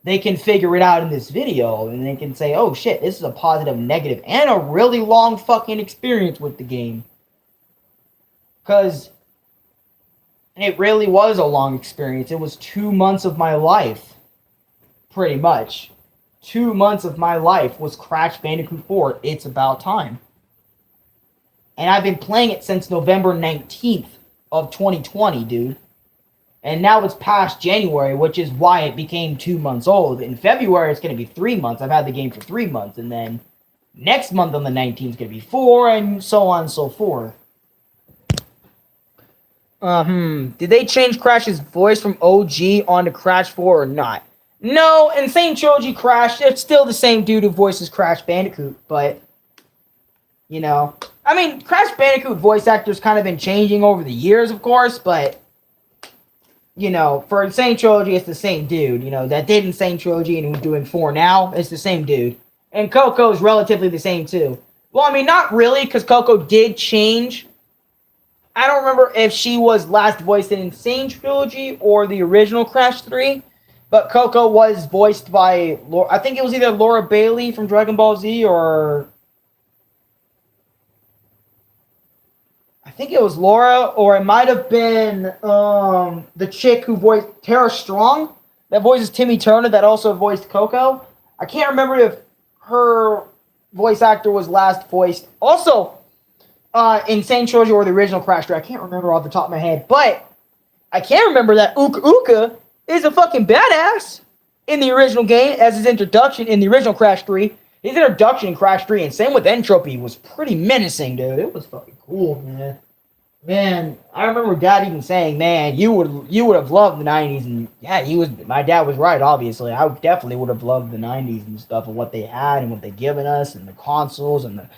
They can figure it out in this video, and they can say, oh shit, this is a positive, negative, and a really long fucking experience with the game. Because it really was a long experience. It was 2 months of my life, pretty much. 2 months of my life was Crash Bandicoot 4. It's about time. And I've been playing it since November 19th of 2020, dude. And now it's past January, which is why it became 2 months old. In February, it's going to be 3 months. I've had the game for 3 months. And then next month on the 19th is going to be 4, and so on and so forth. Did they change Crash's voice from OG onto Crash 4 or not? No, Insane Trilogy Crash, it's still the same dude who voices Crash Bandicoot, but, you know, I mean, Crash Bandicoot voice actors kind of been changing over the years, of course, but, you know, for Insane Trilogy, it's the same dude, you know, that did Insane Trilogy and who's doing 4 now, it's the same dude. And Coco's relatively the same, too. Well, I mean, not really, because Coco did change. I don't remember if she was last voiced in Insane Trilogy or the original Crash 3, but Coco was voiced by, I think it was either Laura Bailey from Dragon Ball Z, or I think it was Laura, or it might have been the chick who voiced Tara Strong, that voices Timmy Turner, that also voiced Coco. I can't remember if her voice actor was last voiced also Insane Trilogy or the original Crash 3. I can't remember off the top of my head, but I can remember that Uka Uka is a fucking badass in the original game as his introduction in the original Crash 3. His introduction in Crash 3, and same with Entropy, was pretty menacing, dude. It was fucking cool, man. Man, I remember Dad even saying, man, you would have loved the 90s, and yeah, my dad was right, obviously. I definitely would have loved the 90s and stuff, and what they had and what they given us, and the consoles and the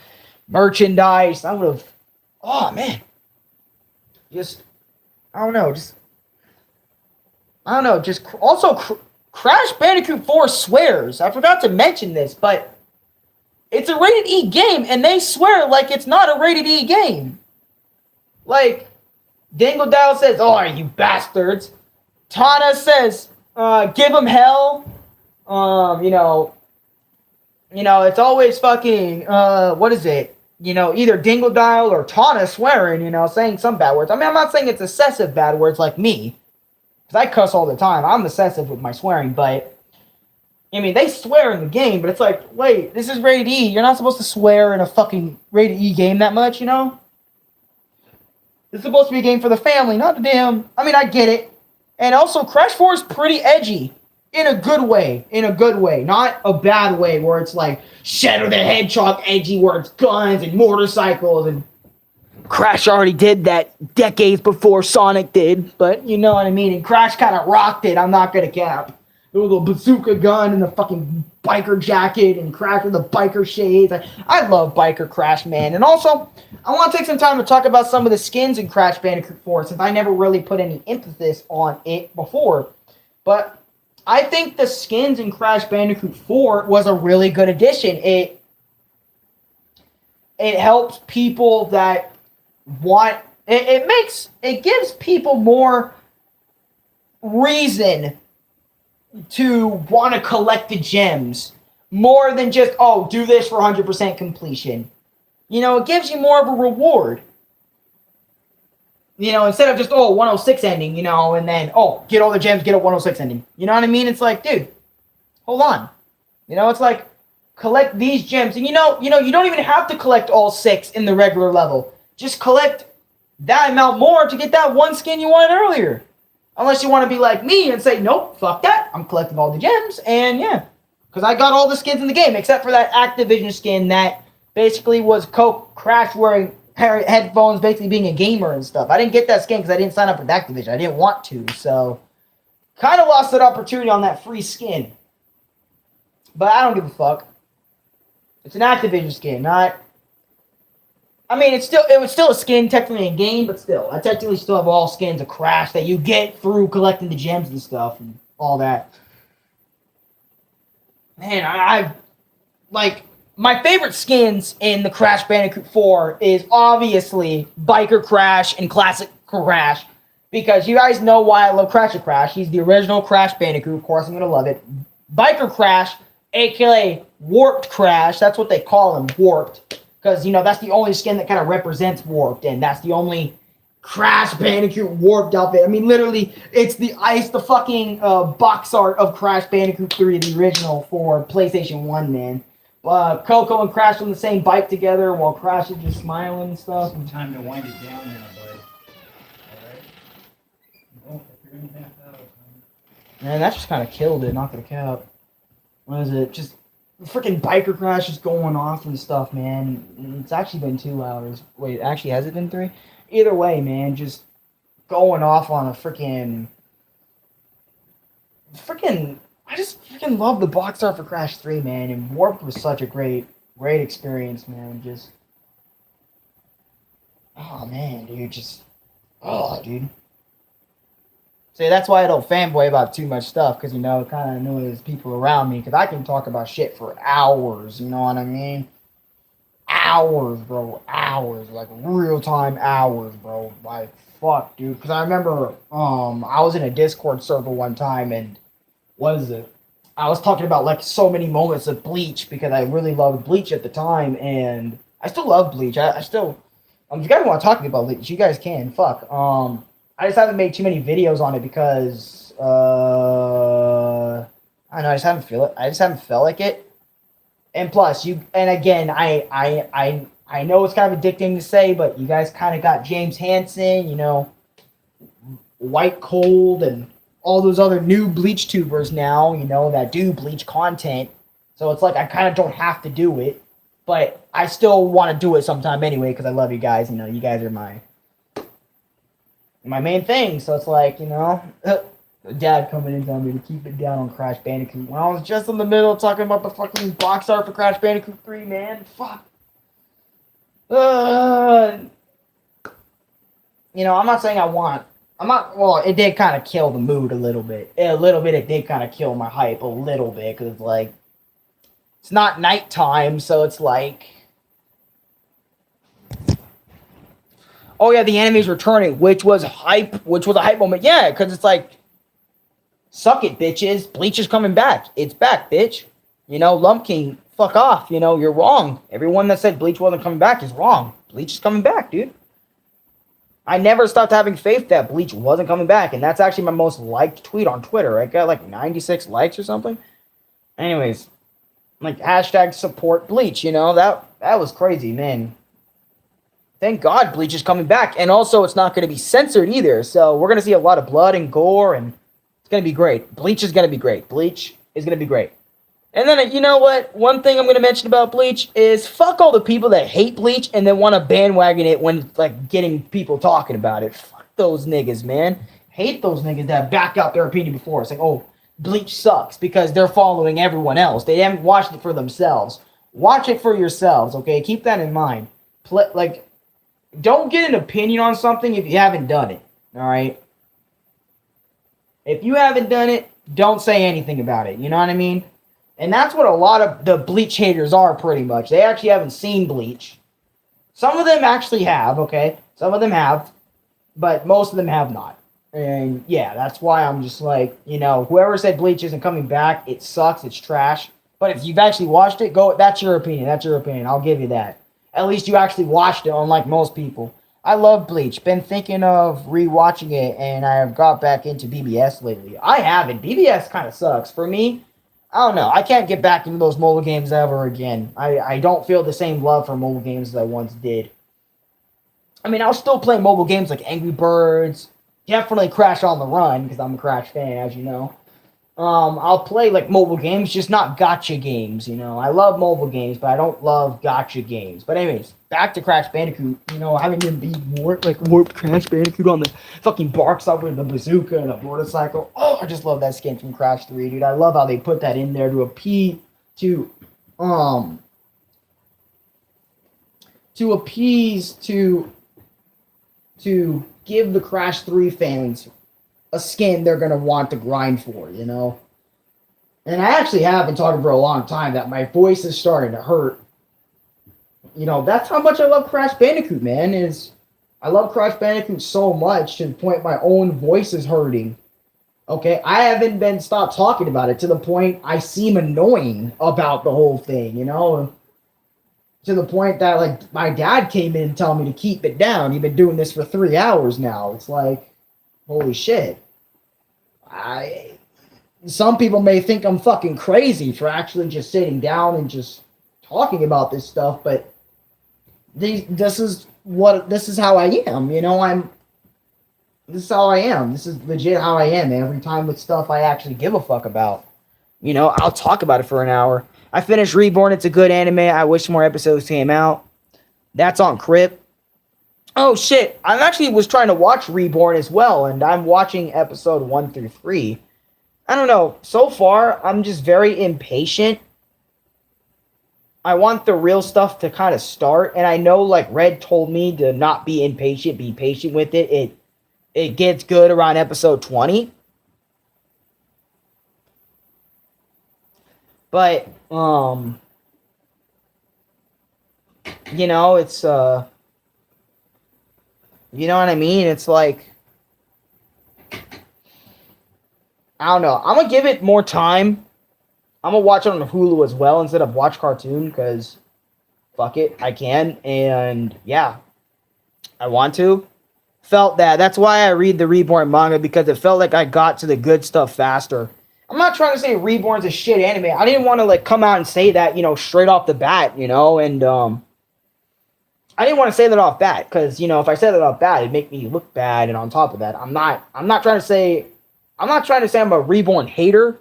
merchandise. I would have, oh man. Also, Crash Bandicoot 4 swears. I forgot to mention this, but it's a rated E game, and they swear like it's not a rated E game. Like, Dingodile says, oh, you bastards. Tana says, give them hell. It's always fucking, what is it? You know, either Dingodile or Tana swearing, saying some bad words. I mean, I'm not saying it's excessive bad words like me, because I cuss all the time. I'm excessive with my swearing, but I mean, they swear in the game, but it's like, wait, this is rated E. You're not supposed to swear in a fucking rated E game that much, you know? It's supposed to be a game for the family, not the damn... I mean, I get it. And also, Crash 4 is pretty edgy. In a good way. In a good way. Not a bad way where it's like Shadow the Hedgehog edgy where it's guns and motorcycles and... Crash already did that decades before Sonic did, but you know what I mean. And Crash kind of rocked it, I'm not going to cap. The little bazooka gun and the fucking biker jacket and Crash with the biker shades. I love Biker Crash, man. And also, I want to take some time to talk about some of the skins in Crash Bandicoot 4 since I never really put any emphasis on it before. But I think the skins in Crash Bandicoot 4 was a really good addition. It helps people that want... It gives people more reason to want to collect the gems more than just, oh, do this for 100% completion. You know, it gives you more of a reward. You know, instead of just, oh, 106 ending, you know, and then, oh, get all the gems, get a 106 ending. You know what I mean? It's like, dude, hold on. You know, it's like, collect these gems. And you know, you don't even have to collect all 6 in the regular level. Just collect that amount more to get that one skin you wanted earlier. Unless you want to be like me and say, nope, fuck that. I'm collecting all the gems. And yeah, because I got all the skins in the game except for that Activision skin that basically was Crash wearing headphones, basically being a gamer and stuff. I didn't get that skin because I didn't sign up with Activision. I didn't want to. So kind of lost that opportunity on that free skin. But I don't give a fuck. It's an Activision skin, not... I mean, it was still a skin technically in game, but still, I technically still have all skins of Crash that you get through collecting the gems and stuff and all that. Man, I like my favorite skins in the Crash Bandicoot 4 is obviously Biker Crash and Classic Crash, because you guys know why I love Crash. He's the original Crash Bandicoot. Of course, I'm gonna love it. Biker Crash, aka Warped Crash. That's what they call him, Warped. Because, you know, that's the only skin that kind of represents Warped, and that's the only Crash Bandicoot Warped outfit. I mean, literally, it's the fucking box art of Crash Bandicoot 3, the original for PlayStation 1, man. Coco and Crash on the same bike together while Crash is just smiling and stuff. Some time to wind it down now, bud. Alright? Oh, 3.5 hours. Man, that just kind of killed it, not gonna cap. What is it? Just... freaking Biker Crash is going off and stuff, man. It's actually been 2 hours. Wait, actually, has it been 3? Either way, man, just going off on a freaking... I just freaking love the box art for Crash 3, man. And Warped was such a great experience, man. Just... oh, man, dude, just... oh, dude. See, that's why I don't fanboy about too much stuff, because, you know, it kind of annoys people around me, because I can talk about shit for hours, you know what I mean? Hours, bro, hours, like real-time hours, bro, like, fuck, dude, because I remember, I was in a Discord server one time, and, what is it? I was talking about, like, so many moments of Bleach, because I really loved Bleach at the time, and I still love Bleach, I still, if you guys want to talk to me about Bleach, you guys can, fuck, I just haven't made too many videos on it because I don't know. I just haven't felt like it. And plus, again, I know it's kind of addicting to say, but you guys kind of got James Hansen, you know, White Cold, and all those other new Bleach tubers now, you know, that do Bleach content. So it's like I kind of don't have to do it, but I still want to do it sometime anyway because I love you guys. You know, you guys are my main thing, so it's like, you know, Dad coming in telling me to keep it down on Crash Bandicoot when I was just in the middle talking about the fucking box art for Crash Bandicoot 3, man. Fuck. You know, I'm not saying well, it did kind of kill the mood a little bit. It did kind of kill my hype a little bit, because it's like, it's not nighttime, so it's like, oh yeah, the enemy's returning, which was a hype moment. Yeah, because it's like, suck it, bitches. Bleach is coming back. It's back, bitch. You know, Lump King, fuck off. You know, you're wrong. Everyone that said Bleach wasn't coming back is wrong. Bleach is coming back, dude. I never stopped having faith that Bleach wasn't coming back, and that's actually my most liked tweet on Twitter. I got like 96 likes or something. Anyways, like hashtag support Bleach. You know that was crazy, man. Thank God Bleach is coming back, and also it's not going to be censored either. So we're going to see a lot of blood and gore, and it's going to be great. Bleach is going to be great. Bleach is going to be great. And then, you know what? One thing I'm going to mention about Bleach is fuck all the people that hate Bleach and then want to bandwagon it when, like, getting people talking about it. Fuck those niggas, man. Hate those niggas that back out their opinion before. It's like, oh, Bleach sucks because they're following everyone else. They haven't watched it for themselves. Watch it for yourselves, okay? Keep that in mind. Don't get an opinion on something if you haven't done it, all right? If you haven't done it, don't say anything about it, you know what I mean? And that's what a lot of the Bleach haters are, pretty much. They actually haven't seen Bleach. Some of them actually have, okay? Some of them have, but most of them have not. And yeah, that's why I'm just like, you know, whoever said Bleach isn't coming back, it sucks, it's trash. But if you've actually watched it, that's your opinion, I'll give you that. At least you actually watched it, unlike most people. I love Bleach. Been thinking of rewatching it, and I have got back into BBS lately. I haven't. BBS kind of sucks. For me, I don't know. I can't get back into those mobile games ever again. I don't feel the same love for mobile games as I once did. I mean, I'll still play mobile games like Angry Birds. Definitely Crash on the Run, because I'm a Crash fan, as you know. I'll play like mobile games, just not gacha games, you know. I love mobile games, but I don't love gacha games. But anyways, back to Crash Bandicoot. You know, having to be warped Crash Bandicoot on the fucking bark side with the bazooka and the motorcycle. Oh, I just love that skin from Crash 3, dude. I love how they put that in there to appease to give the Crash 3 fans a skin they're going to want to grind for, you know? And I actually have been talking for a long time that my voice is starting to hurt. You know, that's how much I love Crash Bandicoot, man, I love Crash Bandicoot so much to the point my own voice is hurting. Okay, I haven't been stopped talking about it to the point I seem annoying about the whole thing, you know? To the point that, like, my dad came in and told me to keep it down. He's been doing this for 3 hours now. It's like, holy shit. Some people may think I'm fucking crazy for actually just sitting down and just talking about this stuff, but this is how I am, you know. This is how I am. This is legit how I am. Every time with stuff I actually give a fuck about, you know, I'll talk about it for an hour. I finished Reborn. It's a good anime. I wish more episodes came out. That's on Crip. Oh shit, I actually was trying to watch Reborn as well, and I'm watching episode 1 through 3. I don't know, so far, I'm just very impatient. I want the real stuff to kind of start, and I know, like, Red told me to not be impatient, be patient with it. It gets good around episode 20. But, you know, it's, you know what I mean? It's like, I don't know. I'm going to give it more time. I'm going to watch it on Hulu as well instead of watch cartoon because fuck it, I can. And yeah, I want to. Felt that. That's why I read the Reborn manga, because it felt like I got to the good stuff faster. I'm not trying to say Reborn's a shit anime. I didn't want to like come out and say that, you know, straight off the bat, you know, and I didn't want to say that off bat because, you know, if I said that off bat, it'd make me look bad. And on top of that, I'm not trying to say I'm a Reborn hater.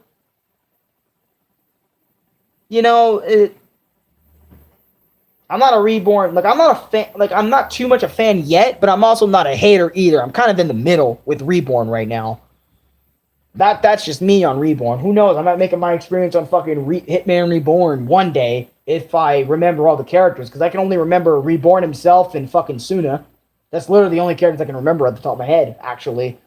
You know, I'm not a Reborn, like, I'm not a fan, like, I'm not too much a fan yet, but I'm also not a hater either. I'm kind of in the middle with Reborn right now. That's just me on Reborn. Who knows? I might make it my experience on fucking Hitman Reborn one day if I remember all the characters, because I can only remember Reborn himself and fucking Suna. That's literally the only characters I can remember at the top of my head, actually.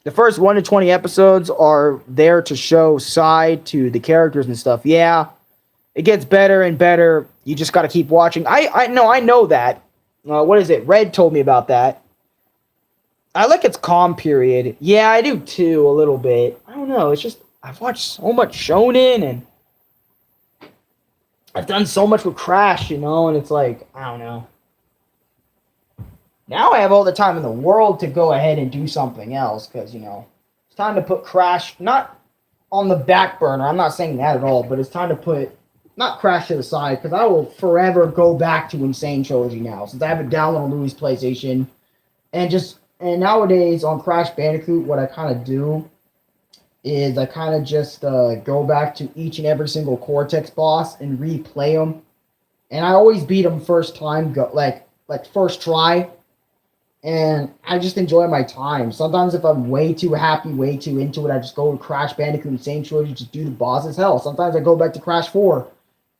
The first 1 to 20 episodes are there to show side to the characters and stuff. Yeah, it gets better and better. You just got to keep watching. I know that. What is it? Red told me about that. I like its calm period. Yeah, I do too, a little bit. I don't know. It's just, I've watched so much shonen and I've done so much with Crash, you know, and it's like, I don't know. Now I have all the time in the world to go ahead and do something else because, you know, it's time to put Crash, not on the back burner. I'm not saying that at all, but it's time to put not Crash to the side because I will forever go back to Insane Trilogy now since I have it downloaded on Louis' PlayStation. And nowadays on Crash Bandicoot, what I kind of do is I kind of just go back to each and every single Cortex boss and replay them. And I always beat them first time, like first try. And I just enjoy my time. Sometimes if I'm way too happy, way too into it, I just go to Crash Bandicoot Insane Trilogy, just do the bosses. Hell, sometimes I go back to Crash 4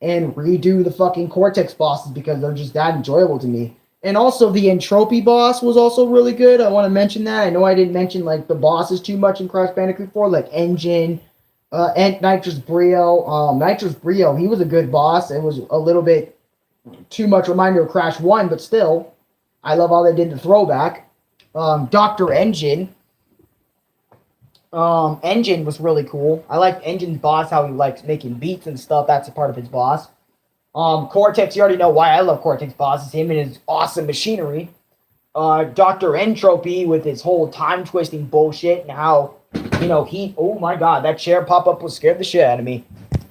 and redo the fucking Cortex bosses because they're just that enjoyable to me. And also the Entropy boss was also really good. I want to mention that. I know I didn't mention like the bosses too much in Crash Bandicoot 4, like Engine, and Nitrous Brio. Nitrous Brio, he was a good boss. It was a little bit too much reminder of Crash 1, but still, I love how they did the throwback. Dr. Engine. Engine was really cool. I liked Engine's boss, how he likes making beats and stuff. That's a part of his boss. Cortex, you already know why I love Cortex bosses. Him and his awesome machinery. Dr. Entropy with his whole time twisting bullshit and how, oh my god, that chair pop up was scared the shit out of me.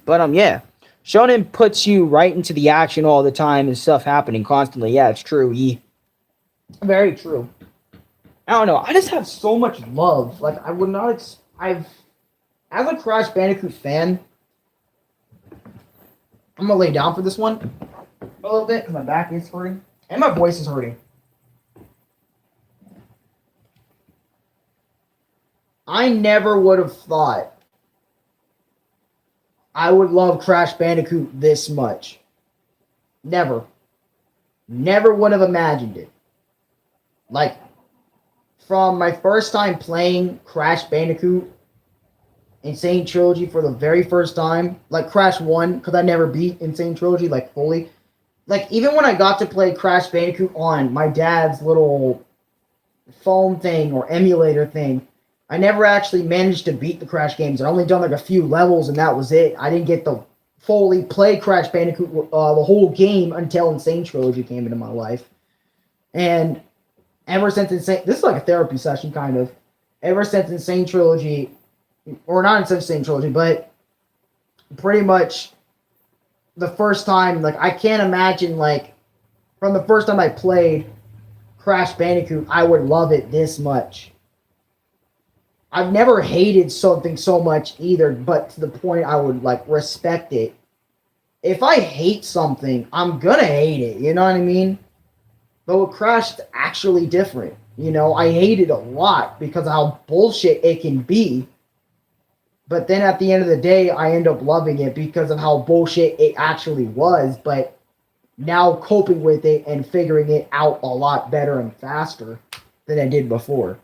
But yeah. Shonen puts you right into the action all the time and stuff happening constantly. Yeah, it's true. Very true. I don't know. I just have so much love. Like, I would not... as a Crash Bandicoot fan, I'm gonna lay down for this one a little bit because my back is hurting and my voice is hurting. I never would have thought I would love Crash Bandicoot this much. Never. Never would have imagined it. Like, from my first time playing Crash Bandicoot Insane Trilogy for the very first time, like Crash 1, because I never beat Insane Trilogy, like, fully. Like, even when I got to play Crash Bandicoot on my dad's little phone thing or emulator thing, I never actually managed to beat the Crash games. I only done, like, a few levels, and that was it. I didn't get to fully play Crash Bandicoot the whole game until Insane Trilogy came into my life. And ever since Insane... This is like a therapy session, kind of. Ever since Insane Trilogy... Or not Insane Trilogy, but pretty much the first time... Like, I can't imagine, like... From the first time I played Crash Bandicoot, I would love it this much. I've never hated something so much either, but to the point I would, like, respect it. If I hate something, I'm gonna hate it, you know what I mean? But with Crash, it's actually different. I hate it a lot because of how bullshit it can be. But then at the end of the day, I end up loving it because of how bullshit it actually was. But now coping with it and figuring it out a lot better and faster than I did before.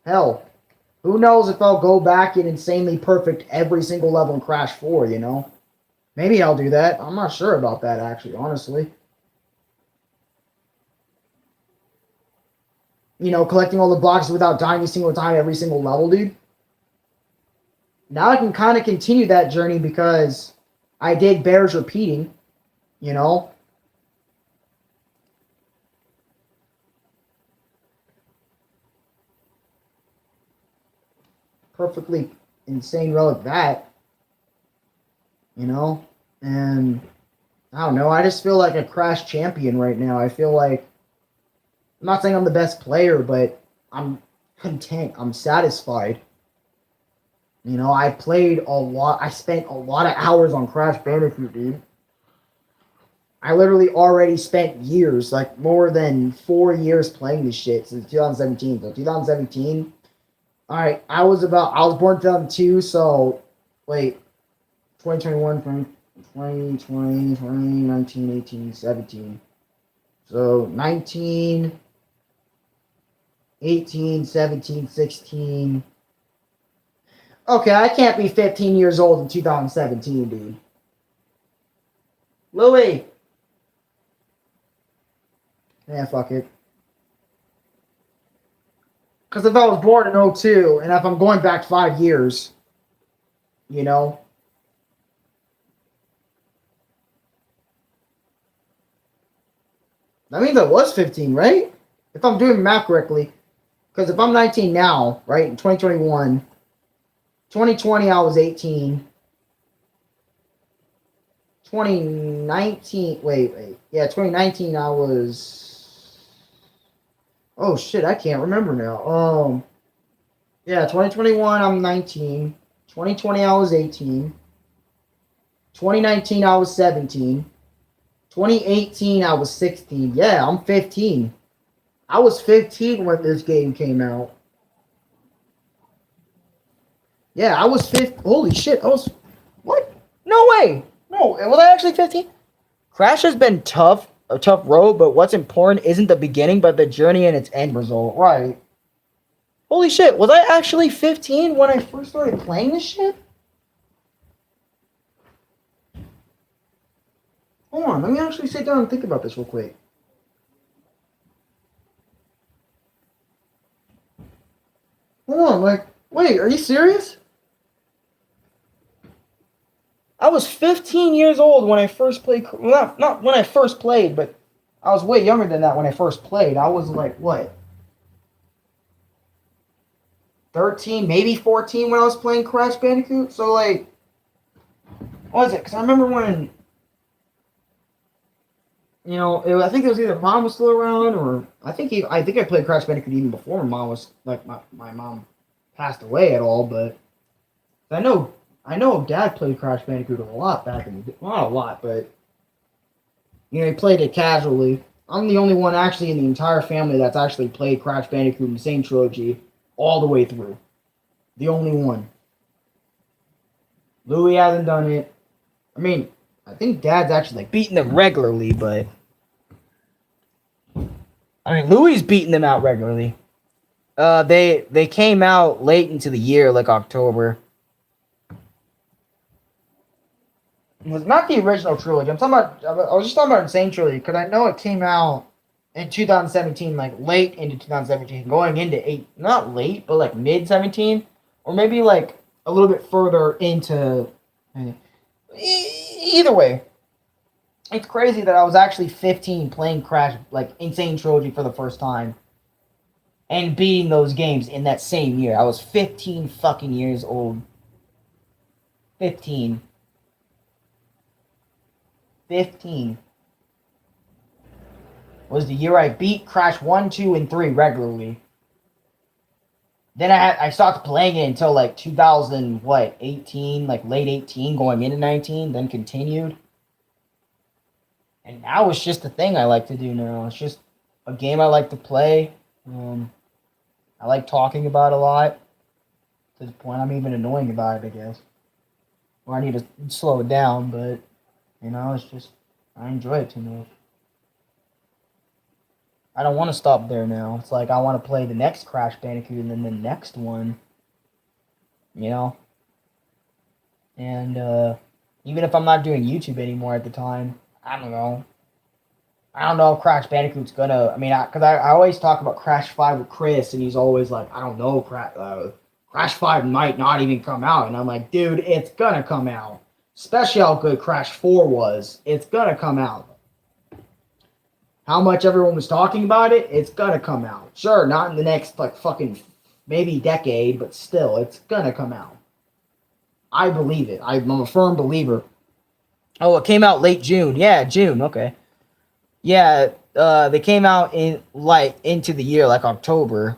Hell, who knows if I'll go back and insanely perfect every single level in Crash 4, Maybe I'll do that. I'm not sure about that, actually, honestly. Collecting all the boxes without dying a single time every single level, dude. Now I can kind of continue that journey because I did bears repeating, Perfectly insane relic that. And I don't know, I just feel like a Crash champion right now. I feel like, I'm not saying I'm the best player, but I'm content. I'm satisfied. I played a lot. I spent a lot of hours on Crash Bandicoot, dude. I literally already spent years, like more than 4 years playing this shit since 2017. So 2017, alright, I was born in 2002, so, wait, 2021, 2020, 2019, 18, 17. So 19... 18, 17, 16. Okay, I can't be 15 years old in 2017, dude. Louis! Yeah, fuck it. Because if I was born in 02, and if I'm going back 5 years, That means I was 15, right? If I'm doing math correctly. Because if I'm 19 now, right, in 2021, 2020 I was 18. 2019, wait. Yeah, 2019 I was... Oh, shit, I can't remember now. Yeah, 2021 I'm 19. 2020 I was 18. 2019 I was 17. 2018 I was 16. Yeah, I'm 15. I was 15 when this game came out. Yeah, I was 15. Holy shit, I was... What? No way! No, was I actually 15? Crash has been a tough road, but what's important isn't the beginning, but the journey and its end result. Right. Holy shit, was I actually 15 when I first started playing this shit? Hold on, let me actually sit down and think about this real quick. Hold on, like, wait, are you serious? I was 15 years old when I first played. Not when I first played, but I was way younger than that when I first played. I was like, what? 13, maybe 14 when I was playing Crash Bandicoot. So, like, what was it? Because I remember when, you know, I think it was either Mom was still around, or I think I played Crash Bandicoot even before Mom was, like, my mom passed away at all, but I know Dad played Crash Bandicoot a lot back in the day. Not a lot, but, you know, he played it casually. I'm the only one actually in the entire family that's actually played Crash Bandicoot in the same trilogy all the way through. The only one. Louis hasn't done it. I mean, I think Dad's actually like beating them regularly, but I mean, Louis beating them out regularly. They came out late into the year, like October. It was not the original trilogy. I was just talking about Insane Trilogy because I know it came out in 2017, like late into 2017, going into not late, but like mid 17, or maybe like a little bit further into. Either way, it's crazy that I was actually 15 playing Crash, like Insane Trilogy for the first time, and beating those games in that same year. I was 15 fucking years old. 15 was the year I beat Crash 1, 2, and 3 regularly. Then I stopped playing it until like 18, like late 18, going into 19, then continued. And now it's just a thing I like to do now. It's just a game I like to play. I like talking about a lot. To the point I'm even annoying about it, I guess. Well, I need to slow it down, but, you know, it's just, I enjoy it too much. I don't want to stop there now. It's like I want to play the next Crash Bandicoot and then the next one. You know? And even if I'm not doing YouTube anymore at the time, I don't know. I don't know if Crash Bandicoot's gonna... I mean, because I always talk about Crash 5 with Chris, and he's always like, I don't know, Crash 5 might not even come out. And I'm like, dude, it's gonna come out. Especially how good Crash 4 was. It's gonna come out. How much everyone was talking about it, it's gonna come out. Sure, not in the next, like, fucking, maybe decade, but still, it's gonna come out. I believe it. I'm a firm believer. Oh, it came out late June. Yeah, June, okay. Yeah, they came out in, like, into the year, like, October.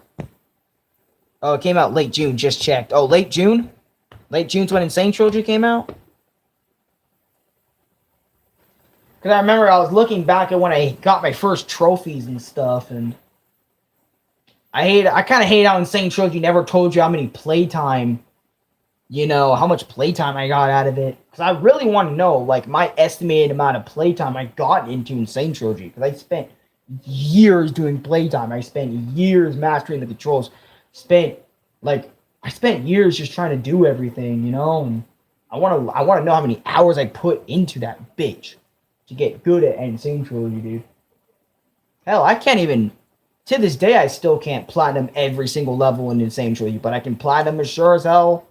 Oh, it came out late June, just checked. Oh, late June? Late June's when Insane Trilogy came out? Because I remember I was looking back at when I got my first trophies and stuff, and I kind of hate how Insane Trilogy never told you how many playtime, you know, how much playtime I got out of it. Because I really want to know, like, my estimated amount of playtime I got into Insane Trilogy. Because I spent years doing playtime. I spent years mastering the controls. I spent years just trying to do everything, you know, and I want to know how many hours I put into that bitch to get good at Insane Trilogy, dude. Hell, I can't even, to this day, I still can't platinum every single level in Insane Trilogy, but I can platinum as sure as hell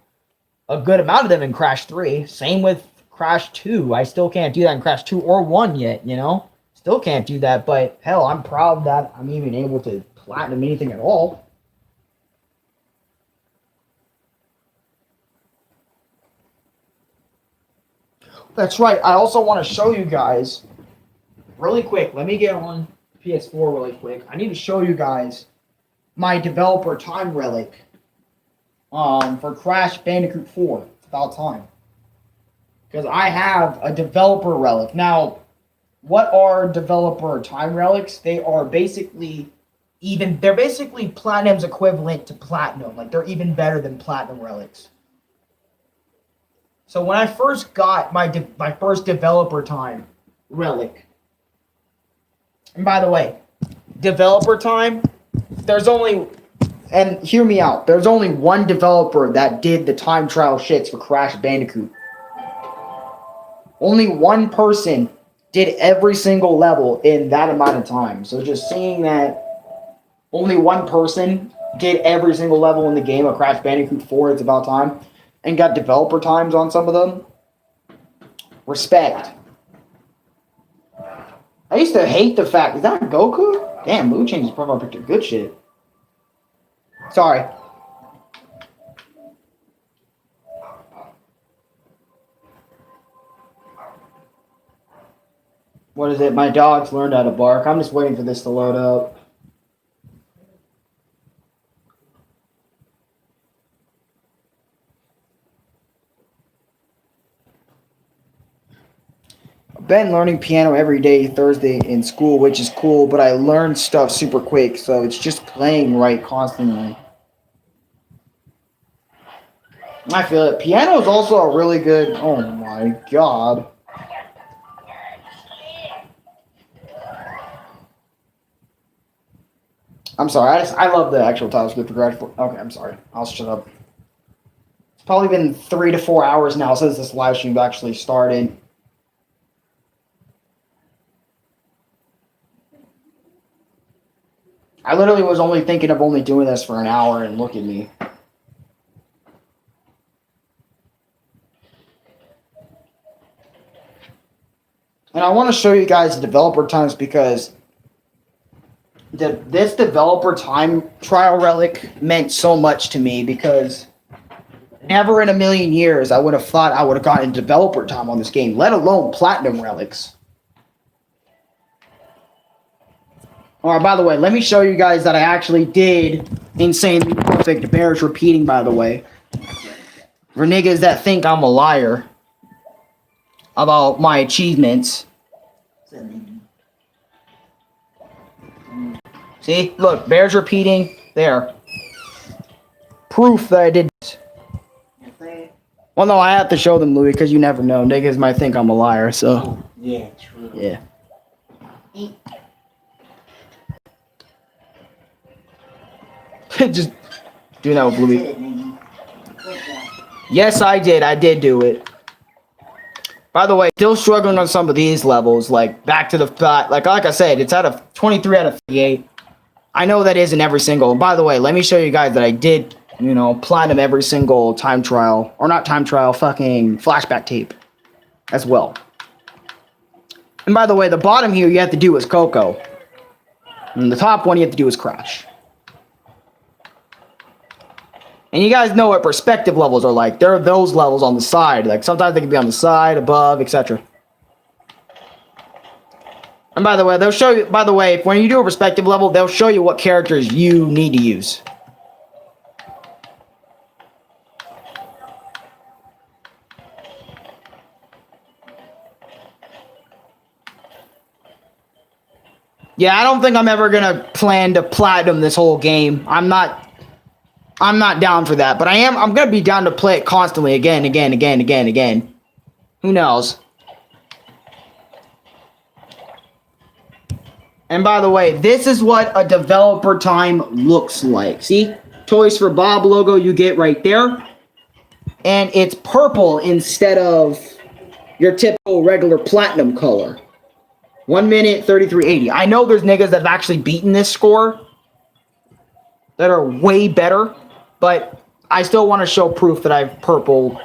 a good amount of them in Crash 3. Same with Crash 2. I still can't do that in Crash 2 or 1 yet, you know? Still can't do that, but hell, I'm proud that I'm even able to platinum anything at all. That's right. I also want to show you guys really quick. Let me get on PS4 really quick. I need to show you guys my developer time relic for Crash Bandicoot 4. It's about time. Because I have a developer relic. Now, what are developer time relics? They are basically they're basically Platinum's equivalent to Platinum. Like, they're even better than Platinum relics. So when I first got my first developer time relic, and by the way, developer time, and hear me out, there's only one developer that did the time trial shits for Crash Bandicoot. Only one person did every single level in that amount of time. So just seeing that only one person did every single level in the game of Crash Bandicoot 4, it's about time, and got developer times on some of them. Respect. I used to hate the fact, is that Goku? Damn, Mood changed his profile picture. Good shit. Sorry. What is it? My dog's learned how to bark. I'm just waiting for this to load up. I've been learning piano every day, Thursday in school, which is cool, but I learn stuff super quick, so it's just playing right constantly. I feel it. Piano is also a really good... Oh my god. I'm sorry, I love the actual title script for Crash 4. Okay, I'm sorry. I'll shut up. It's probably been 3 to 4 hours now since this live stream actually started. I literally was only thinking of only doing this for an hour, and look at me. And I want to show you guys the developer times because this developer time trial relic meant so much to me, because never in a million years I would have thought I would have gotten developer time on this game, let alone platinum relics. Alright, by the way, let me show you guys that I actually did insanely perfect. Bears repeating, by the way. For niggas that think I'm a liar about my achievements. See? Look, bears repeating. There. Proof that I did it. Well, no, I have to show them, Louis, because you never know. Niggas might think I'm a liar, so. Yeah, true. Yeah. Just do that with Louis. Yes, I did. I did do it. By the way, still struggling on some of these levels. Like, back to the fact, like I said, it's out of 23 out of 38. I know that isn't every single. By the way, let me show you guys that I did, platinum every single time trial. Or not time trial, fucking flashback tape. As well. And by the way, the bottom here you have to do is Coco. And the top one you have to do is Crash. And you guys know what perspective levels are like. There are those levels on the side. Like, sometimes they can be on the side, above, etc. And by the way, they'll show you, when you do a perspective level, they'll show you what characters you need to use. Yeah, I don't think I'm ever gonna plan to platinum this whole game. I'm not down for that, but I'm gonna be down to play it constantly again. Who knows? And by the way, this is what a developer time looks like. See? Toys for Bob logo you get right there. And it's purple instead of your typical regular platinum color. 1 minute, 33.80. I know there's niggas that have actually beaten this score that are way better, but I still want to show proof that I've purple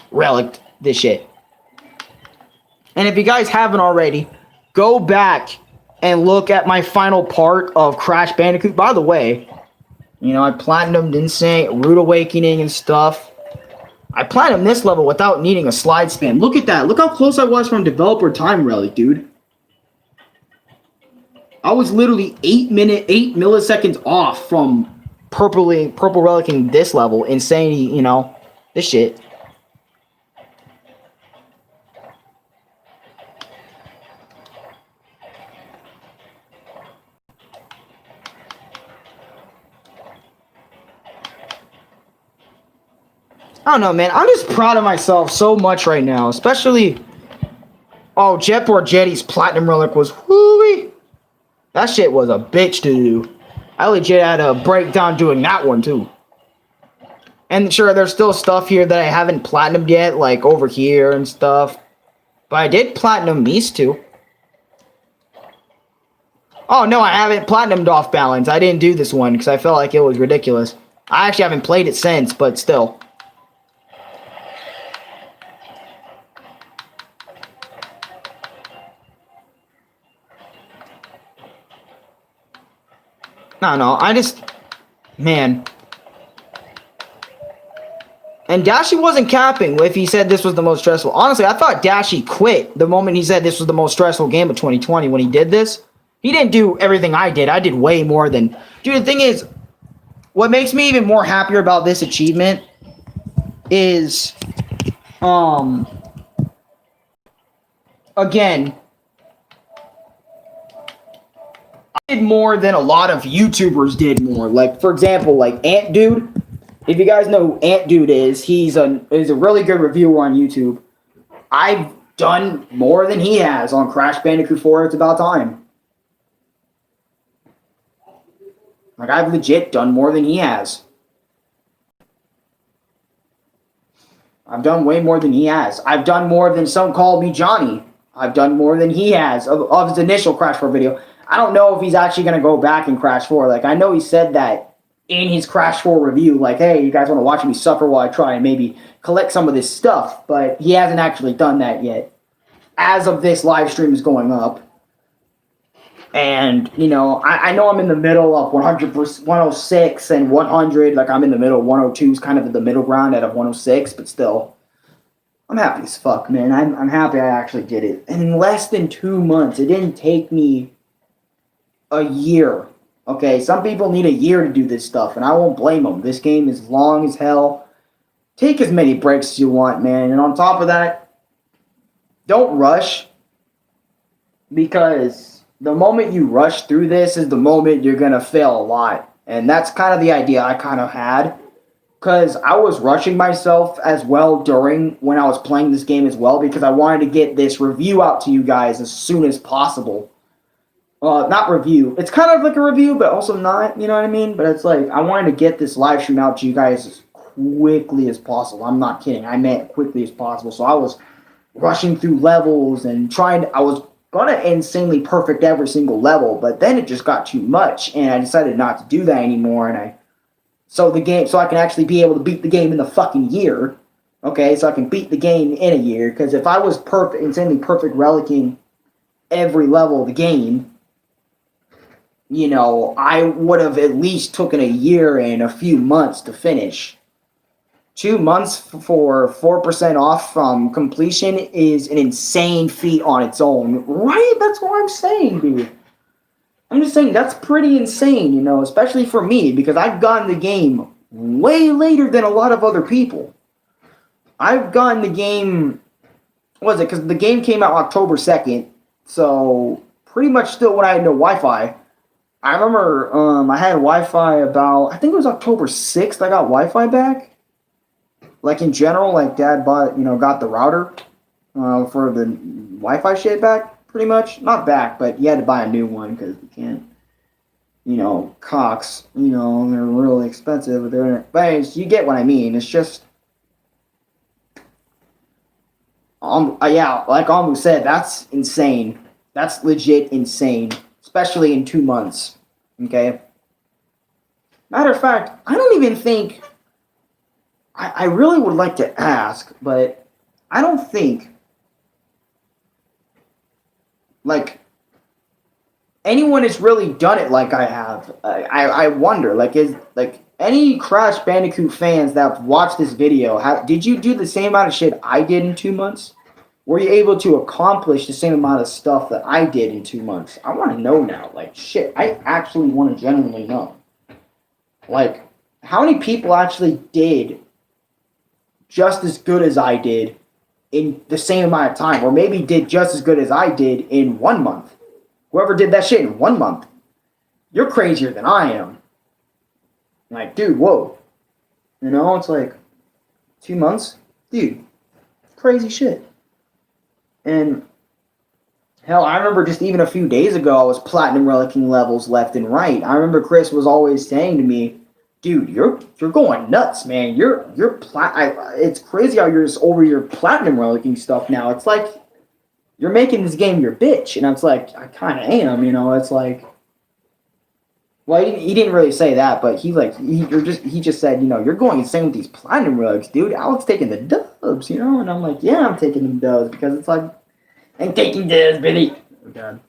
relicked this shit. And if you guys haven't already, go back and look at my final part of Crash Bandicoot. By the way, I platinumed Insane, Rude Awakening and stuff. I platinumed this level without needing a slide spam. Look at that. Look how close I was from developer time relic, dude. I was literally 8 milliseconds off from purple relicing this level. Insanity, you know, this shit. I don't know, man. I'm just proud of myself so much right now, especially. Oh, Jetboard Jetty's Platinum Relic was whoo-wee. That shit was a bitch to do. I legit had a breakdown doing that one too. And sure, there's still stuff here that I haven't platinumed yet, like over here and stuff. But I did platinum these two. Oh no, I haven't platinumed Off Balance. I didn't do this one because I felt like it was ridiculous. I actually haven't played it since, but still. No, I just, man. And Dashi wasn't capping if he said this was the most stressful. Honestly, I thought Dashi quit the moment he said this was the most stressful game of 2020 when he did this. He didn't do everything I did. I did way more than... Dude, the thing is, what makes me even more happier about this achievement is, again, I did more than a lot of YouTubers did more. Like, for example, like Ant Dude. If you guys know who Ant Dude is, he's a really good reviewer on YouTube. I've done more than he has on Crash Bandicoot 4. It's about time. Like, I've legit done more than he has. I've done way more than he has. I've done more than Some Call Me Johnny. I've done more than he has of his initial Crash 4 video. I don't know if he's actually going to go back in Crash 4. Like, I know he said that in his Crash 4 review, like, hey, you guys want to watch me suffer while I try and maybe collect some of this stuff, but he hasn't actually done that yet. As of this live stream is going up. And, you know, I know I'm in the middle of 106 and 100. Like, I'm in the middle. 102 is kind of the middle ground out of 106, but still. I'm happy as fuck, man. I'm happy I actually did it. And in less than 2 months, it didn't take me a year. Okay, some people need a year to do this stuff, and I won't blame them. This game is long as hell. Take as many breaks as you want, man. And on top of that, don't rush. Because the moment you rush through this is the moment you're going to fail a lot. And that's kind of the idea I kind of had. Because I was rushing myself as well during when I was playing this game as well. Because I wanted to get this review out to you guys as soon as possible. Not review. It's kind of like a review, but also not, you know what I mean? But it's like, I wanted to get this live stream out to you guys as quickly as possible. I'm not kidding. I meant quickly as possible. So I was rushing through levels and I was gonna insanely perfect every single level, but then it just got too much, and I decided not to do that anymore, and so I can actually be able to beat the game in the fucking year. Okay, so I can beat the game in a year, because if I was insanely perfect relicing every level of the game, you know, I would have at least taken a year and a few months to finish. 2 months for 4% off from completion is an insane feat on its own. Right? That's what I'm saying, dude. I'm just saying that's pretty insane, you know, especially for me, because I've gotten the game way later than a lot of other people. I've gotten the game, what was it? Because the game came out October 2nd, so pretty much still when I had no Wi-Fi. I remember I had Wi-Fi about, I think it was October 6th I got Wi-Fi back. Like, in general, like, Dad got the router for the Wi-Fi shit back, pretty much. Not back, but you had to buy a new one, because you can't, Cox, they're really expensive. But anyways, you get what I mean. It's just, yeah, like Amu said, that's insane. That's legit insane, especially in 2 months, okay? Matter of fact, I don't even think... I really would like to ask, but I don't think, like, anyone has really done it like I have. I wonder, like, is like any Crash Bandicoot fans that have watched this video, did you do the same amount of shit I did in 2 months? Were you able to accomplish the same amount of stuff that I did in 2 months? I want to know now. Like, shit, I actually want to genuinely know. Like, how many people actually did just as good as I did in the same amount of time? Or maybe did just as good as I did in 1 month? Whoever did that shit in 1 month, you're crazier than I am. Like, dude, whoa. You know, it's like 2 months? Dude, crazy shit. And hell, I remember just even a few days ago, I was platinum relicing levels left and right. I remember Chris was always saying to me, dude, you're going nuts, man. It's crazy how you're just over your platinum relicing stuff now. It's like you're making this game your bitch. And I was like, I kind of am, you know. It's like, well, he didn't really say that, but he just said, you know, you're going insane with these platinum relics, dude. Alex taking the dubs, you know. And I'm like, yeah, I'm taking the dubs because it's like, I'm taking dubs, Billy. Oh God.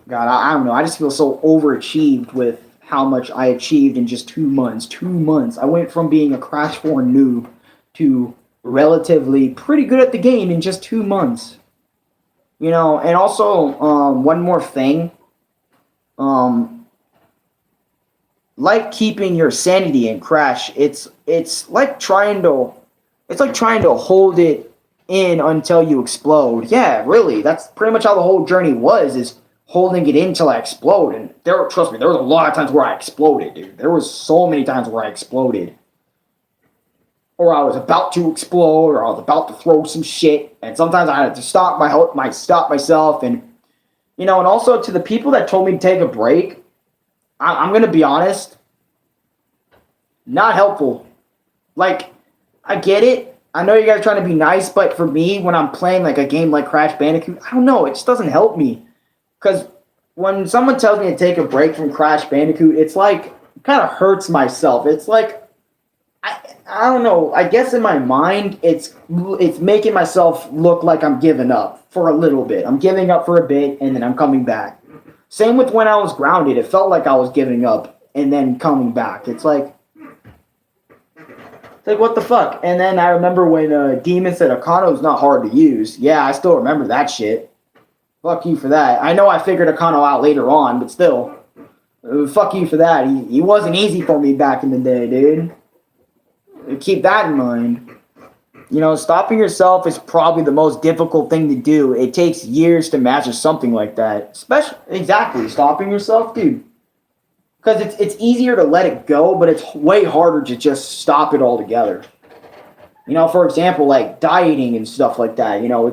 God, I don't know. I just feel so overachieved with how much I achieved in just 2 months. 2 months. I went from being a Crash 4 noob to relatively pretty good at the game in just 2 months. You know, and also, one more thing. Like keeping your sanity in Crash, it's like trying to hold it in until you explode. Yeah, really. That's pretty much how the whole journey was, is holding it in till I explode. And trust me, there was a lot of times where I exploded, dude. There was so many times where I exploded. Or I was about to explode, or I was about to throw some shit. And sometimes I had to stop myself. And, you know, and also to the people that told me to take a break, I'm going to be honest, not helpful. Like, I get it. I know you guys are trying to be nice, but for me, when I'm playing like a game like Crash Bandicoot, I don't know, it just doesn't help me. Because when someone tells me to take a break from Crash Bandicoot, it's like, it kind of hurts myself. It's like, I don't know, I guess in my mind, it's making myself look like I'm giving up for a little bit. I'm giving up for a bit, and then I'm coming back. Same with when I was grounded. It felt like I was giving up and then coming back. It's like, what the fuck? And then I remember when Demon said Akano's not hard to use. Yeah, I still remember that shit. Fuck you for that. I know I figured Akano out later on, but still. Fuck you for that. He wasn't easy for me back in the day, dude. Keep that in mind. You know, stopping yourself is probably the most difficult thing to do. It takes years to master something like that. Exactly, stopping yourself, dude. Because it's easier to let it go, but it's way harder to just stop it altogether. You know, for example, like dieting and stuff like that. You know,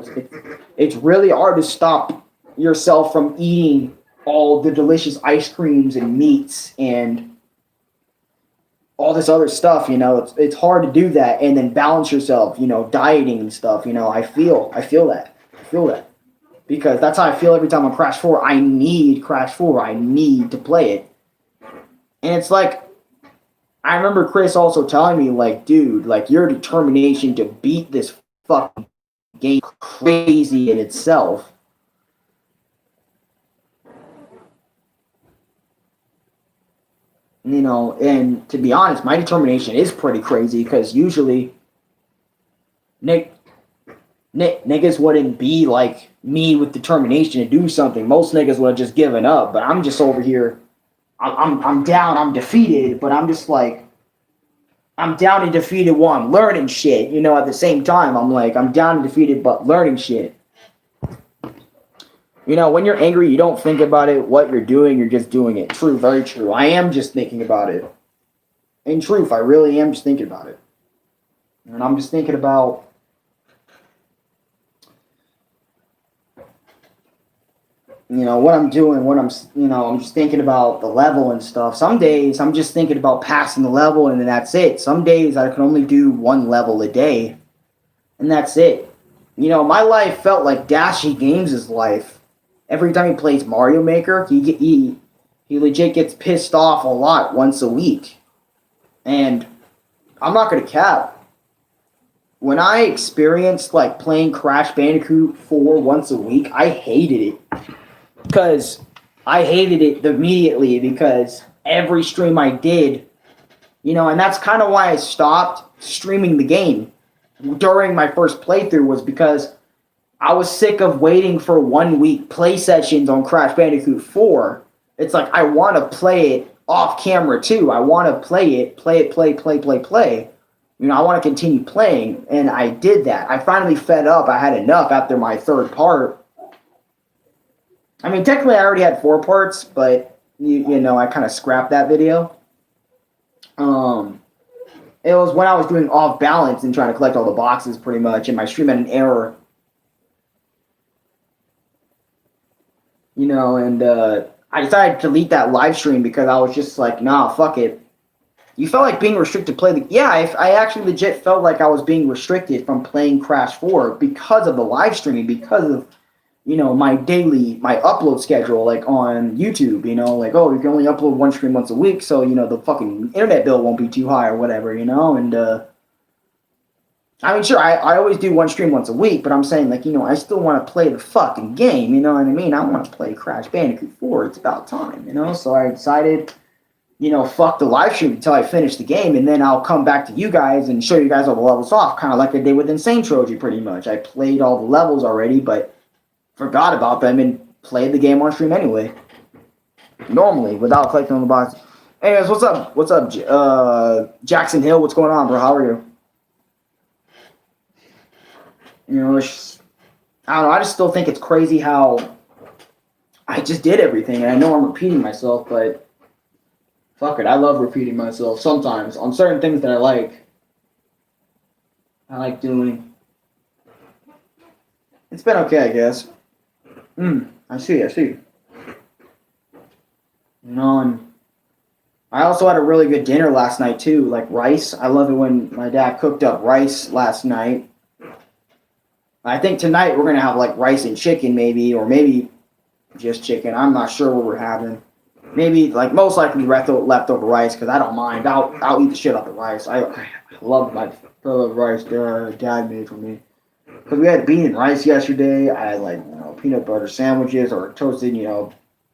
it's really hard to stop yourself from eating all the delicious ice creams and meats and all this other stuff, you know. It's hard to do that and then balance yourself, you know, dieting and stuff, you know. I feel that. Because that's how I feel every time I Crash 4. I need Crash 4. I need to play it. And it's like, I remember Chris also telling me, like, dude, like, your determination to beat this fucking game is crazy in itself. You know, and to be honest, my determination is pretty crazy because usually niggas wouldn't be like me with determination to do something. Most niggas would have just given up, but I'm just over here. I'm down, I'm defeated, but I'm just like, I'm down and defeated while I'm learning shit. You know, at the same time, I'm like, I'm down and defeated, but learning shit. You know, when you're angry, you don't think about it, what you're doing, you're just doing it. True, very true. I am just thinking about it. In truth, I really am just thinking about it. And I'm just thinking about, you know, what I'm doing, I'm just thinking about the level and stuff. Some days, I'm just thinking about passing the level, and then that's it. Some days, I can only do one level a day, and that's it. You know, my life felt like Dashi Games' life. Every time he plays Mario Maker, he legit gets pissed off a lot once a week. And I'm not going to cap. when I experienced like playing Crash Bandicoot 4 once a week, I hated it. Because I hated it immediately because every stream I did, and that's kind of why I stopped streaming the game during my first playthrough was because I was sick of waiting for 1 week play sessions on Crash Bandicoot 4. It's like I want to play it off camera too. I want to play. I want to continue playing, and I did that. I finally fed up. I had enough after my third part. I mean, technically I already had 4 parts, but, I kind of scrapped that video. It was when I was doing off balance and trying to collect all the boxes pretty much, and my stream had an error. And I decided to delete that live stream because I was just like, nah, fuck it. You felt like being restricted to play yeah, I actually legit felt like I was being restricted from playing Crash 4 because of the live streaming, because of, my upload schedule, like on YouTube, like, oh, you can only upload 1 stream once a week, so, the fucking internet bill won't be too high or whatever, and, I mean, sure, I always do 1 stream once a week, but I'm saying, like, I still want to play the fucking game, you know what I mean? I want to play Crash Bandicoot 4, it's about time, so I decided, fuck the live stream until I finish the game, and then I'll come back to you guys and show you guys all the levels off, kind of like I did with Insane Trilogy, pretty much. I played all the levels already, but forgot about them and played the game on stream anyway. Normally, without collecting on the box. Anyways, what's up? What's up, Jackson Hill? What's going on, bro? How are you? I don't know. I just still think it's crazy how I just did everything, and I know I'm repeating myself, but fuck it. I love repeating myself sometimes on certain things that I like doing. It's been okay, I guess. I see. And I also had a really good dinner last night, too, like rice. I love it when my dad cooked up rice last night. I think tonight we're going to have, like, rice and chicken, maybe, or maybe just chicken. I'm not sure what we're having. Maybe, like, most likely leftover rice, because I don't mind. I'll eat the shit out the rice. I love the rice Dad made for me. Because we had bean and rice yesterday. I had, like, peanut butter sandwiches or toasted,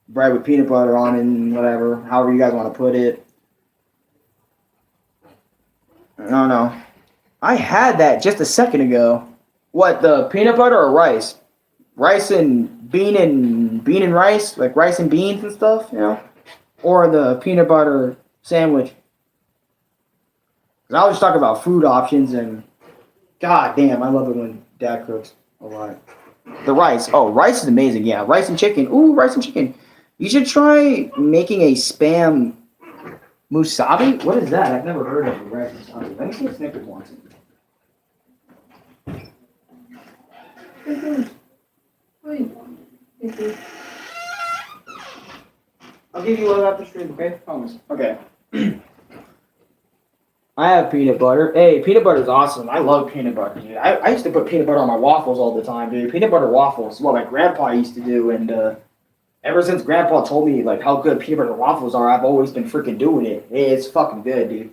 bread with peanut butter on it and whatever. However you guys want to put it. I don't know. I had that just a second ago. What, the peanut butter or rice? Rice and bean and rice? Like rice and beans and stuff, Or the peanut butter sandwich. I was just talking about food options, and god damn, I love it when Dad cooks a lot. The rice. Oh, rice is amazing. Yeah, rice and chicken. Ooh, rice and chicken. You should try making a spam musabi. What is that? I've never heard of a rice musabi. Let me see if Snickers wants it. I'll give you one after stream, okay? Promise. Okay. I have peanut butter. Hey, peanut butter is awesome. I love peanut butter, dude. I used to put peanut butter on my waffles all the time, dude. Peanut butter waffles. What my grandpa used to do, and ever since Grandpa told me like how good peanut butter waffles are, I've always been freaking doing it. It's fucking good, dude.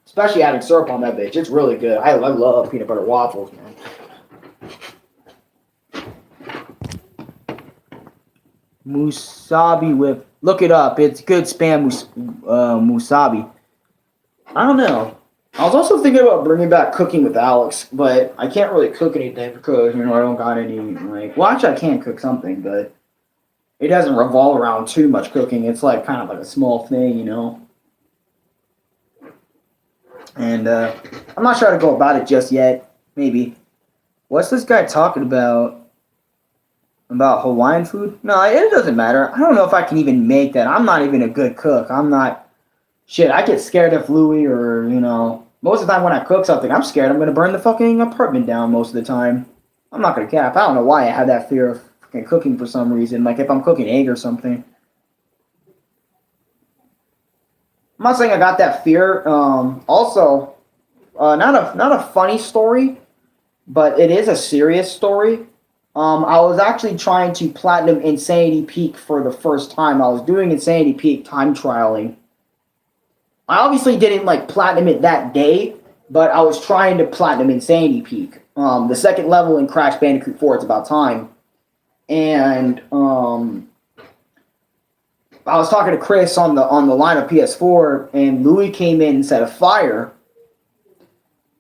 Especially adding syrup on that bitch. It's really good. I love peanut butter waffles, man. Musabi with... Look it up. It's good spam musabi. I don't know. I was also thinking about bringing back Cooking with Alex, but I can't really cook anything because, I don't got any, well, actually I can cook something, but it doesn't revolve around too much cooking. It's like kind of like a small thing, And I'm not sure how to go about it just yet. Maybe. What's this guy talking about? About Hawaiian food? No, it doesn't matter. I don't know if I can even make that. I'm not even a good cook. I'm not... Shit, I get scared of Louis or, most of the time when I cook something, I'm scared I'm going to burn the fucking apartment down most of the time. I'm not going to cap. I don't know why I have that fear of fucking cooking for some reason. Like if I'm cooking egg or something. I'm not saying I got that fear. Also, not a funny story, but it is a serious story. I was actually trying to platinum Insanity Peak for the first time. I was doing Insanity Peak time trialing. I obviously didn't platinum it that day, but I was trying to Platinum Insanity Peak. The second level in Crash Bandicoot 4, It's About Time. And I was talking to Chris on the line of PS4, and Louis came in and set a fire.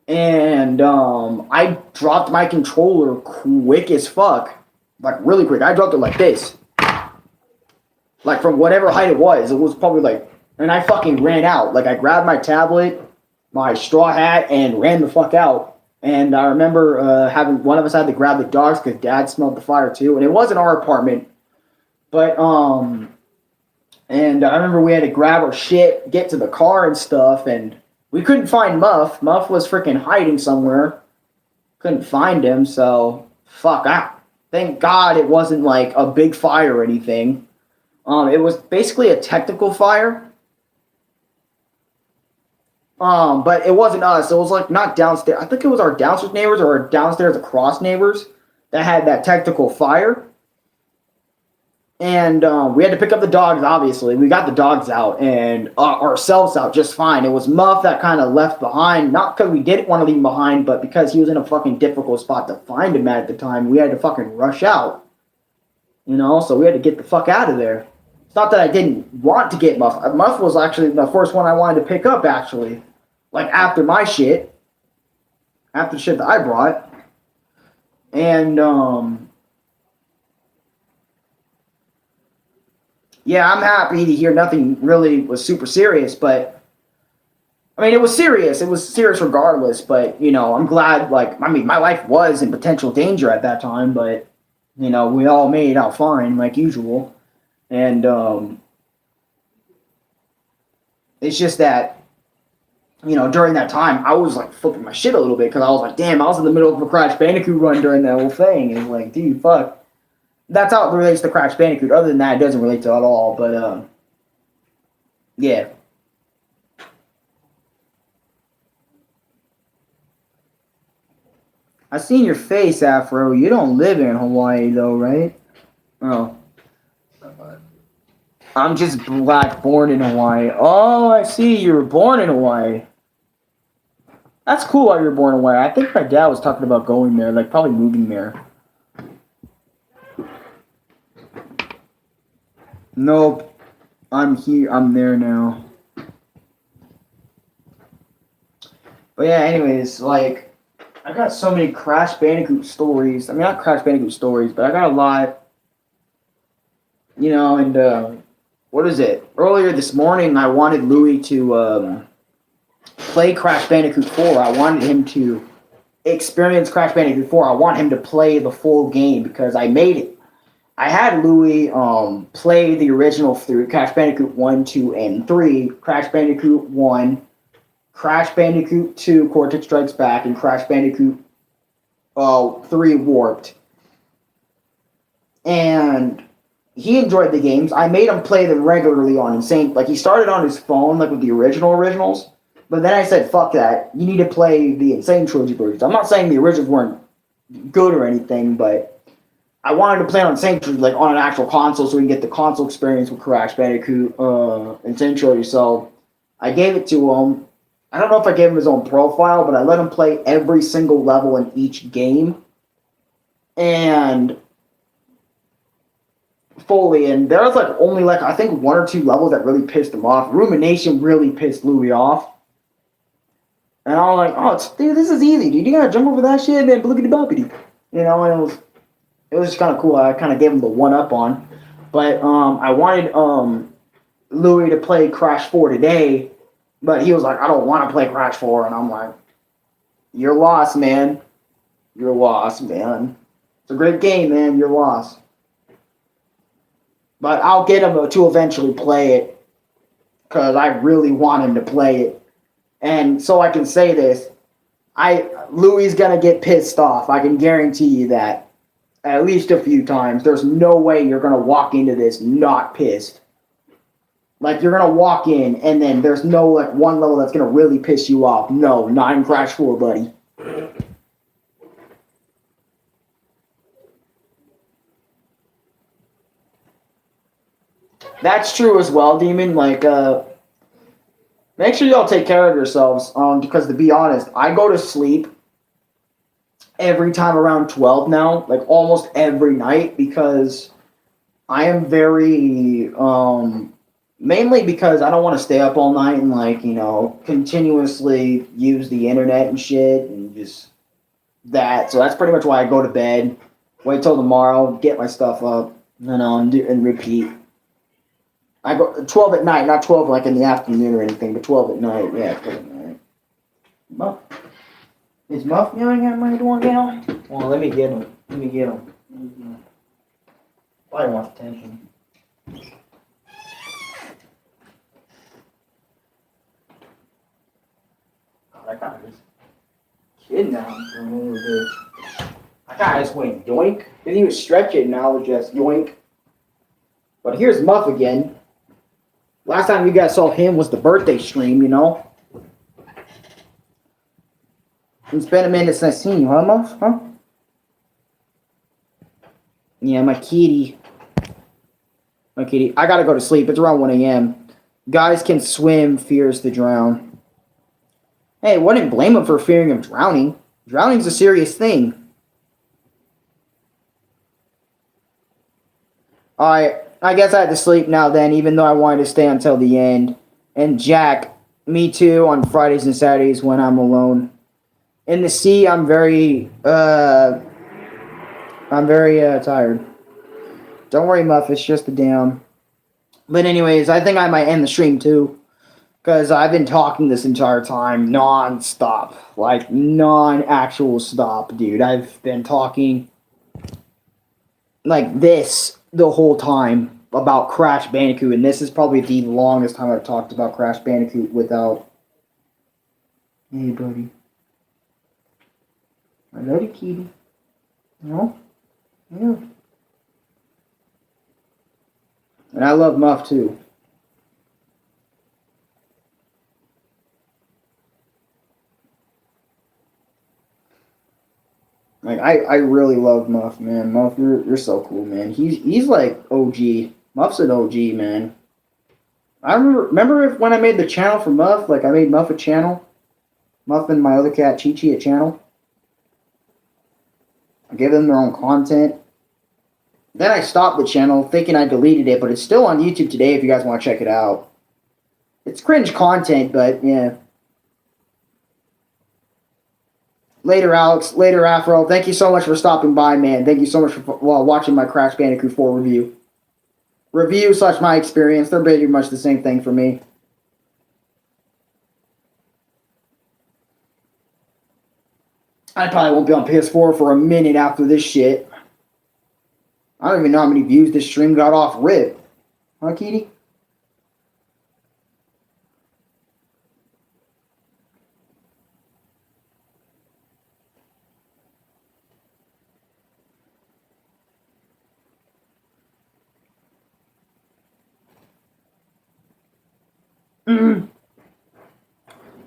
And I dropped my controller quick as fuck. Like, really quick. I dropped it like this. Like, from whatever height it was probably like... And I fucking ran out. Like, I grabbed my tablet, my straw hat, and ran the fuck out. And I remember having... One of us had to grab the dogs because Dad smelled the fire, too. And it wasn't our apartment. But, And I remember we had to grab our shit, get to the car and stuff, and we couldn't find Muff. Muff was freaking hiding somewhere. Couldn't find him, so fuck out. Thank God it wasn't like a big fire or anything. It was basically a technical fire. But it wasn't us. It was like not downstairs. I think it was our downstairs neighbors or our downstairs across neighbors that had that technical fire. And we had to pick up the dogs, obviously. We got the dogs out and ourselves out just fine. It was Muff that kind of left behind. Not because we didn't want to leave him behind, but because he was in a fucking difficult spot to find him at the time. We had to fucking rush out. You know, so we had to get the fuck out of there. It's not that I didn't want to get Muff. Muff was actually the first one I wanted to pick up, actually. Like, after my shit. After the shit that I brought. And, yeah, I'm happy to hear nothing really was super serious, but I mean, it was serious. It was serious regardless, but, you know, I'm glad, like, I mean, my life was in potential danger at that time, but, you know, we all made it out fine, like usual. And it's just that, you know, during that time, I was, like, flipping my shit a little bit because I was like, damn, I was in the middle of a Crash Bandicoot run during that whole thing. And, like, dude, fuck. That's how it relates to Crash Bandicoot. Other than that, it doesn't relate to it at all. But, yeah. I seen your face, Afro. You don't live in Hawaii, though, right? Oh. I'm just black, born in Hawaii. Oh, I see. You were born in Hawaii. That's cool how you were born in Hawaii. I think my dad was talking about going there, like probably moving there. Nope. I'm here. I'm there now. But yeah, anyways, like, I got so many Crash Bandicoot stories. I mean, not Crash Bandicoot stories, but I got a lot. You know, and, what is it? Earlier this morning, I wanted Louis to, play Crash Bandicoot 4. I wanted him to experience Crash Bandicoot 4. I want him to play the full game because I made it. I had Louis play the original through Crash Bandicoot 1, 2, and 3. Crash Bandicoot 1, Crash Bandicoot 2, Cortex Strikes Back, and Crash Bandicoot 3, Warped. And he enjoyed the games. I made him play them regularly on Insane. Like, he started on his phone, like with the originals. But then I said, fuck that. You need to play the Insane Trilogy versions. I'm not saying the originals weren't good or anything, but I wanted to play on Insane Trilogy, like on an actual console, so we can get the console experience with Crash Bandicoot, Insane Trilogy. So I gave it to him. I don't know if I gave him his own profile, but I let him play every single level in each game. And fully, and there was like only like, I think 1 or 2 levels that really pissed him off. Rumination really pissed Louis off. And I was like, oh, dude, this is easy, dude. You gotta jump over that shit and then blippity boppity. You know, and it was just kind of cool. I kind of gave him the one-up on. But I wanted Louis to play Crash 4 today, but he was like, I don't want to play Crash 4. And I'm like, you're lost, man. You're lost, man. It's a great game, man. You're lost. But I'll get him to eventually play it because I really want him to play it. And so I can say this, Louis is going to get pissed off. I can guarantee you that. At least a few times. There's no way you're going to walk into this not pissed. Like, you're going to walk in, and then there's no, like, one level that's going to really piss you off. No, not in Crash 4, buddy. That's true as well, Demon. Like, Make sure y'all take care of yourselves. Because to be honest, I go to sleep every time around 12 now, like almost every night, because I am very mainly because I don't want to stay up all night and like, you know, continuously use the internet and shit and just that. So that's pretty much why I go to bed, wait till tomorrow, get my stuff up, and repeat. I go 12 at night, not 12 like in the afternoon or anything, but 12 at night. Yeah, 12 at night. Muff. Is Muff yelling at my door now? Well, let me get him. Let me get him. Probably wants attention. Oh, that guy is kidnapped for a little bit. That guy just went yoink. Didn't even stretch it, now it was just yoink. But here's Muff again. Last time you guys saw him was the birthday stream, you know? It's been a minute since I've seen you, huh, Muff? Huh? Yeah, my kitty. My kitty. I gotta go to sleep. It's around 1 a.m. Guys can swim, fears to drown. Hey, wouldn't blame him for fearing of drowning. Drowning's a serious thing. Alright, I guess I had to sleep now then, even though I wanted to stay until the end. And Jack, me too, on Fridays and Saturdays when I'm alone. In the sea, I'm very tired. Don't worry, Muff, it's just a down. But anyways, I think I might end the stream too. Because I've been talking this entire time, non-stop. Like, non-actual stop, dude. I've been talking like this the whole time about Crash Bandicoot. And this is probably the longest time I've talked about Crash Bandicoot without... Hey, buddy. I love you, kitty. No? Yeah. And I love Muff, too. Like, I really love Muff, man. Muff, you're so cool, man. He's like OG. Muff's an OG, man. I remember when I made the channel for Muff, like I made Muff a channel. Muff and my other cat, Chi Chi, a channel. I gave them their own content. Then I stopped the channel thinking I deleted it, but it's still on YouTube today if you guys want to check it out. It's cringe content, but yeah. Later, Alex. Later, Afro. Thank you so much for stopping by, man. Thank you so much for watching my Crash Bandicoot 4 review. Review / my experience. They're pretty much the same thing for me. I probably won't be on PS4 for a minute after this shit. I don't even know how many views this stream got off rip. Huh, Kitty?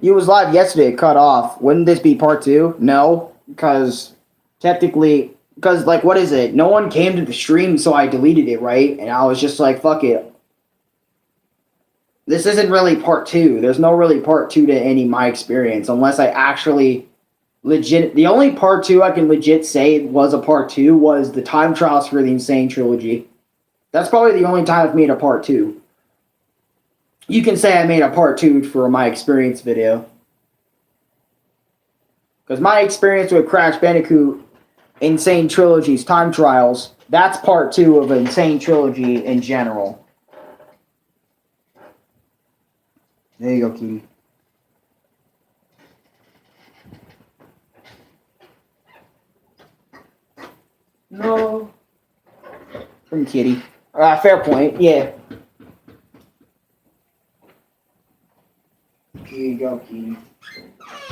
You was live yesterday, it cut off. Wouldn't this be part 2? No, because technically, like, what is it? No one came to the stream, so I deleted it, right? And I was just like, fuck it. This isn't really part 2. There's no really part 2 to any of my experience, unless I actually legit... The only part 2 I can legit say was a part 2 was the time trials for the Insane Trilogy. That's probably the only time I've made a part 2. You can say I made a part 2 for my experience video. Because my experience with Crash Bandicoot Insane Trilogy's time trials, that's part 2 of Insane Trilogy in general. There you go, Kitty. No. From Kitty. Fair point, yeah. Here you go, Kitty.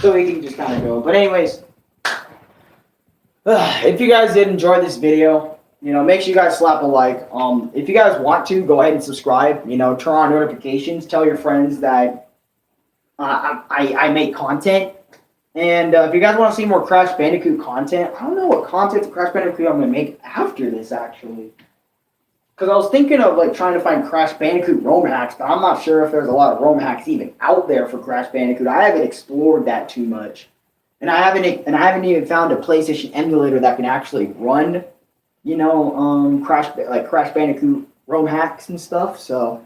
So we can just kind of go. But anyways, if you guys did enjoy this video, you know, make sure you guys slap a like. If you guys want to, go ahead and subscribe. You know, turn on notifications. Tell your friends that I make content. And if you guys want to see more Crash Bandicoot content, I don't know what content of Crash Bandicoot I'm going to make after this, actually. Because I was thinking of like trying to find Crash Bandicoot ROM hacks, but I'm not sure if there's a lot of ROM hacks even out there for Crash Bandicoot. I haven't explored that too much, and I haven't even found a PlayStation emulator that can actually run, Crash Bandicoot ROM hacks and stuff. So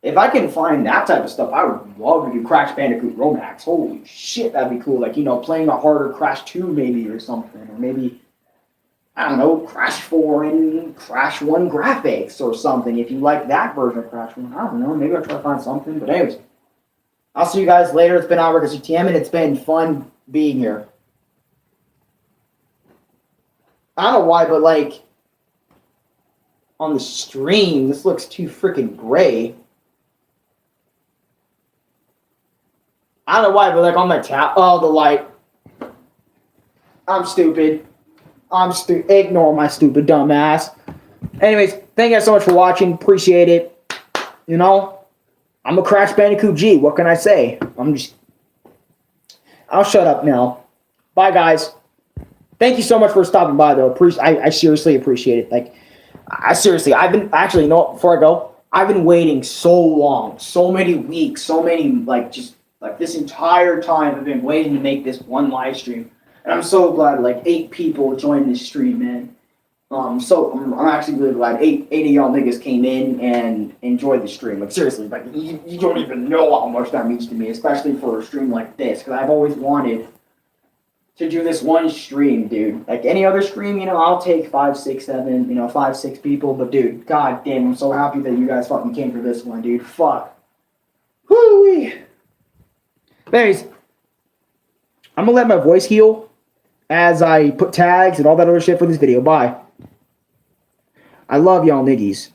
if I can find that type of stuff, I would love to do Crash Bandicoot ROM hacks. Holy shit, that'd be cool. Like playing a harder Crash 2 maybe or something, or maybe. I don't know, Crash 4 and Crash 1 graphics or something. If you like that version of Crash 1, I don't know. Maybe I'll try to find something. But anyways, I'll see you guys later. It's been Arekkusu TM, and it's been fun being here. I don't know why, but like, on the stream, this looks too freaking gray. I don't know why, but like on my tab, the light. I'm stupid. Ignore my stupid dumb ass. Anyways, thank you guys so much for watching. Appreciate it. I'm a Crash Bandicoot G. What can I say? I'll shut up now. Bye, guys. Thank you so much for stopping by, though. I seriously appreciate it. Like, I've been, actually, before I go, I've been waiting so long, so many weeks, so many, this entire time I've been waiting to make this one live stream. And I'm so glad 8 people joined this stream, man. I'm actually really glad 8 of y'all niggas came in and enjoyed the stream. Like seriously, you don't even know how much that means to me, especially for a stream like this, because I've always wanted to do this one stream, dude. Like any other stream, I'll take 5, 6, 7, 5, 6 people, but dude, god damn, I'm so happy that you guys fucking came for this one, dude. Fuck. Whoo-wee. Anyways, I'm gonna let my voice heal as I put tags and all that other shit for this video. Bye. I love y'all niggies.